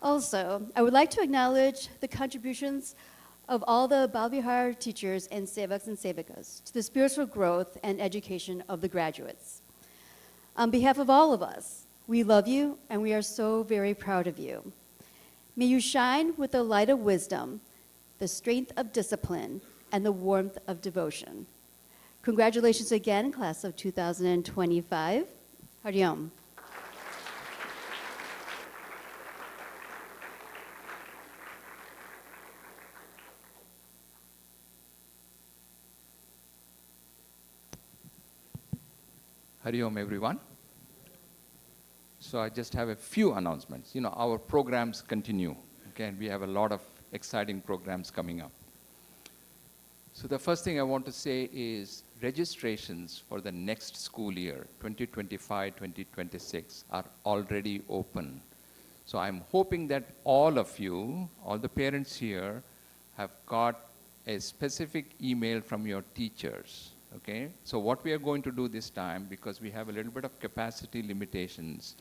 Also, I would like to acknowledge the contributions of all the Bala Vihar teachers and sevaks and sevikas to the spiritual growth and education of the graduates. On behalf of all of us, we love you and we are so very proud of you. May you shine with the light of wisdom, the strength of discipline, and the warmth of devotion. Congratulations again, class of 2025. Hari Om. Hari Om, everyone. So I just have a few announcements. You know, our programs continue, okay, and we have a lot of exciting programs coming up. So the first thing I want to say is registrations for the next school year, 2025-2026, are already open. So I'm hoping that all of you, all the parents here, have got a specific email from your teachers. Okay, so what we are going to do this time, because we have a little bit of capacity limitations,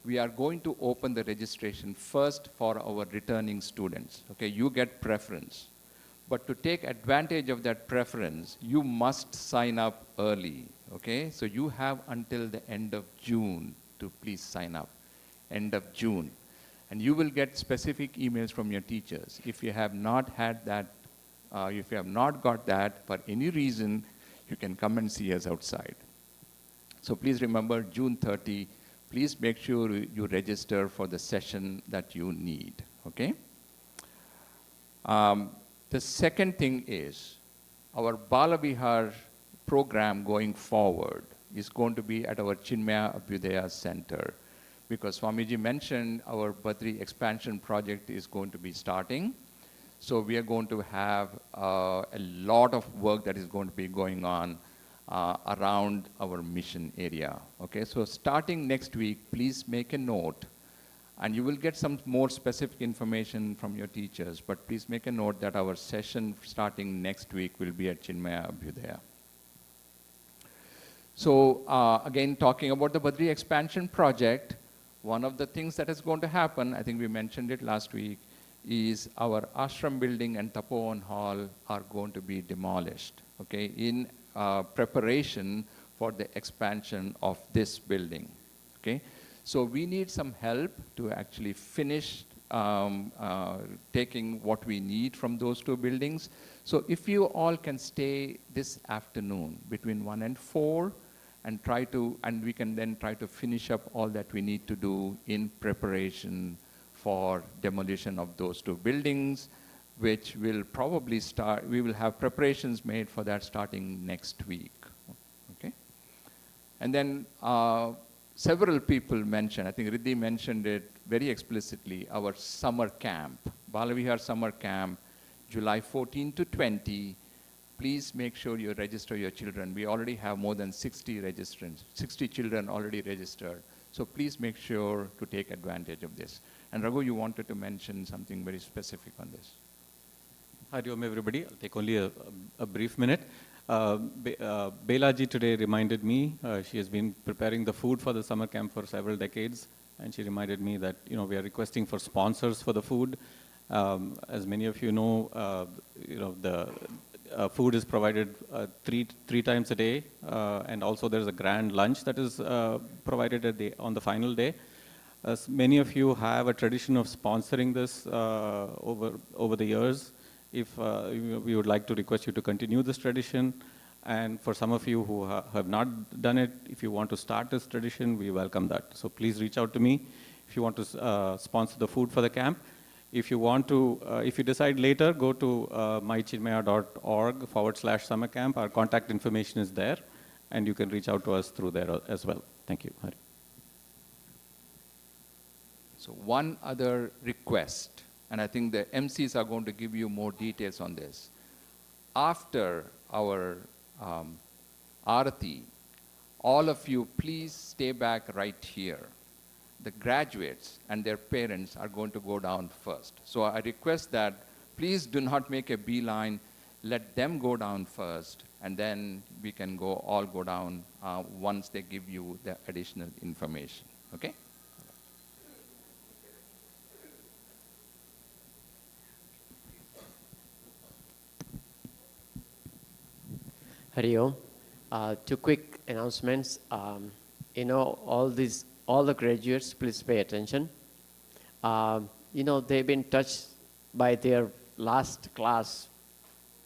we are going to open the registration first for our returning students. Okay, you get preference. But to take advantage of that preference, you must sign up early. Okay, so you have until the end of June to please sign up. End of June. And you will get specific emails from your teachers. If you have not had that, if you have not got that for any reason, you can come and see us outside. So please remember, June 30, please make sure you register for the session that you need, okay? The second thing is, our Bala Vihar program going forward is going to be at our Chinmaya Abhyudaya Center, because Swamiji mentioned our Badri expansion project is going to be starting. So we are going to have a lot of work that is going to be going on around our mission area. Okay, so starting next week, please make a note, and you will get some more specific information from your teachers, but please make a note that our session starting next week will be at Chinmaya Abhyudaya. So again, talking about the Badri expansion project, one of the things that is going to happen, I think we mentioned it last week, is our ashram building and tapovan hall are going to be demolished, okay, in preparation for the expansion of this building, okay. So we need some help to actually finish taking what we need from those two buildings. So if you all can stay this afternoon between 1 and 4, and we can then try to finish up all that we need to do in preparation for demolition of those two buildings, which will probably start, we will have preparations made for that starting next week, okay? And then several people mentioned, I think Riddhi mentioned it very explicitly, our summer camp, Bala Vihar summer camp, July 14 to 20. Please make sure you register your children. We already have more than 60 registrants, 60 children already registered. So please make sure to take advantage of this. And Raghu, you wanted to mention something very specific on this. Hari Om, everybody. I'll take only a brief minute. Bela ji today reminded me, she has been preparing the food for the summer camp for several decades, and she reminded me that, you know, we are requesting for sponsors for the food. As many of you know, the food is provided three times a day, and also there's a grand lunch that is provided on the final day. As many of you have a tradition of sponsoring this over the years. If we would like to request you to continue this tradition, and for some of you who have not done it, if you want to start this tradition, we welcome that. So please reach out to me if you want to sponsor the food for the camp. If you want to, if you decide later, go to mychinmaya.org/summer camp. Our contact information is there, and you can reach out to us through there as well. Thank you. Hari. So one other request, and I think the MCs are going to give you more details on this. After our arati, all of you please stay back right here. The graduates and their parents are going to go down first. So I request that please do not make a beeline. Let them go down first, and then we can all go down once they give you the additional information. Okay? Hari Om. Two quick announcements. All the graduates, please pay attention. They've been touched by their last class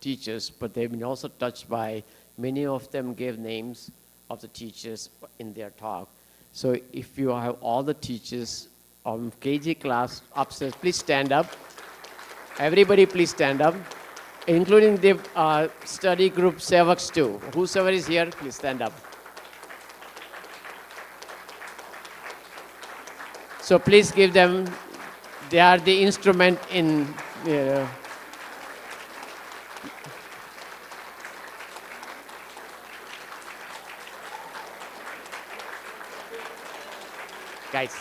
teachers, but they've been also touched by many of them gave names of the teachers in their talk. So if you have all the teachers of KG class upstairs, please stand up. Everybody please stand up, including the study group Sevaks too. Whosoever is here, please stand up. So please give them, they are the instrument in, guys.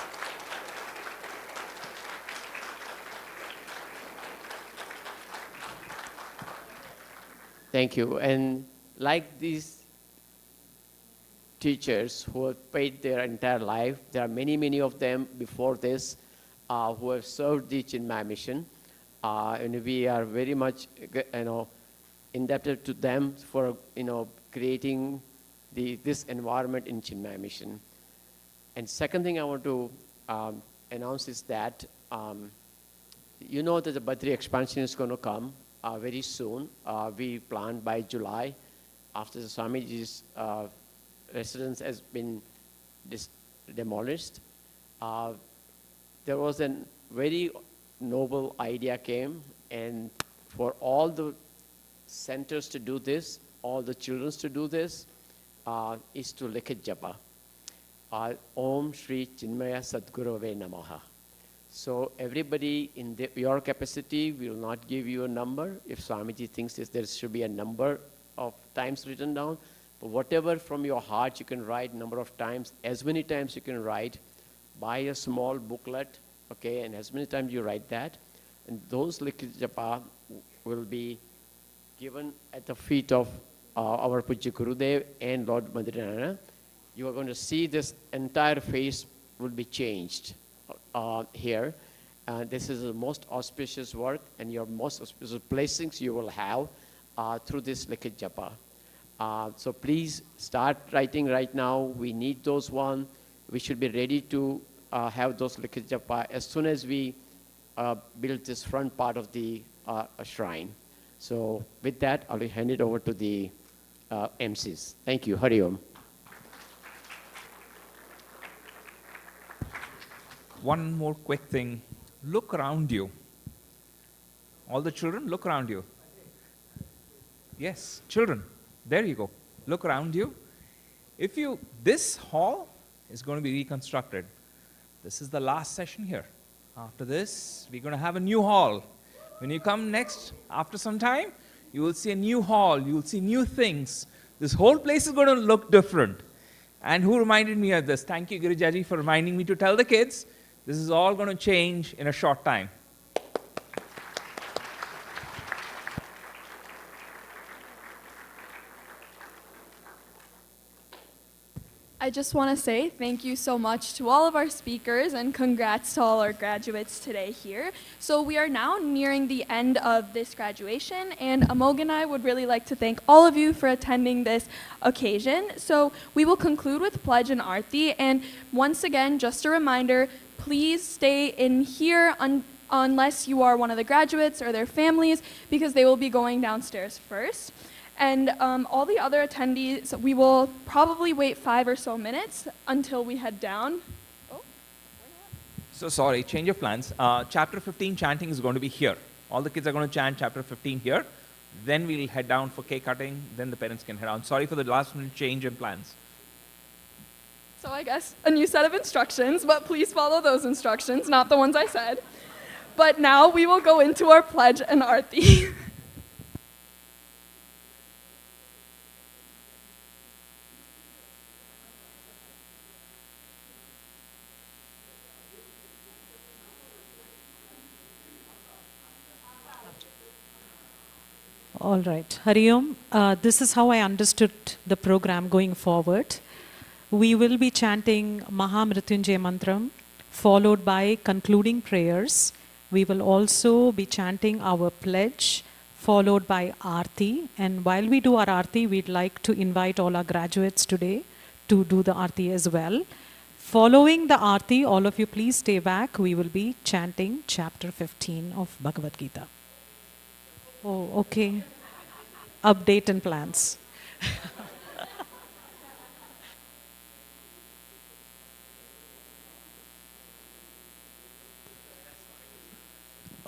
Thank you. And like these teachers who have paid their entire life, there are many, many of them before this who have served the Chinmaya mission. And we are very much, indebted to them for, creating this environment in Chinmaya mission. And second thing I want to announce is that, that the Badri expansion is going to come very soon. We plan by July, after the Swamiji's residence has been demolished. There was a very noble idea came, and for all the centers to do this, all the children to do this, is to Likhat Japa. Om Shri Chinmaya Sadgurave Namaha. So everybody in your capacity, we will not give you a number. If Swamiji thinks there should be a number of times written down, but whatever from your heart you can write, number of times, as many times you can write, buy a small booklet, okay, and as many times you write that, and those Likhat Japa will be given at the feet of our Puja Gurudev and Lord Madhuryanana. You are going to see this entire face will be changed here. This is the most auspicious work, and your most auspicious blessings you will have through this Likhat Japa. So please start writing right now. We need those one. We should be ready to have those Likhat Japa as soon as we build this front part of the shrine. So with that, I'll hand it over to the MCs. Thank you. Hari Om. One more quick thing. Look around you. All the children, look around you. Yes, children. There you go. Look around you. This hall is going to be reconstructed. This is the last session here. After this, we're going to have a new hall. When you come next, after some time, you will see a new hall. You will see new things. This whole place is going to look different. And who reminded me of this? Thank you, Girijaji, for reminding me to tell the kids. This is all going to change in a short time. I just want to say thank you so much to all of our speakers and congrats to all our graduates today here. So we are now nearing the end of this graduation, and Amog and I would really like to thank all of you for attending this occasion. So we will conclude with Pledge and Arati, and once again, just a reminder, please stay in here unless you are one of the graduates or their families, because they will be going downstairs first. And all the other attendees, we will probably wait 5 or so minutes until we head down. So sorry, change of plans. Chapter 15 chanting is going to be here. All the kids are going to chant chapter 15 here. Then we'll head down for cake cutting. Then the parents can head on. Sorry for the last minute change in plans. So I guess a new set of instructions, but please follow those instructions, not the ones I said. But now we will go into our pledge and arati. All right. Hari Om. This is how I understood the program going forward. We will be chanting Mahamrityunjay Mantram, followed by concluding prayers. We will also be chanting our pledge, followed by Aarti. And while we do our Aarti, we'd like to invite all our graduates today to do the Aarti as well. Following the Aarti, all of you please stay back. We will be chanting chapter 15 of Bhagavad Gita. Oh, okay. Update and plans.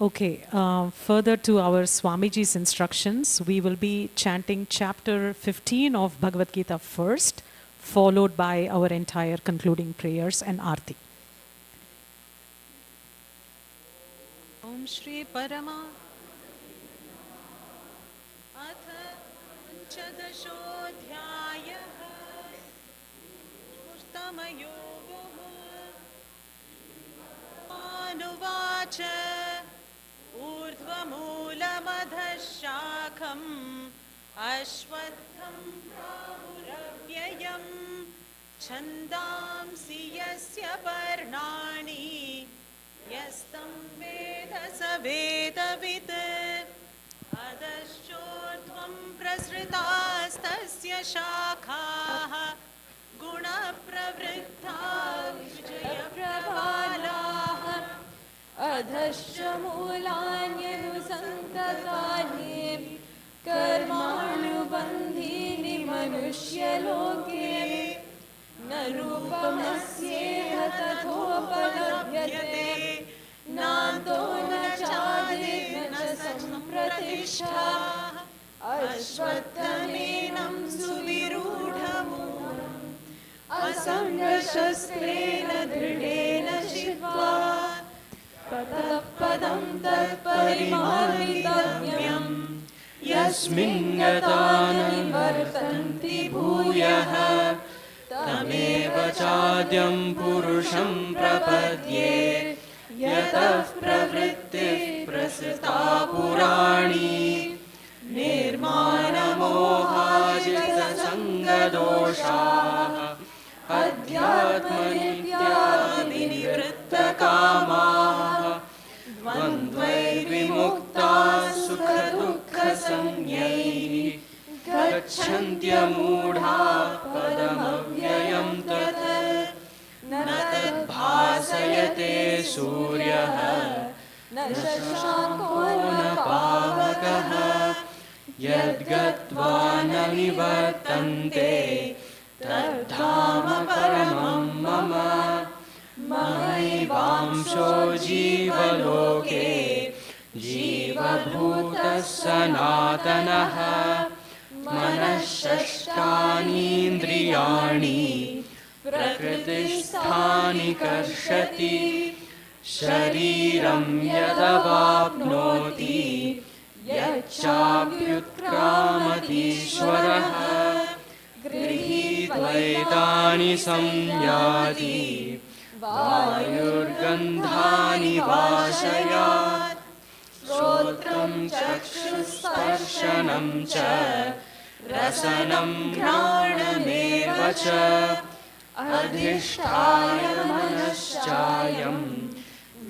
Okay, further to our Swamiji's instructions, we will be chanting chapter 15 of Bhagavad Gita first, followed by our entire concluding prayers and Aarti. Om Shri Parama Chadashodhyayah Uttamayogoh Anuvacha Urdhvamoolamadhashakam Ashwatham Prahuravyayam Chandamsi yasya parnani Yastam veda savedavit Adashchodhvam prasritastasya shakhaः gunapravriddha vijayaprabalaः अधश्च मूलान्यनुसन्ततानि कर्मानुबन्धीनि मनुष्यलोके न रूपमस्येह तथोपलभ्यते नान्तो न चादिर्न च सम्प्रतिष्ठा अश्वत्थमेनं सुविरूढमूलम् असङ्गशस्त्रेण दृढेन चित्वा ततः पदं तत्परिमार्गितव्यम् यस्मिन् गता न निवर्तन्ति भूयः तमेव चाद्यं पुरुषं प्रपद्ये यतः प्रवृत्तिः प्रसृता पुराणी निर्माणमोहाजितसङ्गदोषाः अध्यात्मनित्या विनिवृत्तकामाः द्वन्द्वैर्विमुक्ताः सुखदुःखसंज्ञैः गच्छन्त्यमूढाः पदमव्ययं तत् न तद्भासयते सूर्यः न शशाङ्को न पावकः यद्गत्वा न निवर्तन्ते तद्धाम परमं मम मैवांशो जीवलोके जीवभूतः सनातनः मनःषष्ठानीन्द्रियाणि प्रकृतिस्थानि कर्षति शरीरं यदवाप्नोति यच्चाप्युत्क्रामतीश्वरः गृहीत्वैतानि संयाति वायुर्गन्धानि वाशयात् श्रोत्रं चक्षुस्पर्शनं च रसनं घ्राणमेव च अधिष्ठाय मनश्चायं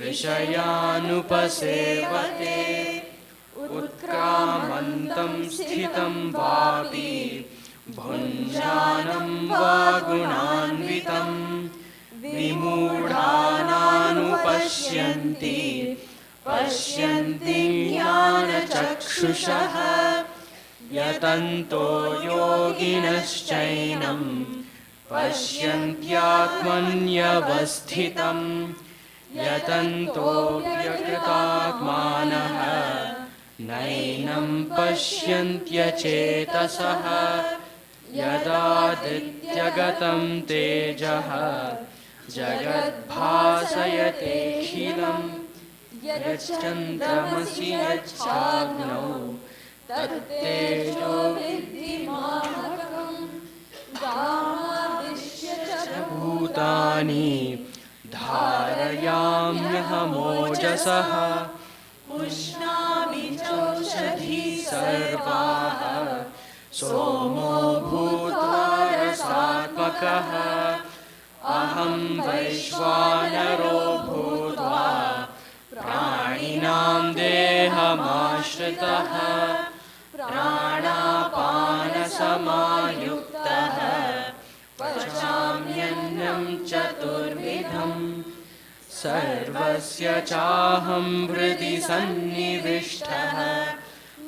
विषयानुपसेवते उत्क्रामन्तं स्थितं वापि भुञ्जानं वा गुणान्वितं विमूढानानुपश्यन्ति पश्यन्ति ज्ञानचक्षुषः यतन्तो योगिनश्चैनं पश्यन्त्यात्मन्यवस्थितं यतन्तोऽप्यकृतात्मानः नैनं पश्यन्त्यचेतसः यदादित्यगतं तेजः जगद्भासयतेऽखिलं यच्चन्द्रमसि यच्चाग्नौ तत्तेजो विद्धि मामकं गामादिश्य च भूतानि धारयाम्यहमोजसः पुष्णामि चौषधी सर्वाः सोमो भूत्वा रसात्मकः अहं वैश्वानरो भूत्वा प्राणिनां देहमाश्रितः प्राणापानसमायुक्तः पचाम्यन्नं चतुर्विधं सर्वस्य चाहं हृदि सन्निविष्टः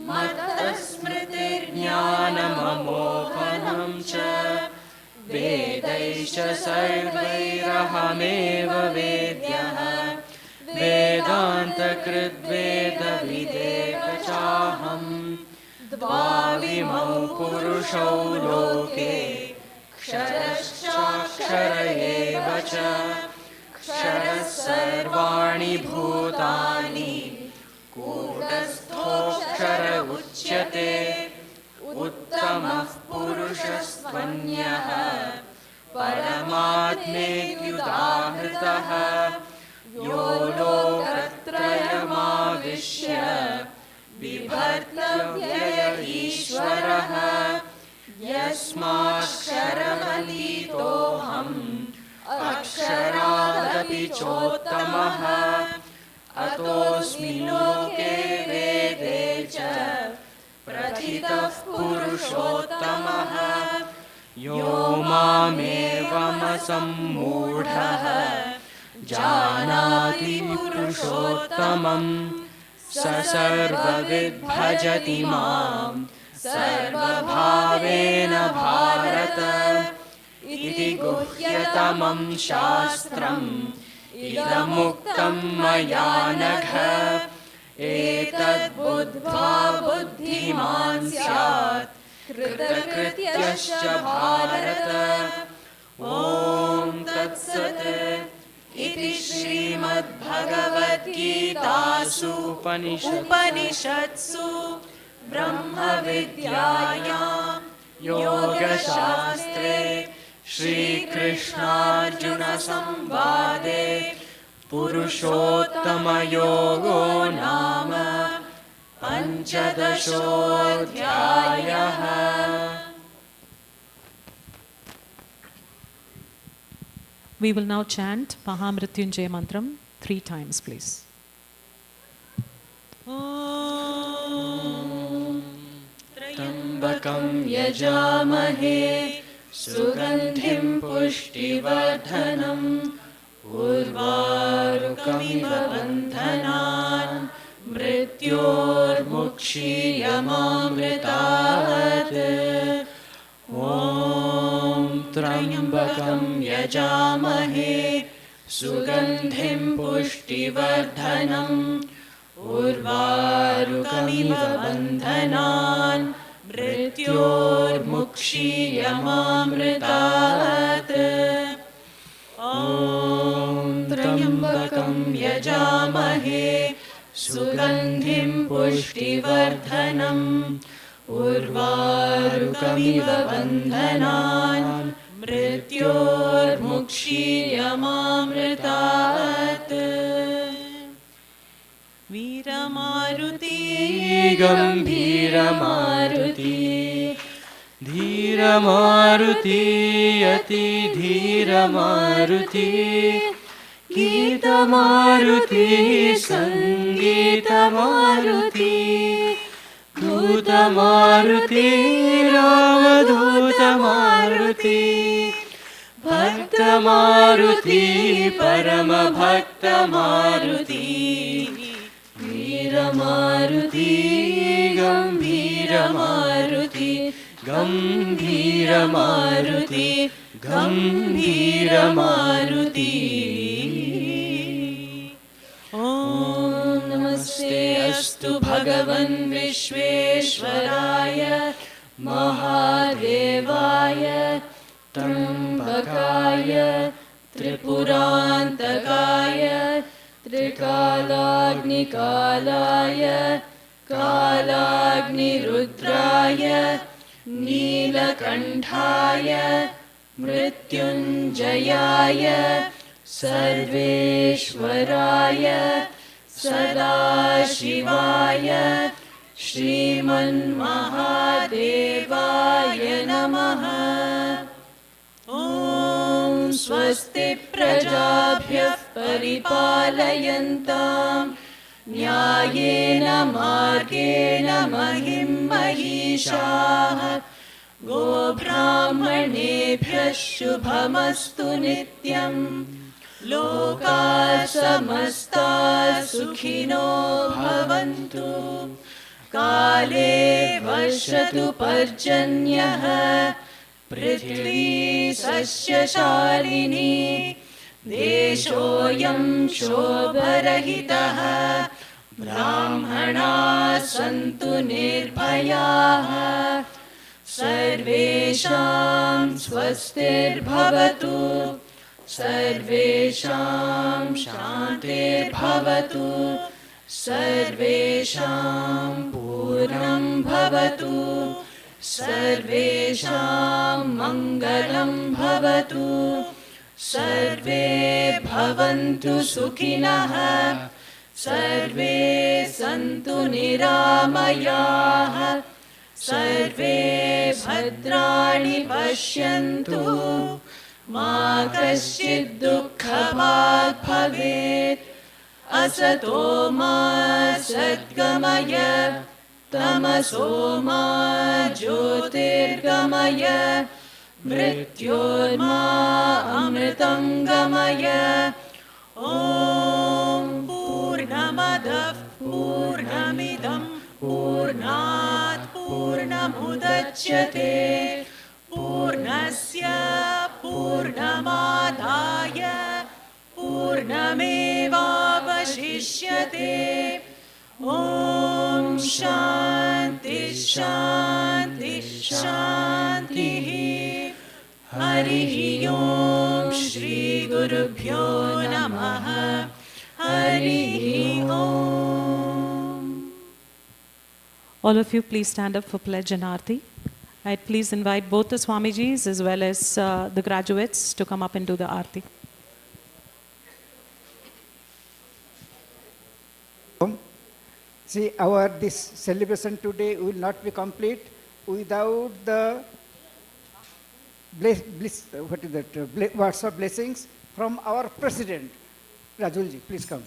मत्तस्मृतिर्ज्ञानममोहनं च वेदैश्च सर्वैरहमेव वेद्यः वेदान्तकृद्वेदविदेकचाहं द्वाविमौ पुरुषौ लोके क्षरश्चाक्षर एव च क्षरः सर्वाणि भूतानि कूटस्थोऽक्षर उच्यते उत्तमः पुरुषस्त्वन्यः परमात्मेत्युदाहृतः यो लोकत्रयमाविश्य बिभर्त्यव्यय ईश्वरः यस्माक्षरमतीतोऽहम् अक्षरादपि चोत्तमः अतोऽस्मि लोके वेदे च प्रथितः पुरुषोत्तमः यो मामेवमसम्मूढः जानाति पुरुषोत्तमं स सर्वविद् भजति मां सर्वभावेन भारत इति गुह्यतमं शास्त्रम् इदमुक्तं मया नघ एतद्बुद्ध्वा बुद्धिमान् स्यात् कृतकृत्यश्च भारत ॐ तत्सत् इति श्रीमद्भगवद्गीतासु उपनिषत्सु ब्रह्मविद्यायां योगशास्त्रे श्रीकृष्णार्जुनसंवादे पुरुषोत्तमयोगो नाम पञ्चदशोऽध्यायः। We will now chant Mahamrityunjaya Mantram 3 times, please. त्र्यम्बकं यजामहे सुगन्धिं पुष्टिवर्धनम् उर्वारुकमिव बन्धनान् मृत्योर्मुक्षीयमामृतात् ॐ त्र्यम्बकं यजामहे सुगन्धिं पुष्टिवर्धनम् उर्वारुकमिव बन्धनान् मृत्योर्मुक्षीयमामृतात् ॐ त्र्यम्बकं यजामहे सुगन्धिं पुष्टिवर्धनम् उर्वारुकमिव बन्धनान् मृत्योर्मुक्षीयमामृतात् वीरमारुति गम्भीरमारुति धीरमारुति अति धीरमारुति गीतमारुति सङ्गीतमारुति दूतमारुति रामदूतमारुति भक्तमारुति परमभक्तमारुति वीरमारुति गम्भीरमारुति गम्भीरमारुति गम्भीरमारुति ॐ नमस्ते अस्तु भगवन् विश्वेश्वराय महादेवाय त्र्यम्बकाय त्रिपुरान्तकाय त्रिकालाग्निकालाय कालाग्निरुद्राय नीलकण्ठाय मृत्युञ्जयाय सर्वेश्वराय सदाशिवाय श्रीमन्महादेवाय नमः। ॐ स्वस्ति प्रजाभ्यः परिपालयन्ताम् न्यायेन मार्गेण महिं महिषाः गोब्राह्मणेभ्यः शुभमस्तु नित्यम् लोकाः समस्ताः सुखिनो भवन्तु काले वर्षतु पर्जन्यः पृथ्वी सस्यशालिनी देशोऽयं क्षोभरहितः ब्राह्मणाः सन्तु निर्भयाः सर्वेषां स्वस्तिर्भवतु सर्वेषां शान्तिर्भवतु सर्वेषां पूर्णं भवतु सर्वेषां मङ्गलं भवतु सर्वे भवन्तु सुखिनः सर्वे सन्तु निरामयाः सर्वे भद्राणि पश्यन्तु मा कश्चित् दुःखभाग् भवेत् असतो मा सद्गमय तमसो मा ज्योतिर्गमय मृत्योर्मा अमृतं गमय। ॐ पूर्णमदः पूर्णमिदं पूर्णात् पूर्णमुदच्यते पूर्णस्य पूर्णमादाय पूर्णमेवावशिष्यते। ॐ शान्ति शान्ति शान्तिः। हरिः ॐ श्रीगुरुभ्यो नमः। हरिः ॐ। All of you please stand up for pledge and arati. I'd please invite both the Swamijis as well as the graduates to come up and do the arati. See, this celebration today will not be complete without the words of blessings from our president. Rajulji, please come.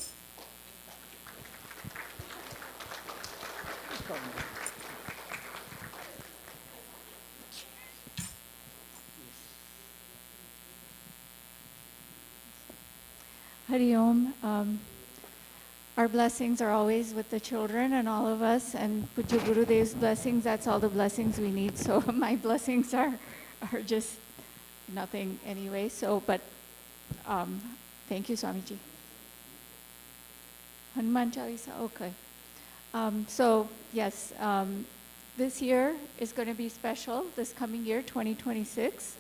Hari Om. Our blessings are always with the children and all of us, and Puja Gurudev's blessings, that's all the blessings we need. So my blessings are just nothing anyway. So, but thank you, Swamiji. Hanuman Chalisa, okay. So yes, this year is going to be special, this coming year, 2026.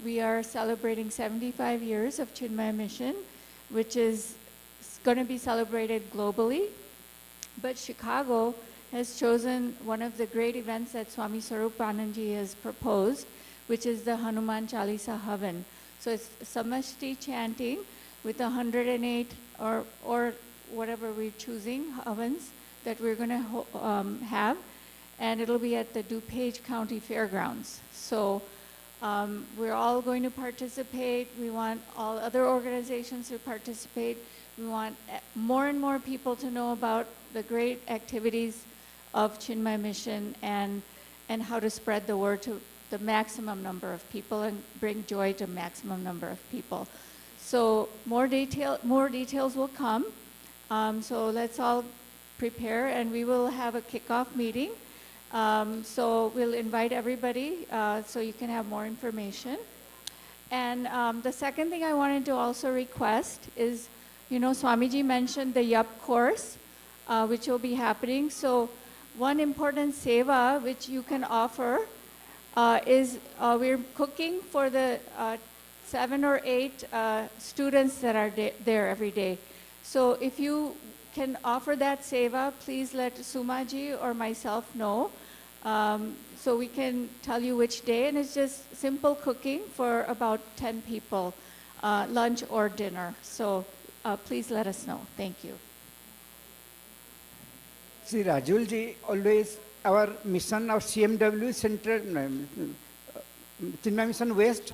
We are celebrating 75 years of Chinmaya Mission, which is going to be celebrated globally. But Chicago has chosen one of the great events that Swami Swarupananji has proposed, which is the Hanuman Chalisa Havan. So it's samashti chanting with 108 or whatever we're choosing, havans that we're going to have. And it'll be at the DuPage County Fairgrounds. So we're all going to participate. We want all other organizations to participate. We want more and more people to know about the great activities of Chinmaya Mission and how to spread the word to the maximum number of people and bring joy to maximum number of people. So more details will come. So let's all prepare, and we will have a kickoff meeting. So we'll invite everybody so you can have more information. And the second thing I wanted to also request is, Swamiji mentioned the YUP course, which will be happening. So one important seva which you can offer is we're cooking for the 7 or 8 students that are there every day. So if you can offer that seva, please let Sumaji or myself know. So we can tell you which day, and it's just simple cooking for about 10 people, lunch or dinner. So please let us know. Thank you. See, Rajulji, always our mission, our CMW Center, Chinmay Mission West,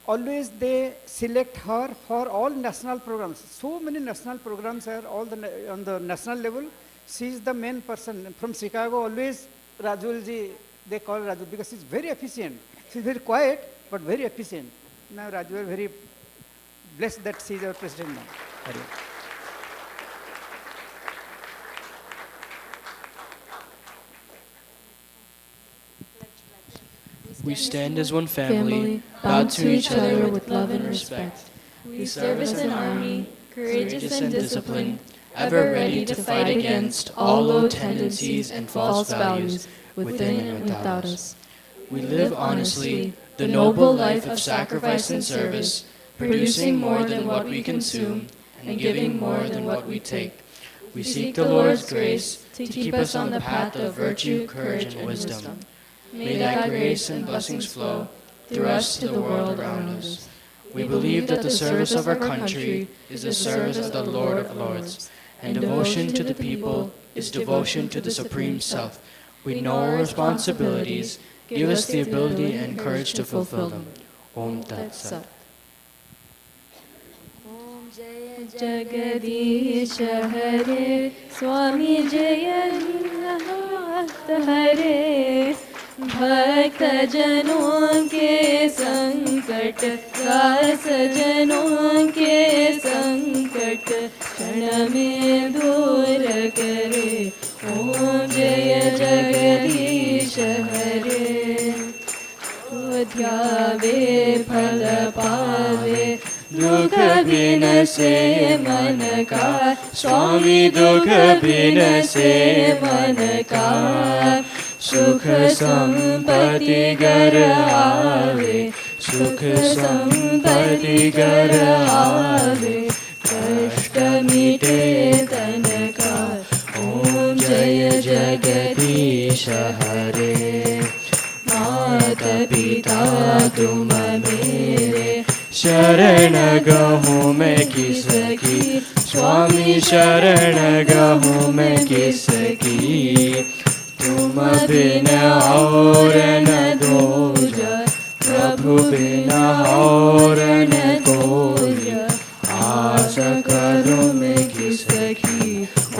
always they select her for all national programs. So many national programs are all on the national level. She is the main person. From Chicago, always Rajulji, they call Raju because she's very efficient. She's very quiet, but very efficient. Now Raju, we are very blessed that she is our president now. We stand as one family, bound to each other with love and respect. We serve as an army, courageous and disciplined, ever ready to fight against all low tendencies and false values within and without us. We live honestly the noble life of sacrifice and service, producing more than what we consume and giving more than what we take. We seek the Lord's grace to keep us on the path of virtue, courage, and wisdom. May that grace and blessings flow through us to the world around us. We believe that the service of our country is the service of the Lord of Lords, and devotion to the people is devotion to the Supreme Self. We know our responsibilities. Give us the ability and courage to fulfill them. Om Tat Sat. Jagdish हरे स्वामी जयन्नाथ हरे भक्त जनों के संकट दास जनों के संकट क्षण में दूर करे ओम जय जगदीश हरे ध्यावे फल पावे दुख बिन से मन का स्वामी दुख बिन से मन का सुख संपत्ति घर आवे सुख संपत्ति घर आवे कष्ट मिटे तन का ओम जय जगदीश हरे मात पिता तुम मेरे शरण गहूँ मैं किसकी स्वामी शरण गहूँ मैं किसकी तुम बिन और न दूजा प्रभु बिन और न कोई आस करूँ मैं किसकी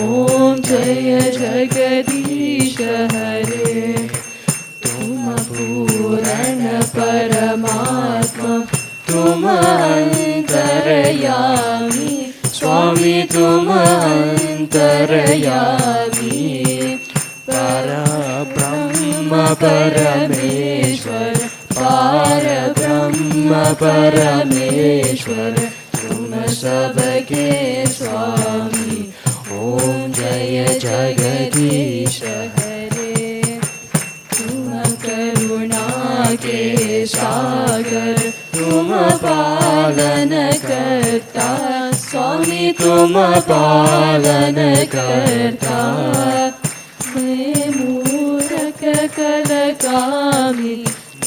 ओम जय जगदीश हरे तुम पूर्ण परमात्मा तुम अंतर्यामी स्वामी तुम अंतर्यामी परब्रह्म परमेश्वर परब्रह्म परमेश्वर तुम सबके स्वामी ओम जय जगदीश हरे तुम करुणा के सागर तुम पालन करता स्वामी तुम पालन करता मैं मूरख कल कामी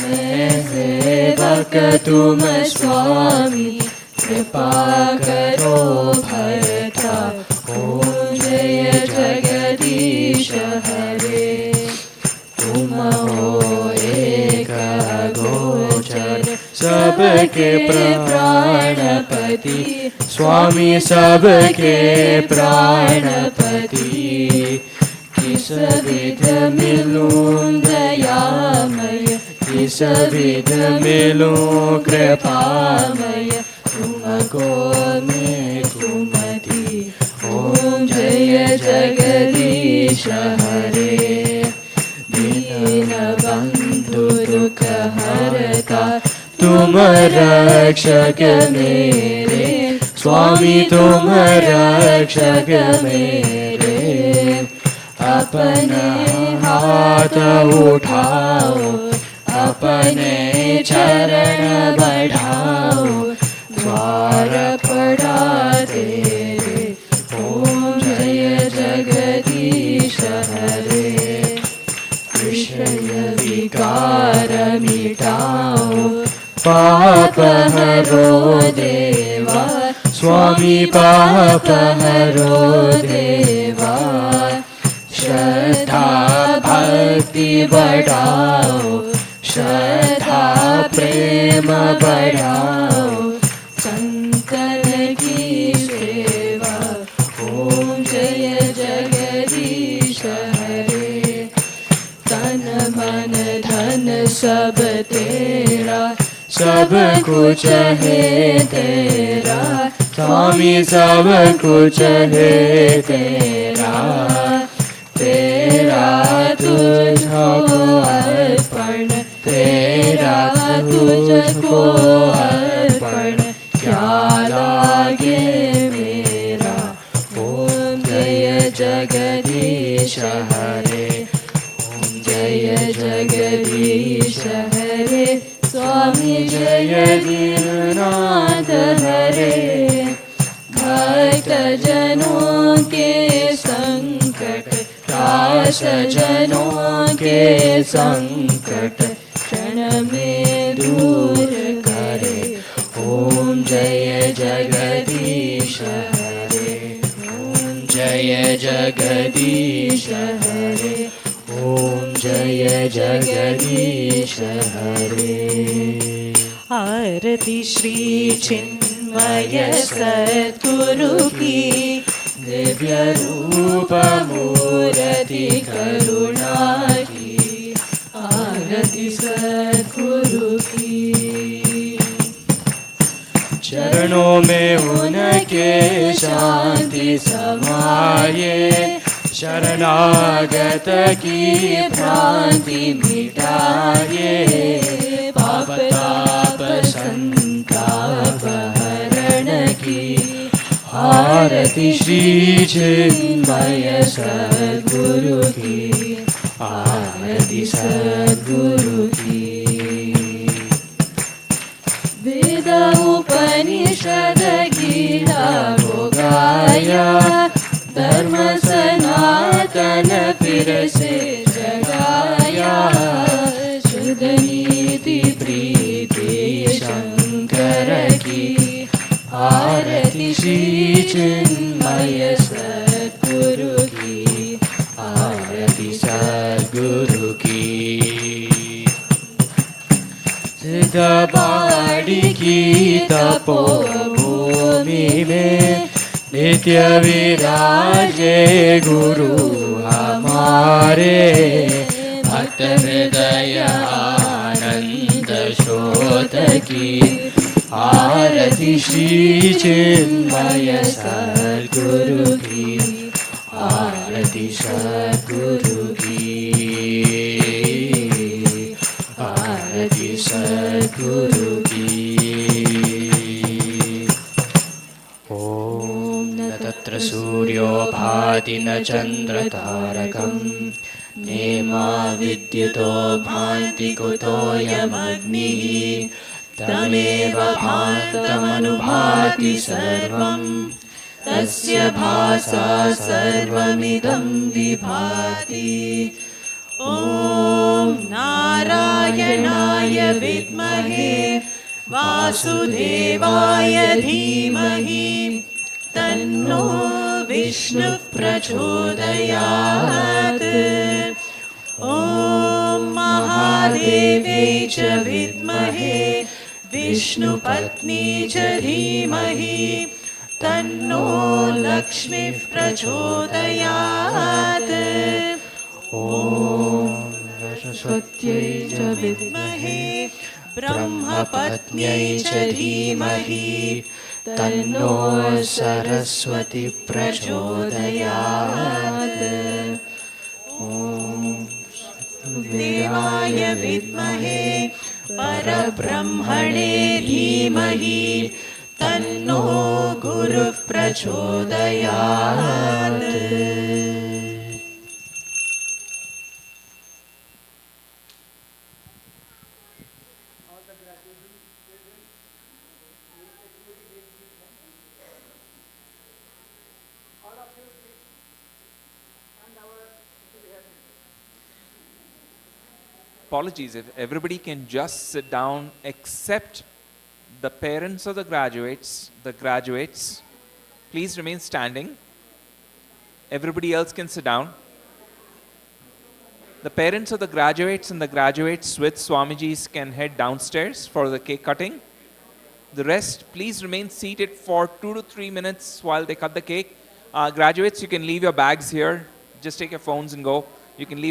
मैं सेवक तुम स्वामी कृपा करो भरता ओम जय जगदीश हरे तुम हो एक गोचर सबके प्राणपति स्वामी सबके प्राणपति किस विध मिलूं दयामय किस विध मिलूं कृपामय तुमको मैं कुमति ओम जय जगदीश हरे दीन बंधु दुख हरता तुम रक्षक मेरे स्वामी तुम रक्षक मेरे अपने हाथ उठाओ, अपने चरण बढ़ाओ, द्वार पड़ा तेरे, ओम जय जगदीश हरे। विषय विकार मिटाओ, पाप हरो देवा, स्वामी पाप हरो देवा। श्रद्धा भक्ति बढ़ाओ, श्रद्धा प्रेम बढ़ाओ, संतन की सेवा, ओम जय जगदीश हरे। तन मन धन सब तेरा, सब कुछ है तेरा, स्वामी सब कुछ है तेरा। तेरा तुझको अर्पण, तेरा तुझको अर्पण, क्या लागे मेरा, ओम जय जगदीश हरे, ओम जय जगदीश हरे। स्वामी जय गिरनाथ हरे। भक्त जनों के संकट, दास जनों के संकट, क्षण में दूर करे, ओम जय जगदीश हरे, ओम जय जगदीश हरे, ओम जय जगदीश हरे। आरती श्री चिन्मय सद्गुरु की, दिव्य रूप मूर्ति करुणा की, आरती सद्गुरु की। चरणों में उनके शांति समाये, शरणागत की भ्रांति मिटाये, पाप ताप संताप हरण की, आरती श्री चिन्मय सद्गुरु की, आरती सद्गुरु की। वेद उपनिषद गीता को गाया, धर्म सनातन फिर से जगाया, शुद्ध नीति प्रीति शंकर की, आरती श्री चिन्मय सद्गुरु की, आरती सद्गुरु की। सिद्ध बाड़ी की तपोभूमि में, नित्य विराजे गुरु हमारे, भक्त हृदय आनंद स्रोत की, आरती श्री चिन्मय सद्गुरु की, आरती सद्गुरु की, आरती सद्गुरु की। ओम न तत्र सूर्यो भाति न चंद्र तारकम्, नेमा विद्युतो भान्ति कुतोऽयमग्निः, तमेव भान्तमनुभाति सर्वम्, तस्य भासा सर्वमिदं विभाति। ॐ नारायणाय विद्महे वासुदेवाय धीमहि, तन्नो विष्णुः प्रचोदयात्। ॐ महादेव्यै च विद्महे विष्णुपत्नी च धीमहि, तन्नो लक्ष्मीः प्रचोदयात्। ॐ सरस्वत्यै च विद्महे ब्रह्मपत्न्यै च धीमहि, तन्नो सरस्वती प्रचोदयात्। ॐ देवाय विद्महे परब्रह्मणे धीमहि, तन्नो गुरुः प्रचोदयात्। apologies, if everybody can just sit down except the parents of the graduates, please remain standing. Everybody else can sit down. The parents of the graduates and the graduates with Swamijis can head downstairs for the cake cutting. The rest, please remain seated for 2 to 3 minutes while they cut the cake. Graduates, you can leave your bags here. Just take your phones and go. You can leave